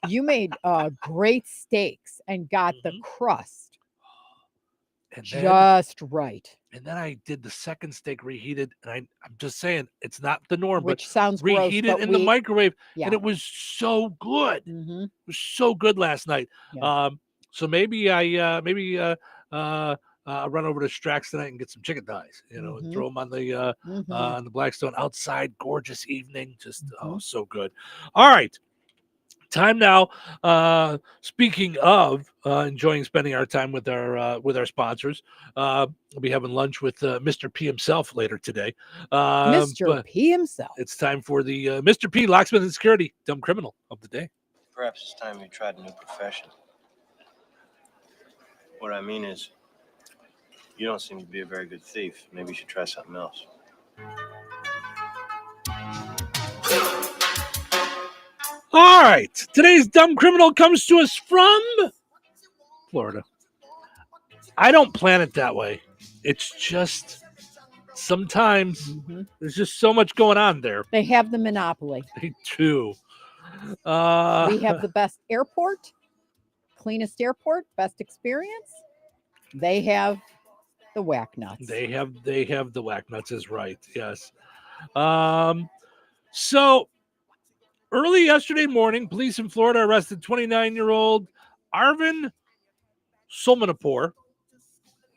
Speaker 1: You made great steaks and got the crust
Speaker 12: and
Speaker 1: just right.
Speaker 12: And then I did the second steak reheated, and I'm just saying it's not the norm,
Speaker 1: which
Speaker 12: but
Speaker 1: sounds
Speaker 12: reheated
Speaker 1: gross,
Speaker 12: in the microwave,
Speaker 1: yeah.
Speaker 12: and it was so good.
Speaker 1: Mm-hmm.
Speaker 12: It was so good last night.
Speaker 1: Yeah.
Speaker 12: So maybe I run over to Strax tonight and get some chicken thighs, and throw them on the Blackstone outside. Gorgeous evening, just so good. All right. Time now. Speaking of enjoying spending our time with our sponsors, we'll be having lunch with Mr. P himself later today.
Speaker 1: Mr. P himself.
Speaker 12: It's time for the Mr. P Locksmith and Security Dumb Criminal of the Day.
Speaker 5: Perhaps it's time you tried a new profession. What I mean is, you don't seem to be a very good thief. Maybe you should try something else.
Speaker 12: All right. Today's dumb criminal comes to us from Florida. I don't plan it that way. It's just sometimes there's just so much going on there.
Speaker 1: They have the monopoly.
Speaker 12: They do.
Speaker 1: We have the best airport, cleanest airport, best experience. They have the whack nuts.
Speaker 12: They have the whack nuts is right. Yes. So early yesterday morning, police in Florida arrested 29-year-old Arvin Solmanapur. I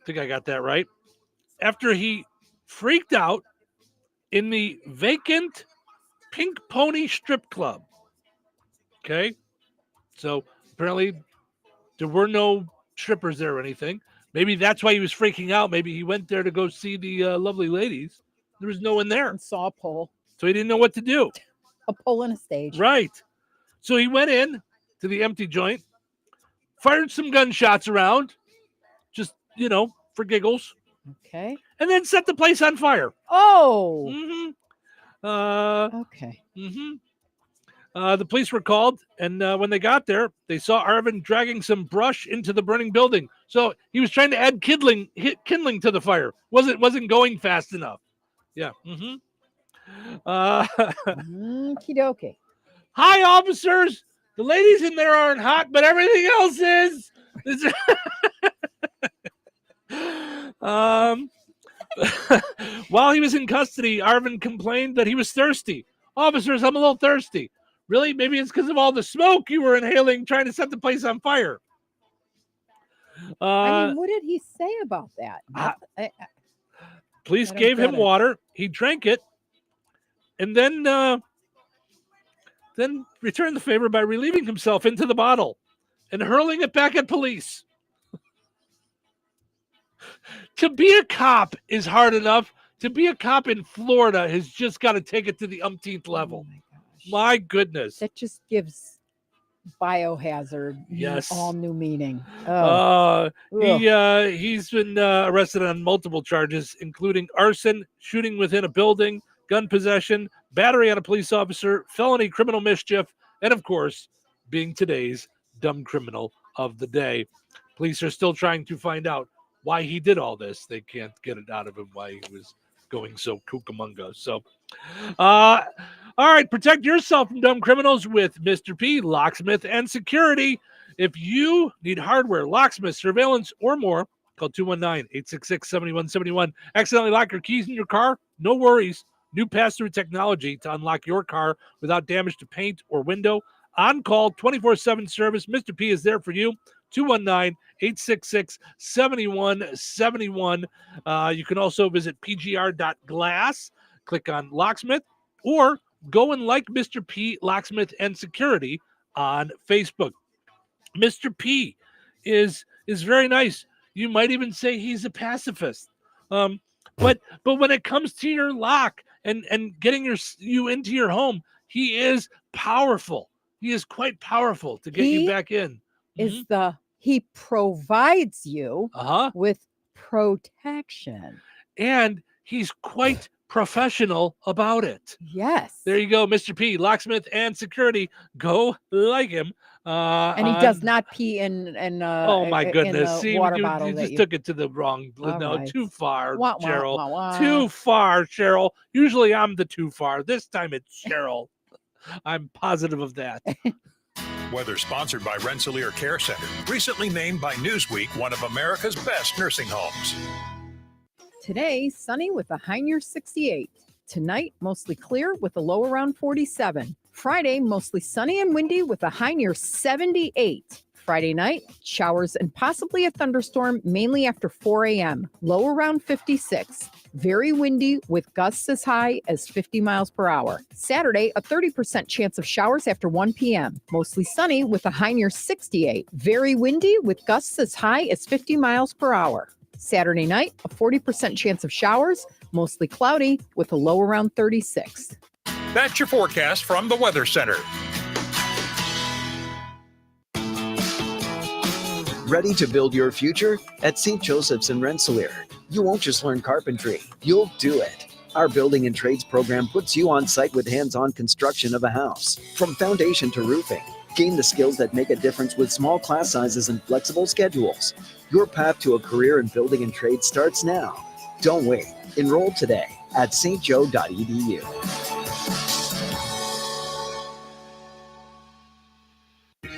Speaker 12: think I got that right. After he freaked out in the vacant Pink Pony strip club. Okay. So apparently there were no strippers there or anything. Maybe that's why he was freaking out. Maybe he went there to go see the lovely ladies. There was no one there.
Speaker 1: And saw a pole.
Speaker 12: So he didn't know what to do.
Speaker 1: A pole and a stage.
Speaker 12: Right. So he went in to the empty joint, fired some gunshots around, just, for giggles.
Speaker 1: Okay.
Speaker 12: And then set the place on fire.
Speaker 1: Oh.
Speaker 12: Okay. The police were called, and when they got there, they saw Arvin dragging some brush into the burning building. So he was trying to add kindling to the fire. Wasn't going fast enough. Yeah.
Speaker 1: Okie dokie.
Speaker 12: Hi, officers. The ladies in there aren't hot, but everything else is. While he was in custody, Arvin complained that he was thirsty. Officers, I'm a little thirsty. Really? Maybe it's because of all the smoke you were inhaling trying to set the place on fire.
Speaker 1: I mean, what did he say about that?
Speaker 12: Police gave him water. He drank it, and then returned the favor by relieving himself into the bottle and hurling it back at police. To be a cop is hard enough. To be a cop in Florida has just got to take it to the umpteenth level. Oh my goodness.
Speaker 1: That just gives biohazard all new meaning.
Speaker 12: He's been arrested on multiple charges, including arson, shooting within a building, gun possession, battery on a police officer, felony criminal mischief, and of course, being today's dumb criminal of the day. Police are still trying to find out why he did all this. They can't get it out of him why he was going so kookamonga. So, all right, protect yourself from dumb criminals with Mr. P, Locksmith and Security. If you need hardware, locksmith, surveillance, or more, call 219-866-7171. Accidentally lock your keys in your car? No worries. New pass-through technology to unlock your car without damage to paint or window. On-call, 24/7 service. Mr. P is there for you. 219-866-7171. You can also visit pgr.glass. Click on Locksmith, or go and like Mr. P, Locksmith and Security on Facebook. Mr. P is very nice. You might even say he's a pacifist. But when it comes to your lock and getting you into your home, he is powerful. He is quite powerful to get you back in.
Speaker 1: He provides you with protection.
Speaker 12: And he's quite professional about it.
Speaker 1: Yes.
Speaker 12: There you go, Mr. P, locksmith and security. Go like him.
Speaker 1: And he does not pee in
Speaker 12: oh my goodness!
Speaker 1: in the
Speaker 12: See,
Speaker 1: water
Speaker 12: you
Speaker 1: bottle
Speaker 12: just took it to the wrong.
Speaker 1: All
Speaker 12: no,
Speaker 1: right.
Speaker 12: too far,
Speaker 1: Wah, wah,
Speaker 12: Cheryl.
Speaker 1: wah, wah.
Speaker 12: Too far, Cheryl. Usually I'm the too far. This time it's Cheryl. I'm positive of that.
Speaker 7: Weather sponsored by Rensselaer Care Center, recently named by Newsweek one of America's best nursing homes.
Speaker 1: Today, sunny with a high near 68. Tonight, mostly clear with a low around 47. Friday, mostly sunny and windy with a high near 78. Friday night, showers and possibly a thunderstorm, mainly after 4 a.m. Low around 56. Very windy with gusts as high as 50 miles per hour. Saturday, a 30% chance of showers after 1 p.m. Mostly sunny with a high near 68. Very windy with gusts as high as 50 miles per hour. Saturday night, a 40% chance of showers, mostly cloudy with a low around 36.
Speaker 7: That's your forecast from the Weather Center.
Speaker 9: Ready to build your future? At St. Joseph's in Rensselaer, you won't just learn carpentry, you'll do it. Our building and trades program puts you on site with hands-on construction of a house, from foundation to roofing. Gain the skills that make a difference with small class sizes and flexible schedules. Your path to a career in building and trades starts now. Don't wait. Enroll today at stjo.edu.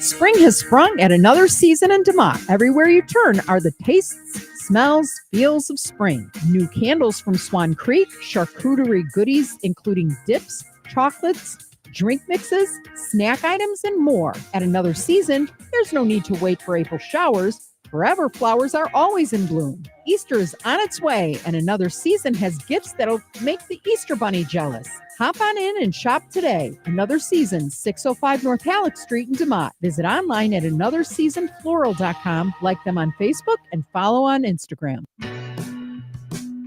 Speaker 1: Spring has sprung at another season in DeMotte. Everywhere you turn are the tastes, smells, feels of spring. New candles from Swan Creek, charcuterie goodies including dips, chocolates, drink mixes, snack items, and more. At another season, there's no need to wait for April showers. Forever flowers are always in bloom. Easter is on its way, and another season has gifts that'll make the Easter Bunny jealous. Hop on in and shop today. Another Season, 605 North Halleck Street in DeMotte. Visit online at anotherseasonfloral.com, like them on Facebook, and follow on Instagram.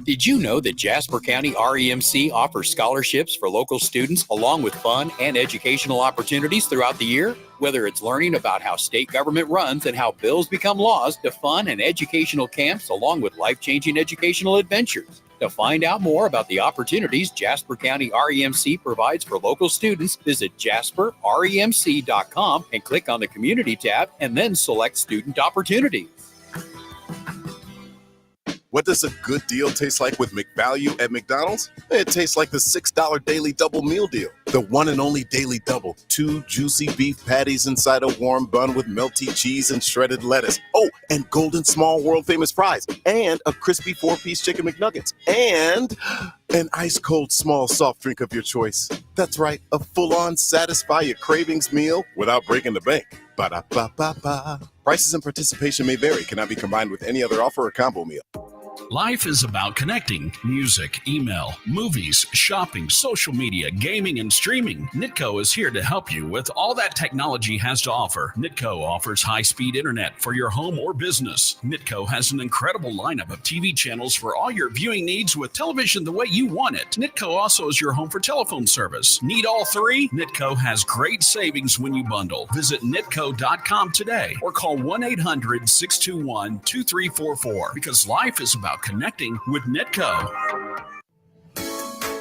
Speaker 11: Did you know that Jasper County REMC offers scholarships for local students along with fun and educational opportunities throughout the year? Whether it's learning about how state government runs and how bills become laws, to fun and educational camps along with life-changing educational adventures. To find out more about the opportunities Jasper County REMC provides for local students, visit jasperremc.com and click on the Community tab and then select Student Opportunities.
Speaker 13: What does a good deal taste like with McValue at McDonald's? It tastes like the $6 Daily Double Meal Deal. The one and only Daily Double. 2 juicy beef patties inside a warm bun with melty cheese and shredded lettuce. Oh, and golden small world-famous fries. And a crispy 4-piece chicken McNuggets. And an ice-cold small soft drink of your choice. That's right, a full-on satisfy your cravings meal without breaking the bank. Ba-da-ba-ba-ba. Prices and participation may vary. Cannot be combined with any other offer or combo meal.
Speaker 10: Life is about connecting. Music, email, movies, shopping, social media, gaming, and streaming. Nitco is here to help you with all that technology has to offer. Nitco offers high-speed internet for your home or business. Nitco has an incredible lineup of TV channels for all your viewing needs with television the way you want it. Nitco also is your home for telephone service. Need all three? Nitco has great savings when you bundle. Visit nitco.com today or call 1-800-621-2344 because life is about connecting with Nitco.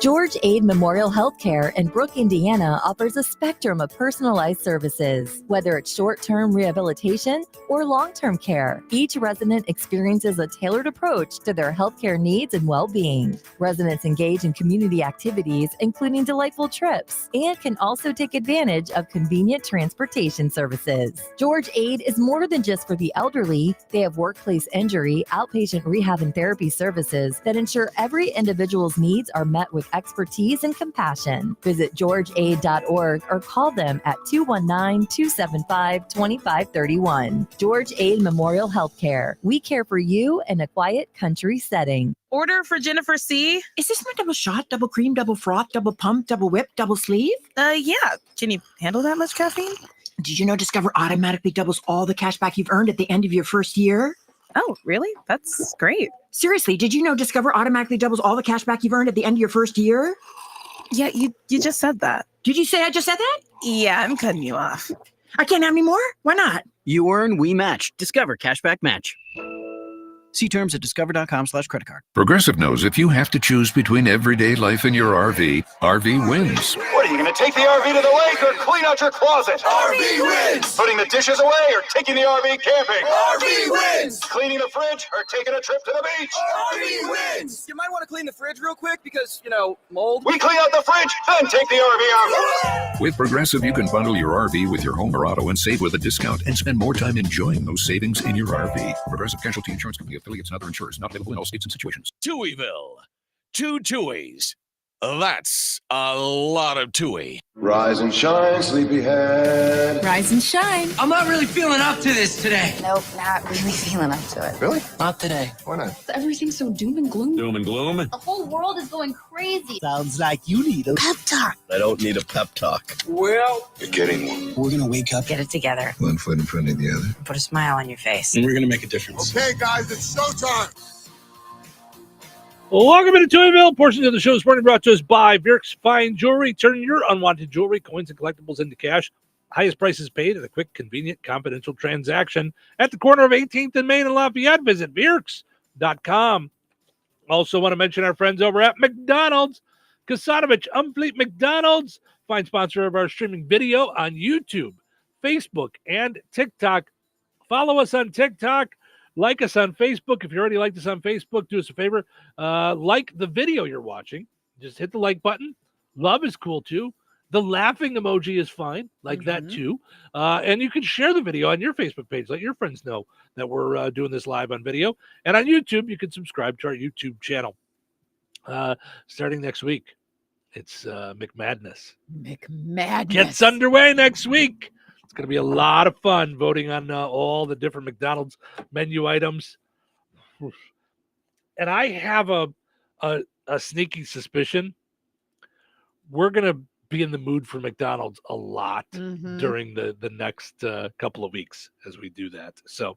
Speaker 14: George Aid Memorial Healthcare in Brook, Indiana offers a spectrum of personalized services. Whether it's short-term rehabilitation or long-term care, each resident experiences a tailored approach to their healthcare needs and well-being. Residents engage in community activities, including delightful trips, and can also take advantage of convenient transportation services. George Aid is more than just for the elderly. They have workplace injury, outpatient rehab, and therapy services that ensure every individual's needs are met with expertise and compassion. Visit georgeaid.org or call them at 219-275-2531. George Aid Memorial Healthcare. We care for you in a quiet country setting.
Speaker 19: Order for Jennifer C.
Speaker 17: Is this my double shot, double cream, double froth, double pump, double whip, double sleeve?
Speaker 19: Yeah. Can you handle that much caffeine?
Speaker 17: Did you know Discover automatically doubles all the cash back you've earned at the end of your first year?
Speaker 2: Oh, really? That's great.
Speaker 17: Seriously, did you know Discover automatically doubles all the cash back you've earned at the end of your first year?
Speaker 2: Yeah, you just said that.
Speaker 17: Did you say I just said that?
Speaker 2: Yeah, I'm cutting you off.
Speaker 17: I can't have any more? Why not?
Speaker 3: You earn, we match. Discover Cashback Match. See terms at discover.com/credit card.
Speaker 4: Progressive knows if you have to choose between everyday life and your RV wins.
Speaker 6: What, are you going to take the RV to the lake or clean out your closet?
Speaker 8: RV wins!
Speaker 6: Putting the dishes away or taking the RV camping?
Speaker 8: RV wins!
Speaker 6: Cleaning the fridge or taking a trip to the beach?
Speaker 8: RV wins!
Speaker 3: You might want to clean the fridge real quick because, mold.
Speaker 6: We clean out the fridge, then take the RV out.
Speaker 4: With Progressive, you can bundle your RV with your home or auto and save with a discount and spend more time enjoying those savings in your RV. Progressive Casualty Insurance Company, affiliates, and other insurers. Not available in all states and situations.
Speaker 16: Touhyville. 2 Touhies. That's a lot of Touhy.
Speaker 8: Rise and shine, sleepyhead.
Speaker 26: Rise and shine.
Speaker 28: I'm not really feeling up to this today.
Speaker 23: Nope, not really feeling up to it.
Speaker 8: Really?
Speaker 28: Not today.
Speaker 8: Why not?
Speaker 26: Everything's so doom and gloom.
Speaker 16: Doom and gloom?
Speaker 15: The whole world is going crazy.
Speaker 28: Sounds like you need a pep talk.
Speaker 8: I don't need a pep talk.
Speaker 28: Well,
Speaker 8: you're getting one.
Speaker 28: We're going to wake up.
Speaker 23: Get it together.
Speaker 8: One foot in front of the other.
Speaker 23: Put a smile on your face.
Speaker 28: And we're going to make a difference.
Speaker 8: Okay, guys, it's showtime.
Speaker 12: Welcome to Touhyville. Portions of the show this morning brought to us by Birk's Fine Jewelry. Turn your unwanted jewelry, coins, and collectibles into cash. Highest prices paid in a quick, convenient, confidential transaction at the corner of 18th and Main and Lafayette. Visit Birks.com. Also want to mention our friends over at McDonald's. Kasanovich Umfleet McDonald's. Fine sponsor of our streaming video on YouTube, Facebook, and TikTok. Follow us on TikTok. Like us on Facebook. If you already liked us on Facebook, do us a favor. Like the video you're watching. Just hit the like button. Love is cool too. The laughing emoji is fine. Like that too. And you can share the video on your Facebook page. Let your friends know that we're doing this live on video. And on YouTube, you can subscribe to our YouTube channel. Starting next week, it's McMadness.
Speaker 1: McMadness.
Speaker 12: Gets underway next week. It's going to be a lot of fun voting on all the different McDonald's menu items. And I have a sneaky suspicion we're going to be in the mood for McDonald's a lot during the next couple of weeks as we do that. So,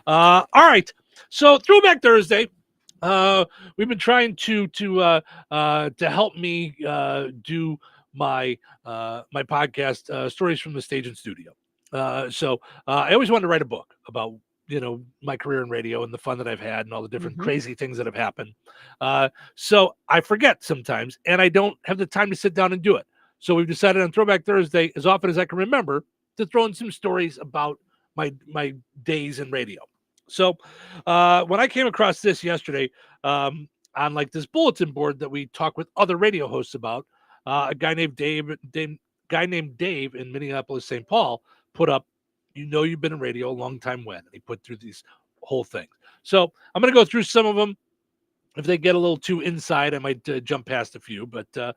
Speaker 12: all right. So Throwback Thursday, we've been trying to help me do my podcast, Stories from the Stage and Studio. So I always wanted to write a book about, my career in radio and the fun that I've had and all the different crazy things that have happened. So I forget sometimes, and I don't have the time to sit down and do it. So we've decided on Throwback Thursday, as often as I can remember, to throw in some stories about my days in radio. So when I came across this yesterday on like this bulletin board that we talk with other radio hosts about, a guy named Dave in Minneapolis, St. Paul, put up, you've been in radio a long time when, and he put through these whole things. So I'm going to go through some of them. If they get a little too inside, I might jump past a few, but you've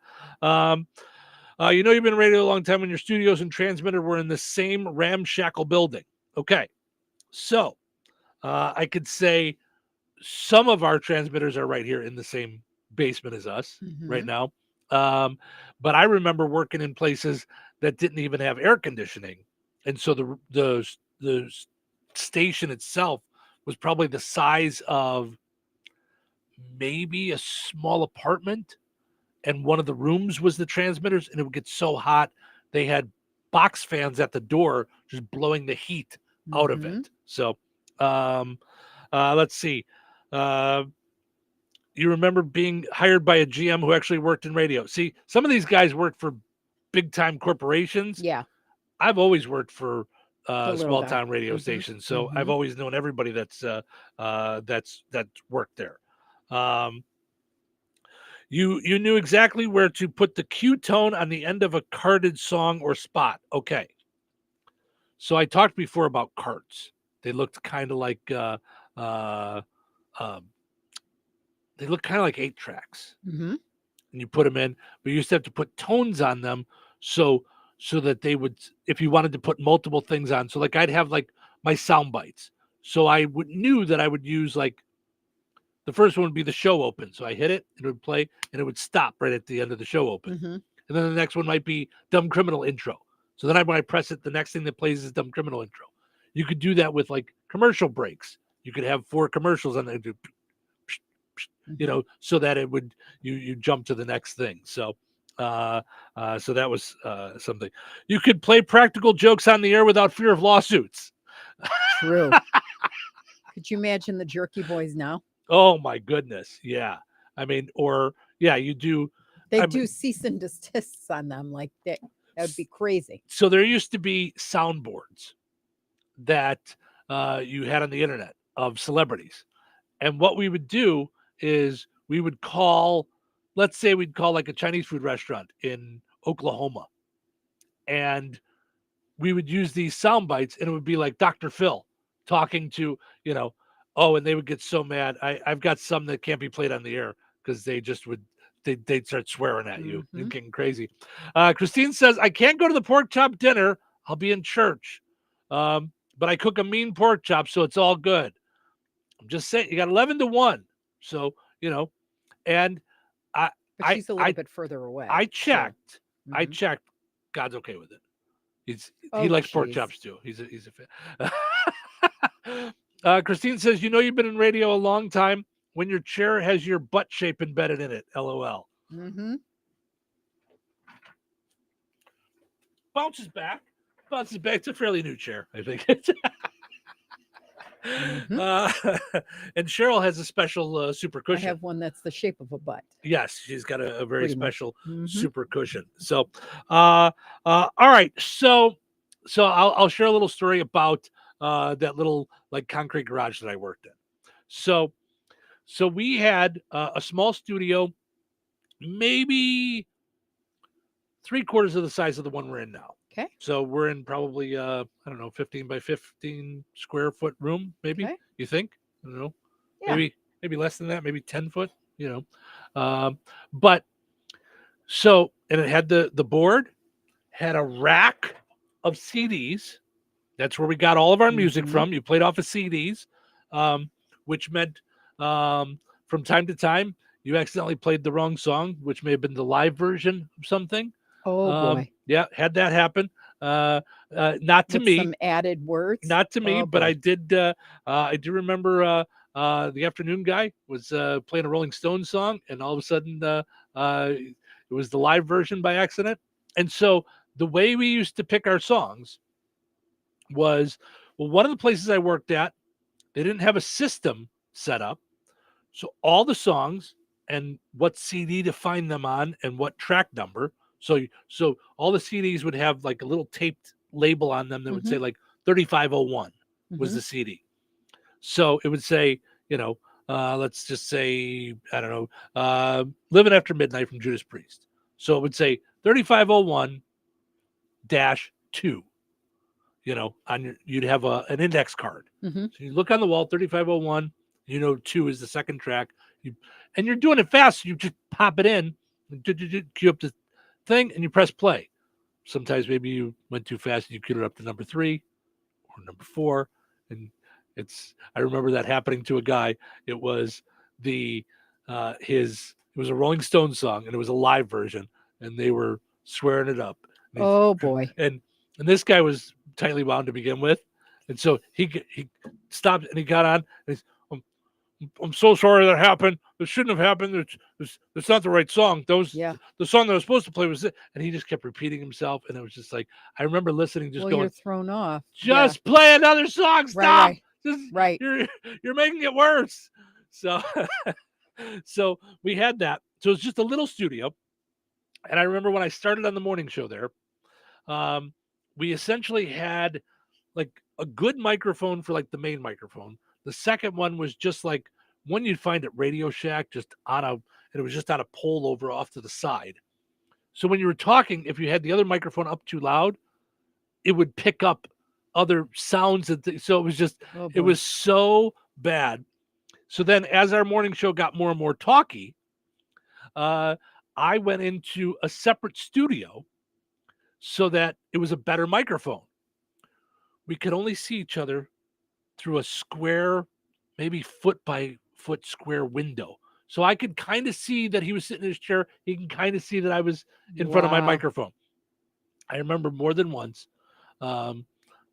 Speaker 12: been in radio a long time when your studios and transmitter were in the same ramshackle building. Okay. So I could say some of our transmitters are right here in the same basement as us right now. But I remember working in places that didn't even have air conditioning. And so the station itself was probably the size of maybe a small apartment. And one of the rooms was the transmitters, and it would get so hot. They had box fans at the door just blowing the heat out of it. So let's see. You remember being hired by a GM who actually worked in radio. See, some of these guys worked for big time corporations.
Speaker 1: Yeah.
Speaker 12: I've always worked for small town radio stations. So I've always known everybody that's worked there. You knew exactly where to put the cue tone on the end of a carded song or spot. Okay. So I talked before about cards. They looked kind of like they look kind of like 8 tracks. And you put them in, but you used to have to put tones on them so that they would, if you wanted to put multiple things on. So like I'd have like my sound bites. So I knew that I would use like the first one would be the show open. So I hit it, and it would play, and it would stop right at the end of the show open. And then the next one might be Dumb Criminal intro. So then when I press it, the next thing that plays is Dumb Criminal intro. You could do that with like commercial breaks. You could have 4 commercials on there, so that it would you jump to the next thing. So so that was something. You could play practical jokes on the air without fear of lawsuits.
Speaker 1: True. Could you imagine the Jerky Boys now?
Speaker 12: Oh my goodness. Yeah. I mean, you do.
Speaker 1: They do cease and desists on them like that. That would be crazy.
Speaker 12: So there used to be soundboards that you had on the internet of celebrities. And what we would do is we would call, let's say we'd call like a Chinese food restaurant in Oklahoma. And we would use these sound bites, and it would be like Dr. Phil talking to, and they would get so mad. I've got some that can't be played on the air because they just would, they'd start swearing at you and getting crazy. Christine says, I can't go to the pork chop dinner. I'll be in church. But I cook a mean pork chop, so it's all good. I'm just saying, you got 11-1. So, and
Speaker 1: but she's a little bit further away.
Speaker 12: I checked. I checked. God's okay with it. He likes pork chops too. He's a fan. Christine says, you've been in radio a long time when your chair has your butt shape embedded in it. LOL. Bounces back. It's a fairly new chair, I think. And Cheryl has a special super cushion.
Speaker 1: I have one that's the shape of a butt.
Speaker 12: Yes, she's got a very
Speaker 1: Pretty
Speaker 12: special super cushion. So, all right. So I'll share a little story about that little like concrete garage that I worked in. So we had a small studio, maybe 3/4 of the size of the one we're in now.
Speaker 1: Okay.
Speaker 12: So we're in probably 15 by 15 square foot room, maybe. Okay. You think? I don't know. Yeah. Maybe less than that, maybe 10 foot, But so, and it had the board, had a rack of CDs. That's where we got all of our music from. You played off of CDs, which meant from time to time you accidentally played the wrong song, which may have been the live version of something.
Speaker 1: Oh boy.
Speaker 12: Yeah, had that happen. Not to me.
Speaker 1: Some added words.
Speaker 12: Not to me, but I did. I do remember the afternoon guy was playing a Rolling Stones song, and all of a sudden it was the live version by accident. And so the way we used to pick our songs was, one of the places I worked at, they didn't have a system set up, so all the songs and what CD to find them on and what track number. So all the CDs would have like a little taped label on them that would say like 3501 was the CD. So it would say, let's just say, I don't know, Living After Midnight from Judas Priest. So it would say 3501-2. You'd have an index card. So you look on the wall, 3501, 2 is the second track. And you're doing it fast. So you just pop it in, cue up the thing, and you press play. Sometimes maybe you went too fast and you queued it up to number 3 or number 4. And I remember that happening to a guy. It was it was a Rolling Stones song, and it was a live version, and they were swearing it up.
Speaker 1: Oh boy.
Speaker 12: And this guy was tightly wound to begin with. And so he stopped and he got on, and he's, I'm so sorry that happened. This shouldn't have happened. It's not the right song. The song that I was supposed to play was it. And he just kept repeating himself. And it was just like, I remember listening, just going,
Speaker 1: you're thrown off.
Speaker 12: Just play another song. Stop.
Speaker 1: Right.
Speaker 12: You're making it worse. So, so we had that. So it's just a little studio. And I remember when I started on the morning show there, we essentially had like a good microphone for like the main microphone. The second one was just like one you'd find at Radio Shack, and it was just on a pole over off to the side. So when you were talking, if you had the other microphone up too loud, it would pick up other sounds. So it was just, it was so bad. So then as our morning show got more and more talky, I went into a separate studio so that it was a better microphone. We could only see each other through a square, maybe foot by foot square window. So I could kind of see that he was sitting in his chair. He can kind of see that I was in front of my microphone. I remember more than once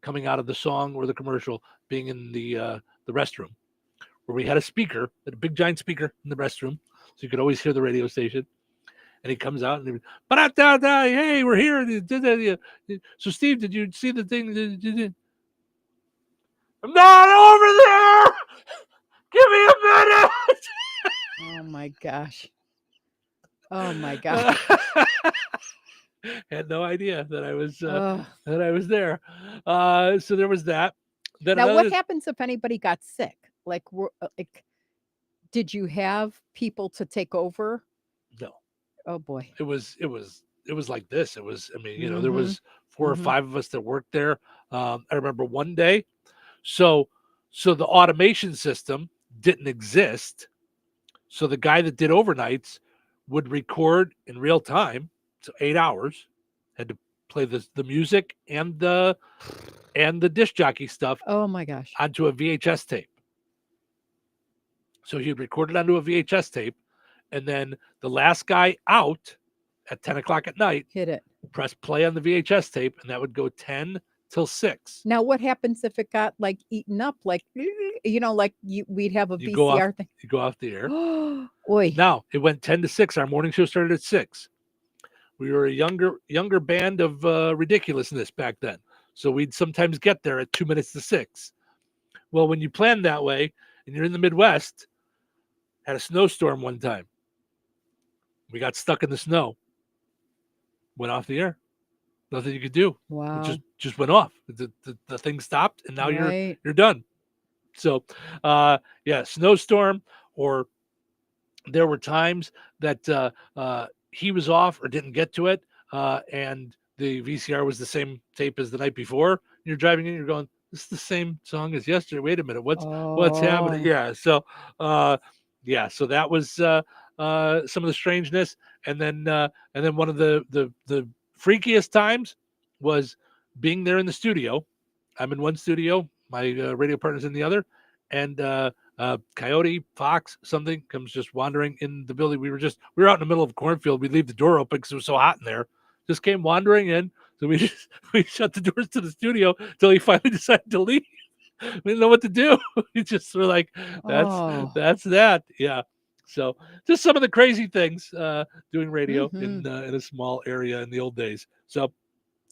Speaker 12: coming out of the song or the commercial being in the restroom, where we had a speaker, a big giant speaker in the restroom, so you could always hear the radio station. And he comes out and he, hey, we're here. So Steve, did you see the thing? I'm not over there. Give me a minute.
Speaker 1: Oh my gosh. Oh my gosh.
Speaker 12: Had no idea that I was there. So there was that. Then
Speaker 1: now, what happens if anybody got sick? Like, did you have people to take over?
Speaker 12: No.
Speaker 1: Oh boy.
Speaker 12: It was like this. It was, I mean, there was 4 or 5 of us that worked there. I remember one day. So the automation system didn't exist. So the guy that did overnights would record in real time. So 8 hours, had to play the music and the disc jockey stuff.
Speaker 1: Oh my gosh.
Speaker 12: Onto a VHS tape. So he'd record it onto a VHS tape. And then the last guy out at 10 o'clock at night,
Speaker 1: hit it,
Speaker 12: press play on the VHS tape, and that would go 10 till 6.
Speaker 1: Now, what happens if it got like eaten up? Like, we'd have a
Speaker 12: You
Speaker 1: VCR thing.
Speaker 12: You go off the air.
Speaker 1: Oy.
Speaker 12: Now it went 10 to 6. Our morning show started at 6. We were a younger band of ridiculousness back then. So we'd sometimes get there at 2 minutes to 6. Well, when you plan that way and you're in the Midwest, had a snowstorm one time. We got stuck in the snow. Went off the air. Nothing you could do.
Speaker 1: Wow.
Speaker 12: It just went off. The thing stopped, and now
Speaker 1: Right.
Speaker 12: you're done. So, snowstorm, or there were times that he was off or didn't get to it, and the VCR was the same tape as the night before. You're driving in, you're going, this is the same song as yesterday. Wait a minute, what's happening? Yeah. So, so that was some of the strangeness, and then one of the freakiest times was being there in the studio. I'm in one studio, my radio partner's in the other, and coyote, fox, something comes just wandering in the building. We were out in the middle of a cornfield. We leave the door open because it was so hot in there. Just came wandering in, so we shut the doors to the studio until he finally decided to leave. We didn't know what to do. We just were like, that's that. Yeah. So just some of the crazy things doing radio in a small area in the old days. So,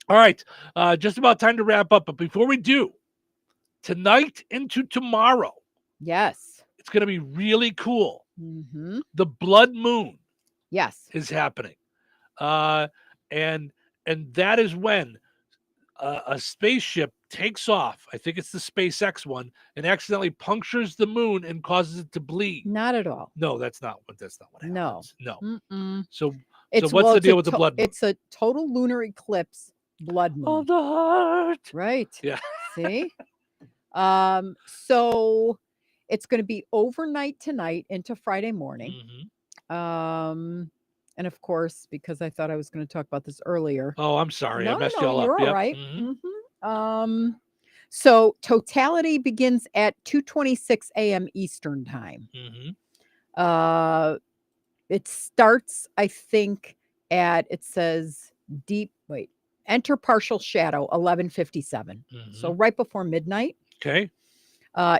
Speaker 12: all right, just about time to wrap up. But before we do, tonight into tomorrow,
Speaker 1: yes,
Speaker 12: it's going to be really cool.
Speaker 1: Mm-hmm.
Speaker 12: The blood moon,
Speaker 1: yes,
Speaker 12: is happening, and that is when a spaceship takes off. I think it's the SpaceX one, and accidentally punctures the moon and causes it to bleed.
Speaker 1: Not at all.
Speaker 12: No, that's not what happens.
Speaker 1: No.
Speaker 12: No. So
Speaker 1: It's
Speaker 12: what's the deal with the blood moon?
Speaker 1: It's a total lunar eclipse blood moon.
Speaker 12: Of the heart.
Speaker 1: Right.
Speaker 12: Yeah.
Speaker 1: See? So it's going to be overnight tonight into Friday morning.
Speaker 12: Mm-hmm.
Speaker 1: And of course, because I thought I was going to talk about this earlier.
Speaker 12: Oh, I'm sorry. I messed you all
Speaker 1: you're
Speaker 12: up.
Speaker 1: all
Speaker 12: Yep.
Speaker 1: right.
Speaker 12: Mm-hmm.
Speaker 1: So totality begins at 2:26 a.m. Eastern time.
Speaker 12: Mm-hmm.
Speaker 1: It starts, I think, it says enter partial shadow 11:57.
Speaker 12: Mm-hmm.
Speaker 1: So right before midnight.
Speaker 12: Okay.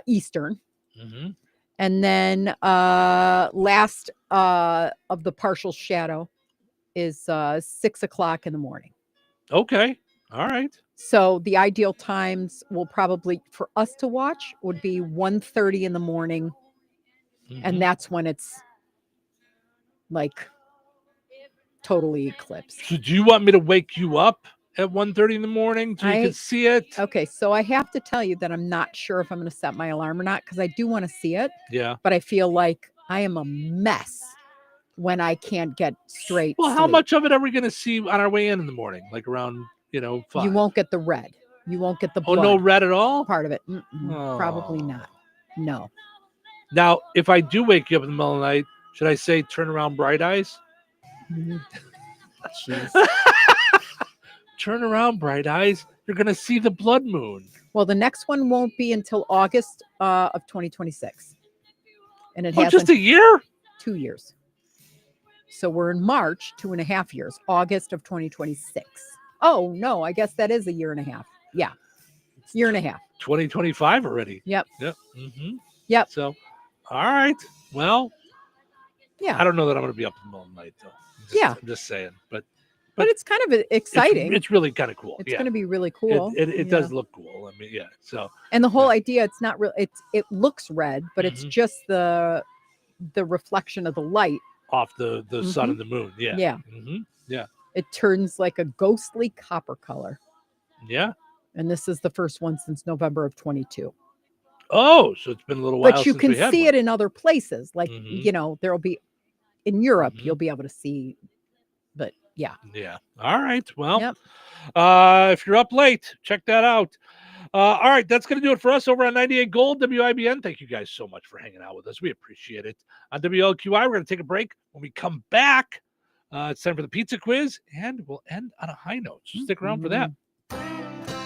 Speaker 1: Eastern.
Speaker 12: Mm-hmm.
Speaker 1: And then last of the partial shadow is 6 o'clock in the morning.
Speaker 12: Okay. All right.
Speaker 1: So the ideal times will probably for us to watch would be 1:30 in the morning.
Speaker 12: Mm-hmm.
Speaker 1: And that's when it's like totally eclipsed.
Speaker 12: So do you want me to wake you up at 1:30 in the morning so you can see it?
Speaker 1: Okay, so I have to tell you that I'm not sure if I'm going to set my alarm or not because I do want to see it.
Speaker 12: Yeah.
Speaker 1: But I feel like I am a mess when I can't get straight.
Speaker 12: Well, how
Speaker 1: sleep.
Speaker 12: much of it are we going to see on our way in the morning? Like around, 5?
Speaker 1: You won't get the red. You won't get the blood.
Speaker 12: Oh, no red at all?
Speaker 1: Part of it. Probably not. No.
Speaker 12: Now, if I do wake you up in the middle of the night, should I say turn around bright eyes?
Speaker 1: Jeez.
Speaker 12: Turn around bright eyes. You're going to see the blood moon.
Speaker 1: Well, the next one won't be until August of 2026. And it has
Speaker 12: just a year?
Speaker 1: 2 years. So we're in March, 2.5 years, August of 2026. Oh, no, I guess that is a year and a half. Yeah. Year and a half.
Speaker 12: 2025 already.
Speaker 1: Yep.
Speaker 12: Yep. Mm-hmm.
Speaker 1: Yep.
Speaker 12: So, all right. Well,
Speaker 1: yeah.
Speaker 12: I don't know that I'm going to be up in the middle of the night, though. I'm just saying. But
Speaker 1: it's kind of exciting.
Speaker 12: It's really kind of cool.
Speaker 1: It's going to be really cool.
Speaker 12: It does look cool. I mean, yeah. So.
Speaker 1: And the whole idea, it's not real. It looks red, but it's just the reflection of the light
Speaker 12: off the sun and the moon. Yeah.
Speaker 1: Yeah.
Speaker 12: Mm-hmm. Yeah.
Speaker 1: It turns like a ghostly copper color.
Speaker 12: Yeah.
Speaker 1: And this is the first one since November of 22.
Speaker 12: Oh, so it's been a little while.
Speaker 1: But you
Speaker 12: since
Speaker 1: can
Speaker 12: we had
Speaker 1: see
Speaker 12: one.
Speaker 1: it in other places. Like, there'll be in Europe, you'll be able to see. But yeah.
Speaker 12: Yeah. All right. Well, if you're up late, check that out. All right. That's going to do it for us over on 98 Gold WIBN. Thank you guys so much for hanging out with us. We appreciate it. On WLQI, we're going to take a break. When we come back, it's time for the pizza quiz, and we'll end on a high note. So stick around for that.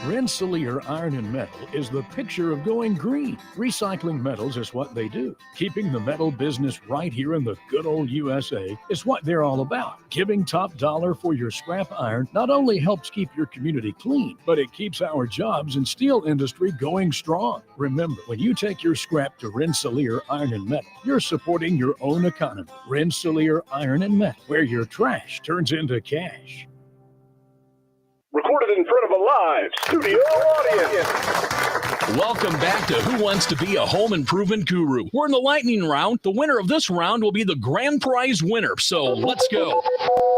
Speaker 16: Rensselaer Iron and Metal is the picture of going green. Recycling metals is what they do. Keeping the metal business right here in the good old USA is what they're all about. Giving top dollar for your scrap iron not only helps keep your community clean, but it keeps our jobs and steel industry going strong. Remember, when you take your scrap to Rensselaer Iron and Metal, you're supporting your own economy. Rensselaer Iron and Metal, where your trash turns into cash.
Speaker 6: Recorded in front of a live studio audience.
Speaker 10: Welcome back to Who Wants to Be a Home Improvement Guru. We're in the lightning round. The winner of this round will be the grand prize winner. So let's go.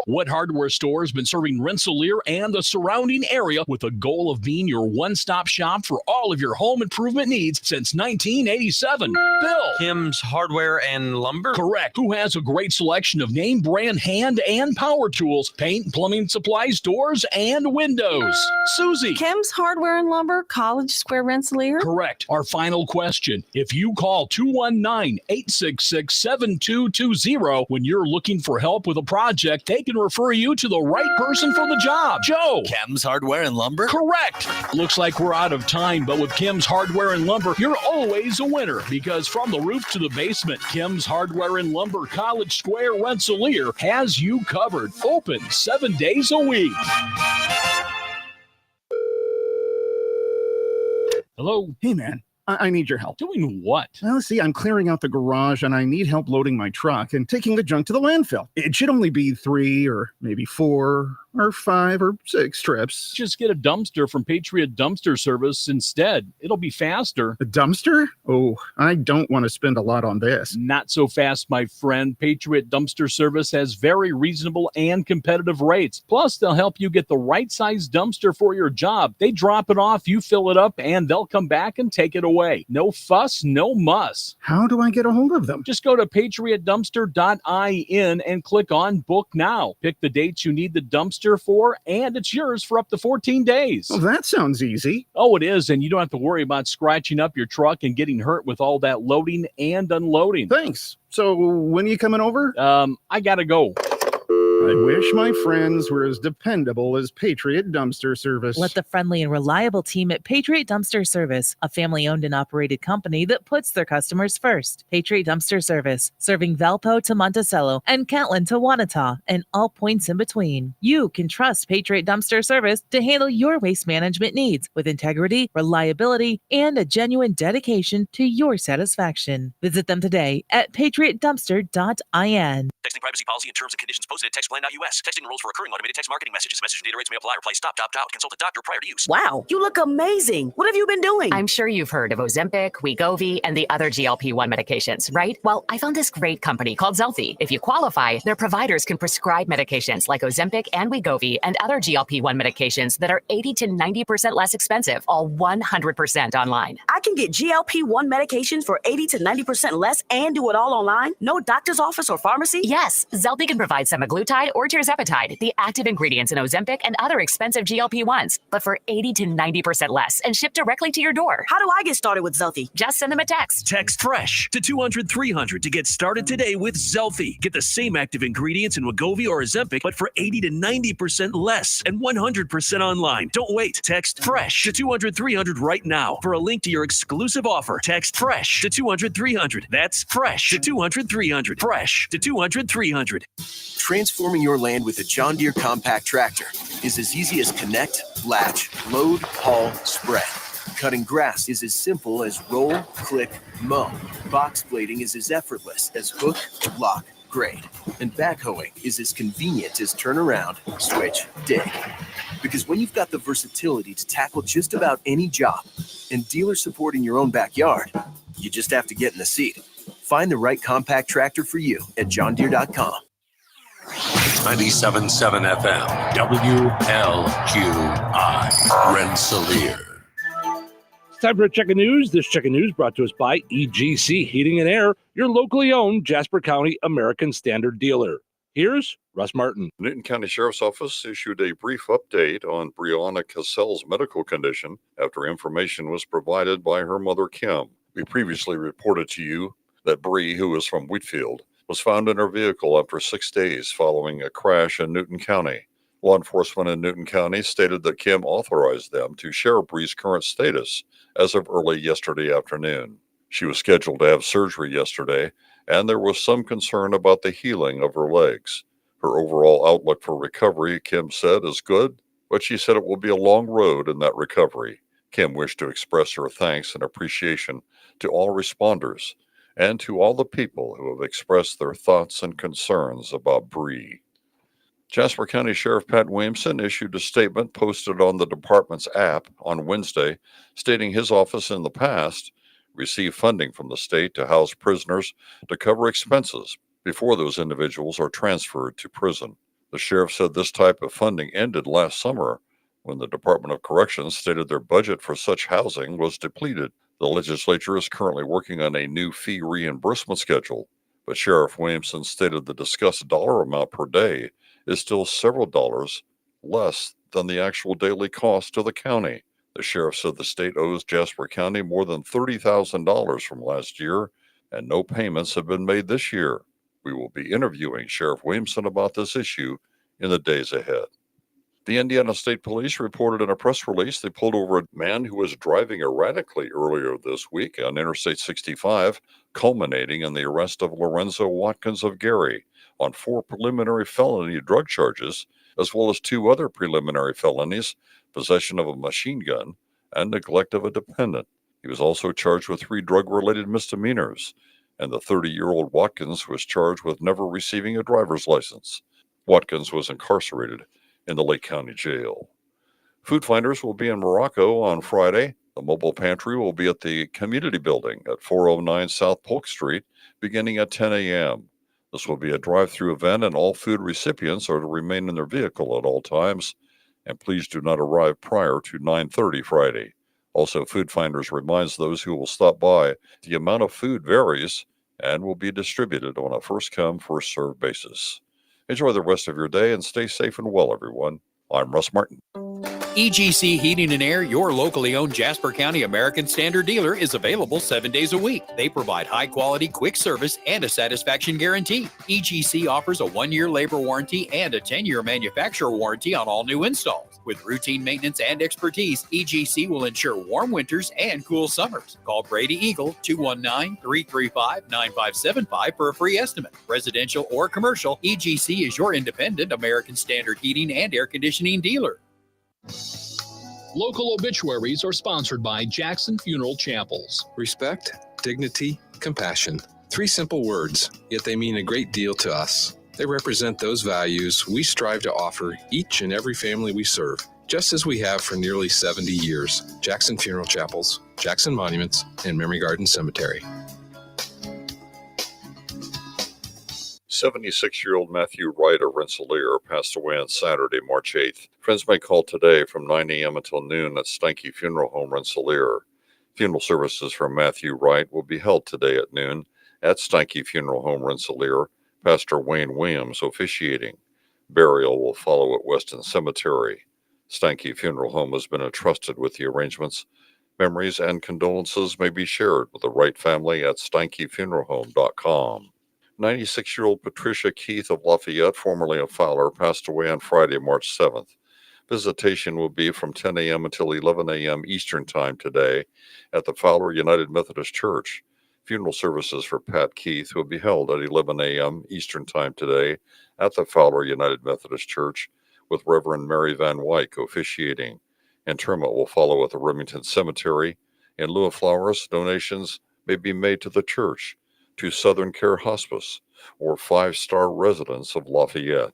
Speaker 10: What hardware store has been serving Rensselaer and the surrounding area with the goal of being your one-stop shop for all of your home improvement needs since 1987? Bill.
Speaker 3: Kim's Hardware and Lumber?
Speaker 10: Correct. Who has a great selection of name brand hand and power tools, paint, plumbing supplies, doors, and windows? Susie.
Speaker 5: Kim's Hardware and Lumber, College Square, Rensselaer?
Speaker 10: Correct. Our final question. If you call 219-866-7220 when you're looking for help with a project, they can refer you to the right person for the job. Joe.
Speaker 3: Kim's Hardware and Lumber?
Speaker 10: Correct. Looks like we're out of time, but with Kim's Hardware and Lumber, you're always a winner because from the roof to the basement, Kim's Hardware and Lumber, College Square, Rensselaer has you covered. Open 7 days a week.
Speaker 18: Hello? Hey, man. I need your help.
Speaker 10: Doing what?
Speaker 18: Well, see, I'm clearing out the garage and I need help loading my truck and taking the junk to the landfill. It should only be 3 or maybe 4 or 5 or 6 trips.
Speaker 10: Just get a dumpster from Patriot Dumpster Service instead. It'll be faster.
Speaker 18: A dumpster? Oh, I don't want to spend a lot on this.
Speaker 10: Not so fast, my friend. Patriot Dumpster Service has very reasonable and competitive rates. Plus, they'll help you get the right size dumpster for your job. They drop it off, you fill it up, and they'll come back and take it away. No fuss, no muss.
Speaker 18: How do I get a hold of them?
Speaker 10: Just go to patriotdumpster.in and click on Book Now. Pick the dates you need the dumpster for, and it's yours for up to 14 days.
Speaker 18: Well, that sounds easy.
Speaker 10: Oh, it is, and you don't have to worry about scratching up your truck and getting hurt with all that loading and unloading.
Speaker 18: Thanks. So when are you coming over?
Speaker 10: I gotta go.
Speaker 18: I wish my friends were as dependable as Patriot Dumpster Service.
Speaker 19: Let the friendly and reliable team at Patriot Dumpster Service, a family-owned and operated company that puts their customers first. Patriot Dumpster Service, serving Valpo to Monticello and Catlin to Wanata and all points in between. You can trust Patriot Dumpster Service to handle your waste management needs with integrity, reliability, and a genuine dedication to your satisfaction. Visit them today at patriotdumpster.in.
Speaker 20: Texting privacy policy and terms and conditions posted at textplan.us. Texting rules for recurring automated text marketing messages. Message and data rates may apply. Reply stop, opt out. Consult a doctor prior to use.
Speaker 21: Wow, you look amazing. What have you been doing?
Speaker 23: I'm sure you've heard of Ozempic, Wegovy, and the other GLP-1 medications, right? Well, I found this great company called Zelfie. If you qualify, their providers can prescribe medications like Ozempic and Wegovy and other GLP-1 medications that are 80 to 90% less expensive, all 100% online.
Speaker 21: I can get GLP-1 medications for 80 to 90% less and do it all online? No doctor's office or pharmacy?
Speaker 23: Yes, Zelfie can provide semaglutide or tirzepatide, the active ingredients in Ozempic and other expensive GLP-1s, but for 80 to 90% less and shipped directly to your door.
Speaker 21: How do I get started with Zelfie?
Speaker 23: Just send them a text.
Speaker 22: Text FRESH to 200-300 to get started today with Zelfie. Get the same active ingredients in Wegovy or Ozempic, but for 80 to 90% less and 100% online. Don't wait. Text FRESH to 200-300 right now for a link to your exclusive offer. Text FRESH to 200-300. That's FRESH to 200-300. FRESH to 200-300.
Speaker 24: Transforming your land with a John Deere compact tractor is as easy as connect, latch, load, haul, spread. Cutting grass is as simple as roll, click, mow. Box blading is as effortless as hook, lock, grade. And backhoeing is as convenient as turn around, switch, dig. Because when you've got the versatility to tackle just about any job and dealer support in your own backyard, you just have to get in the seat. Find the right compact tractor for you at johndeere.com.
Speaker 2: 97.7 FM, WLQI, Rensselaer.
Speaker 12: It's time for a check of news. This check of news brought to us by EGC Heating and Air, your locally owned Jasper County American Standard dealer. Here's Russ Martin.
Speaker 7: Newton County Sheriff's Office issued a brief update on Brianna Cassell's medical condition after information was provided by her mother, Kim. We previously reported to you that Bree, who is from Wheatfield, was found in her vehicle after 6 days following a crash in Newton County. Law enforcement in Newton County stated that Kim authorized them to share Bree's current status as of early yesterday afternoon. She was scheduled to have surgery yesterday, and there was some concern about the healing of her legs. Her overall outlook for recovery, Kim said, is good, but she said it will be a long road in that recovery. Kim wished to express her thanks and appreciation to all responders and to all the people who have expressed their thoughts and concerns about Bree. Jasper County Sheriff Pat Williamson issued a statement posted on the department's app on Wednesday, stating his office in the past received funding from the state to house prisoners to cover expenses before those individuals are transferred to prison. The sheriff said this type of funding ended last summer when the Department of Corrections stated their budget for such housing was depleted. The legislature is currently working on a new fee reimbursement schedule, but Sheriff Williamson stated the discussed dollar amount per day is still several dollars less than the actual daily cost to the county. The sheriff said the state owes Jasper County more than $30,000 from last year, and no payments have been made this year. We will be interviewing Sheriff Williamson about this issue in the days ahead. The Indiana State Police reported in a press release they pulled over a man who was driving erratically earlier this week on Interstate 65, culminating in the arrest of Lorenzo Watkins of Gary on 4 preliminary felony drug charges, as well as 2 other preliminary felonies, possession of a machine gun and neglect of a dependent. He was also charged with 3 drug-related misdemeanors, and the 30-year-old Watkins was charged with never receiving a driver's license. Watkins was incarcerated in the Lake County Jail. Food finders will be in Morocco on Friday. The mobile pantry will be at the community building at 409 South Polk Street, beginning at 10 a.m. This will be a drive-through event, and all food recipients are to remain in their vehicle at all times, and please do not arrive prior to 9:30 Friday. Also, Food Finders reminds those who will stop by the amount of food varies and will be distributed on a first-come, first-served basis. Enjoy the rest of your day and stay safe and well, everyone. I'm Russ Martin.
Speaker 9: EGC Heating and Air, your locally owned Jasper County American Standard dealer, is available 7 days a week. They provide high-quality, quick service and a satisfaction guarantee. EGC offers a 1-year labor warranty and a 10-year manufacturer warranty on all new installs. With routine maintenance and expertise, EGC will ensure warm winters and cool summers. Call Brady Eagle 219-335-9575 for a free estimate. Residential or commercial, EGC is your independent American Standard heating and air conditioning dealer.
Speaker 10: Local obituaries are sponsored by Jackson Funeral Chapels.
Speaker 11: Respect, dignity, compassion. 3 simple words, yet they mean a great deal to us. They represent those values we strive to offer each and every family we serve, just as we have for nearly 70 years. Jackson Funeral Chapels, Jackson Monuments, and Memory Garden Cemetery.
Speaker 7: 76-year-old Matthew Wright of Rensselaer passed away on Saturday, March 8th. Friends may call today from 9 a.m. until noon at Stanky Funeral Home, Rensselaer. Funeral services for Matthew Wright will be held today at noon at Stanky Funeral Home, Rensselaer. Pastor Wayne Williams officiating. Burial will follow at Weston Cemetery. Stanky Funeral Home has been entrusted with the arrangements. Memories and condolences may be shared with the Wright family at stankyfuneralhome.com. 96-year-old Patricia Keith of Lafayette, formerly of Fowler, passed away on Friday, March 7th. Visitation will be from 10 a.m. until 11 a.m. Eastern Time today at the Fowler United Methodist Church. Funeral services for Pat Keith will be held at 11 a.m. Eastern Time today at the Fowler United Methodist Church, with Reverend Mary Van Wyck officiating. Interment will follow at the Remington Cemetery. In lieu of flowers, donations may be made to the church, to Southern Care Hospice, or 5-star residents of Lafayette.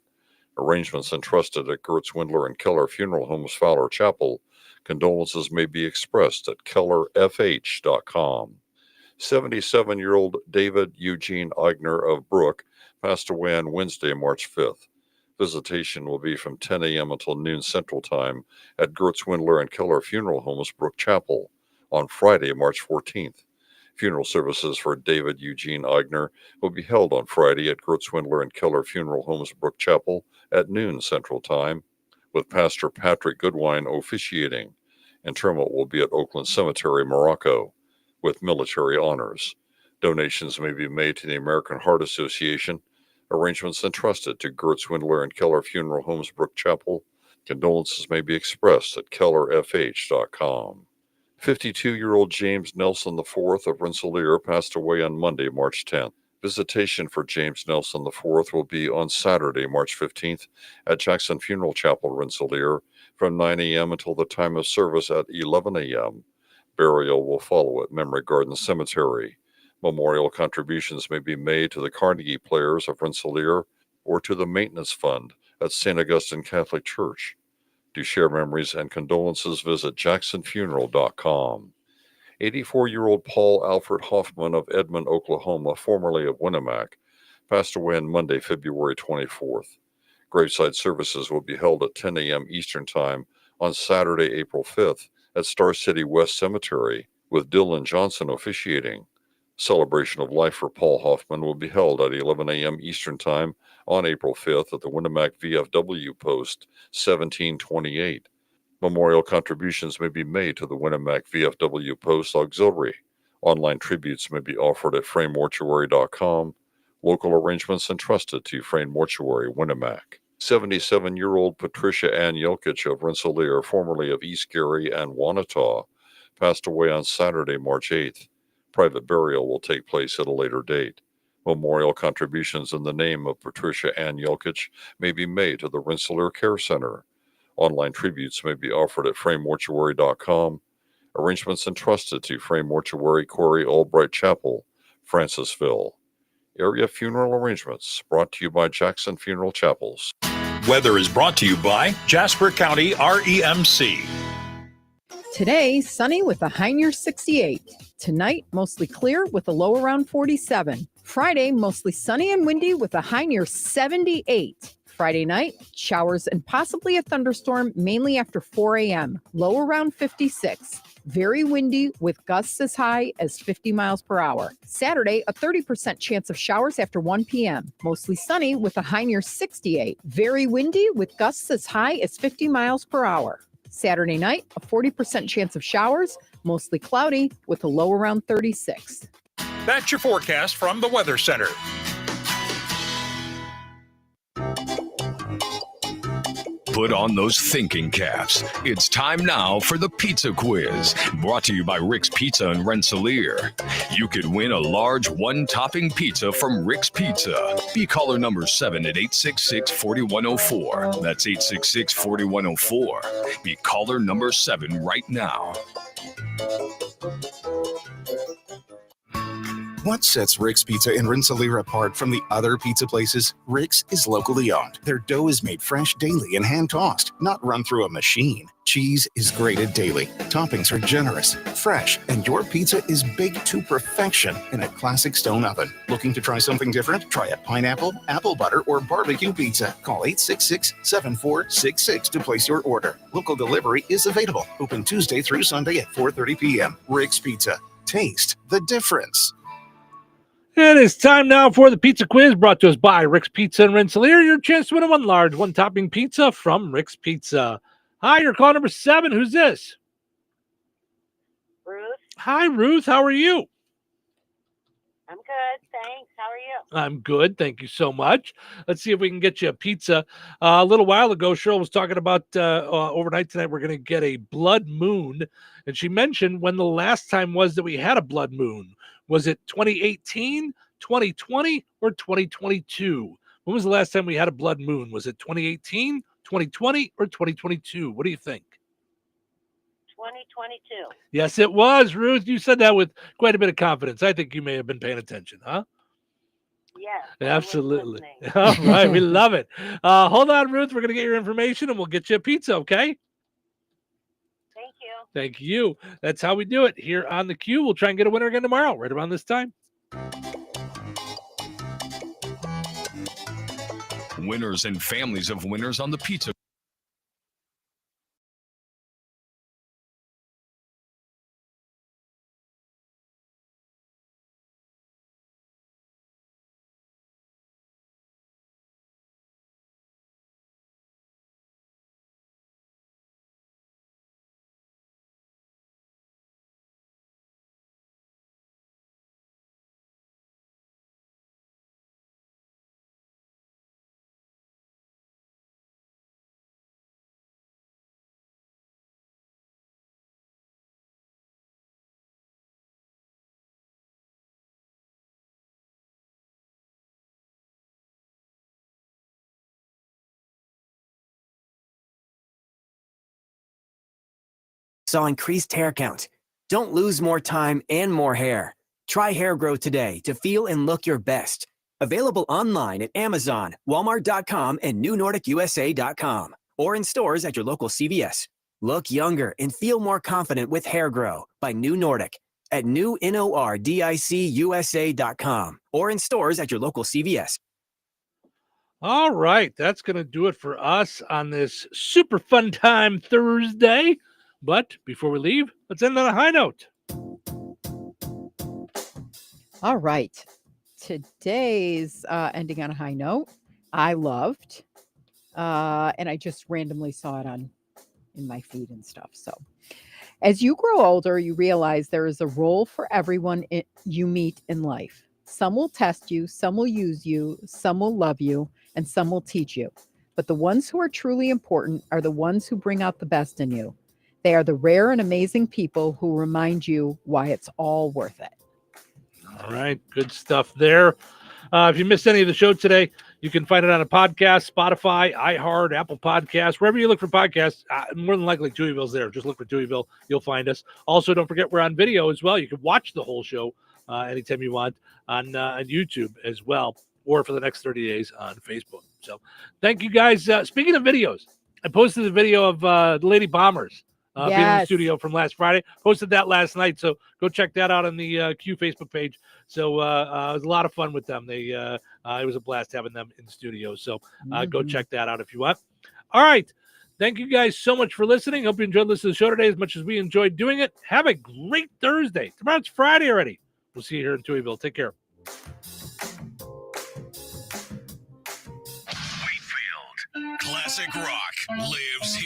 Speaker 7: Arrangements entrusted at Gertz, Windler, and Keller Funeral Homes, Fowler Chapel. Condolences may be expressed at kellerfh.com. 77-year-old David Eugene Eigner of Brook passed away on Wednesday, March 5th. Visitation will be from 10 a.m. until noon Central Time at Gertz, Windler, and Keller Funeral Homes, Brook Chapel, on Friday, March 14th. Funeral services for David Eugene Eigner will be held on Friday at Gertz, Windler, and Keller Funeral Homes, Brook Chapel, at noon Central Time, with Pastor Patrick Goodwine officiating. Interment will be at Oakland Cemetery, Morocco, with military honors. Donations may be made to the American Heart Association. Arrangements entrusted to Gertz, Windler, and Keller Funeral Homes, Brook Chapel. Condolences may be expressed at kellerfh.com. 52-year-old James Nelson IV of Rensselaer passed away on Monday, March 10th. Visitation for James Nelson IV will be on Saturday, March 15th at Jackson Funeral Chapel, Rensselaer, from 9 a.m. until the time of service at 11 a.m. Burial will follow at Memory Garden Cemetery. Memorial contributions may be made to the Carnegie Players of Rensselaer or to the Maintenance Fund at St. Augustine Catholic Church. To share memories and condolences, visit jacksonfuneral.com. 84-year-old Paul Alfred Hoffman of Edmond, Oklahoma, formerly of Winnemac, passed away on Monday, February 24th. Graveside services will be held at 10 a.m. Eastern Time on Saturday, April 5th at Star City West Cemetery, with Dylan Johnson officiating. Celebration of life for Paul Hoffman will be held at 11 a.m. Eastern Time on April 5th at the Winnemac VFW Post 1728. Memorial contributions may be made to the Winnemac VFW Post Auxiliary. Online tributes may be offered at framemortuary.com. Local arrangements entrusted to Frame Mortuary, Winnemac. 77-year-old Patricia Ann Yelkich of Rensselaer, formerly of East Gary and Wanata, passed away on Saturday, March 8th. Private burial will take place at a later date. Memorial contributions in the name of Patricia Ann Yelkich may be made to the Rensselaer Care Center. Online tributes may be offered at framemortuary.com. Arrangements entrusted to Frame Mortuary, Corey Albright Chapel, Francisville. Area funeral arrangements brought to you by Jackson Funeral Chapels.
Speaker 2: Weather is brought to you by Jasper County REMC.
Speaker 1: Today, sunny with a high near 68. Tonight, mostly clear with a low around 47. Friday, mostly sunny and windy with a high near 78. Friday night, showers and possibly a thunderstorm, mainly after 4 a.m. Low around 56. Very windy with gusts as high as 50 miles per hour. Saturday, a 30% chance of showers after 1 p.m. Mostly sunny with a high near 68. Very windy with gusts as high as 50 miles per hour. Saturday night, a 40% chance of showers, mostly cloudy with a low around 36.
Speaker 2: That's your forecast from the Weather Center.
Speaker 4: Put on those thinking caps. It's time now for the Pizza Quiz, brought to you by Rick's Pizza in Rensselaer. You could win a large one-topping pizza from Rick's Pizza. Be caller number 7 at 866-4104. That's 866-4104. Be caller number 7 right now.
Speaker 18: What sets Rick's Pizza in Rensselaer apart from the other pizza places? Rick's is locally owned. Their dough is made fresh daily and hand-tossed, not run through a machine. Cheese is grated daily. Toppings are generous, fresh, and your pizza is baked to perfection in a classic stone oven. Looking to try something different? Try a pineapple, apple butter, or barbecue pizza. Call 866-7466 to place your order. Local delivery is available. Open Tuesday through Sunday at 4:30 p.m. Rick's Pizza. Taste the difference.
Speaker 12: And it's time now for the Pizza Quiz, brought to us by Rick's Pizza in Rensselaer. Your chance to win a one large, one-topping pizza from Rick's Pizza. Hi, you're call number 7. Who's this?
Speaker 13: Ruth.
Speaker 12: Hi, Ruth. How are you?
Speaker 13: I'm good, thanks. How are you?
Speaker 12: I'm good. Thank you so much. Let's see if we can get you a pizza. A little while ago, Cheryl was talking about overnight tonight, we're going to get a blood moon. And she mentioned when the last time was that we had a blood moon. Was it 2018, 2020, or 2022? When was the last time we had a blood moon? Was it 2018, 2020, or 2022? What do you think?
Speaker 13: 2022.
Speaker 12: Yes, it was, Ruth. You said that with quite a bit of confidence. I think you may have been paying attention, huh?
Speaker 13: Yes.
Speaker 12: Absolutely. All right. We love it. Hold on, Ruth. We're going to get your information and we'll get you a pizza, okay?
Speaker 13: Thank you.
Speaker 12: Thank you. That's how we do it here on the Q. We'll try and get a winner again tomorrow, right around this time.
Speaker 4: Winners and families of winners on the pizza.
Speaker 8: Saw increased hair count. Don't lose more time and more hair. Try Hair Grow today to feel and look your best. Available online at Amazon, Walmart.com, and NewNordicUSA.com, or in stores at your local CVS. Look younger and feel more confident with Hair Grow by New Nordic at NewNordicUSA.com, or in stores at your local CVS.
Speaker 12: All right. That's going to do it for us on this super fun time Thursday. But before we leave, let's end on a high note.
Speaker 1: All right. Today's ending on a high note, I loved, and I just randomly saw it in my feed and stuff. So as you grow older, you realize there is a role for everyone you meet in life. Some will test you, some will use you, some will love you, and some will teach you. But the ones who are truly important are the ones who bring out the best in you. They are the rare and amazing people who remind you why it's all worth it.
Speaker 12: All right. Good stuff there. If you missed any of the show today, you can find it on a podcast, Spotify, iHeart, Apple Podcasts, wherever you look for podcasts. More than likely, Touhyville's there. Just look for Touhyville. You'll find us. Also, don't forget we're on video as well. You can watch the whole show anytime you want on YouTube as well, or for the next 30 days on Facebook. So thank you, guys. Speaking of videos, I posted a video of the Lady Bombers being in the studio from last Friday. Posted that last night, so go check that out on the Q Facebook page. So it was a lot of fun with them. It was a blast having them in the studio. So go check that out if you want. All right. Thank you guys so much for listening. Hope you enjoyed listening to the show today as much as we enjoyed doing it. Have a great Thursday. Tomorrow's Friday already. We'll see you here in Touhyville. Take care.
Speaker 4: Classic rock lives here.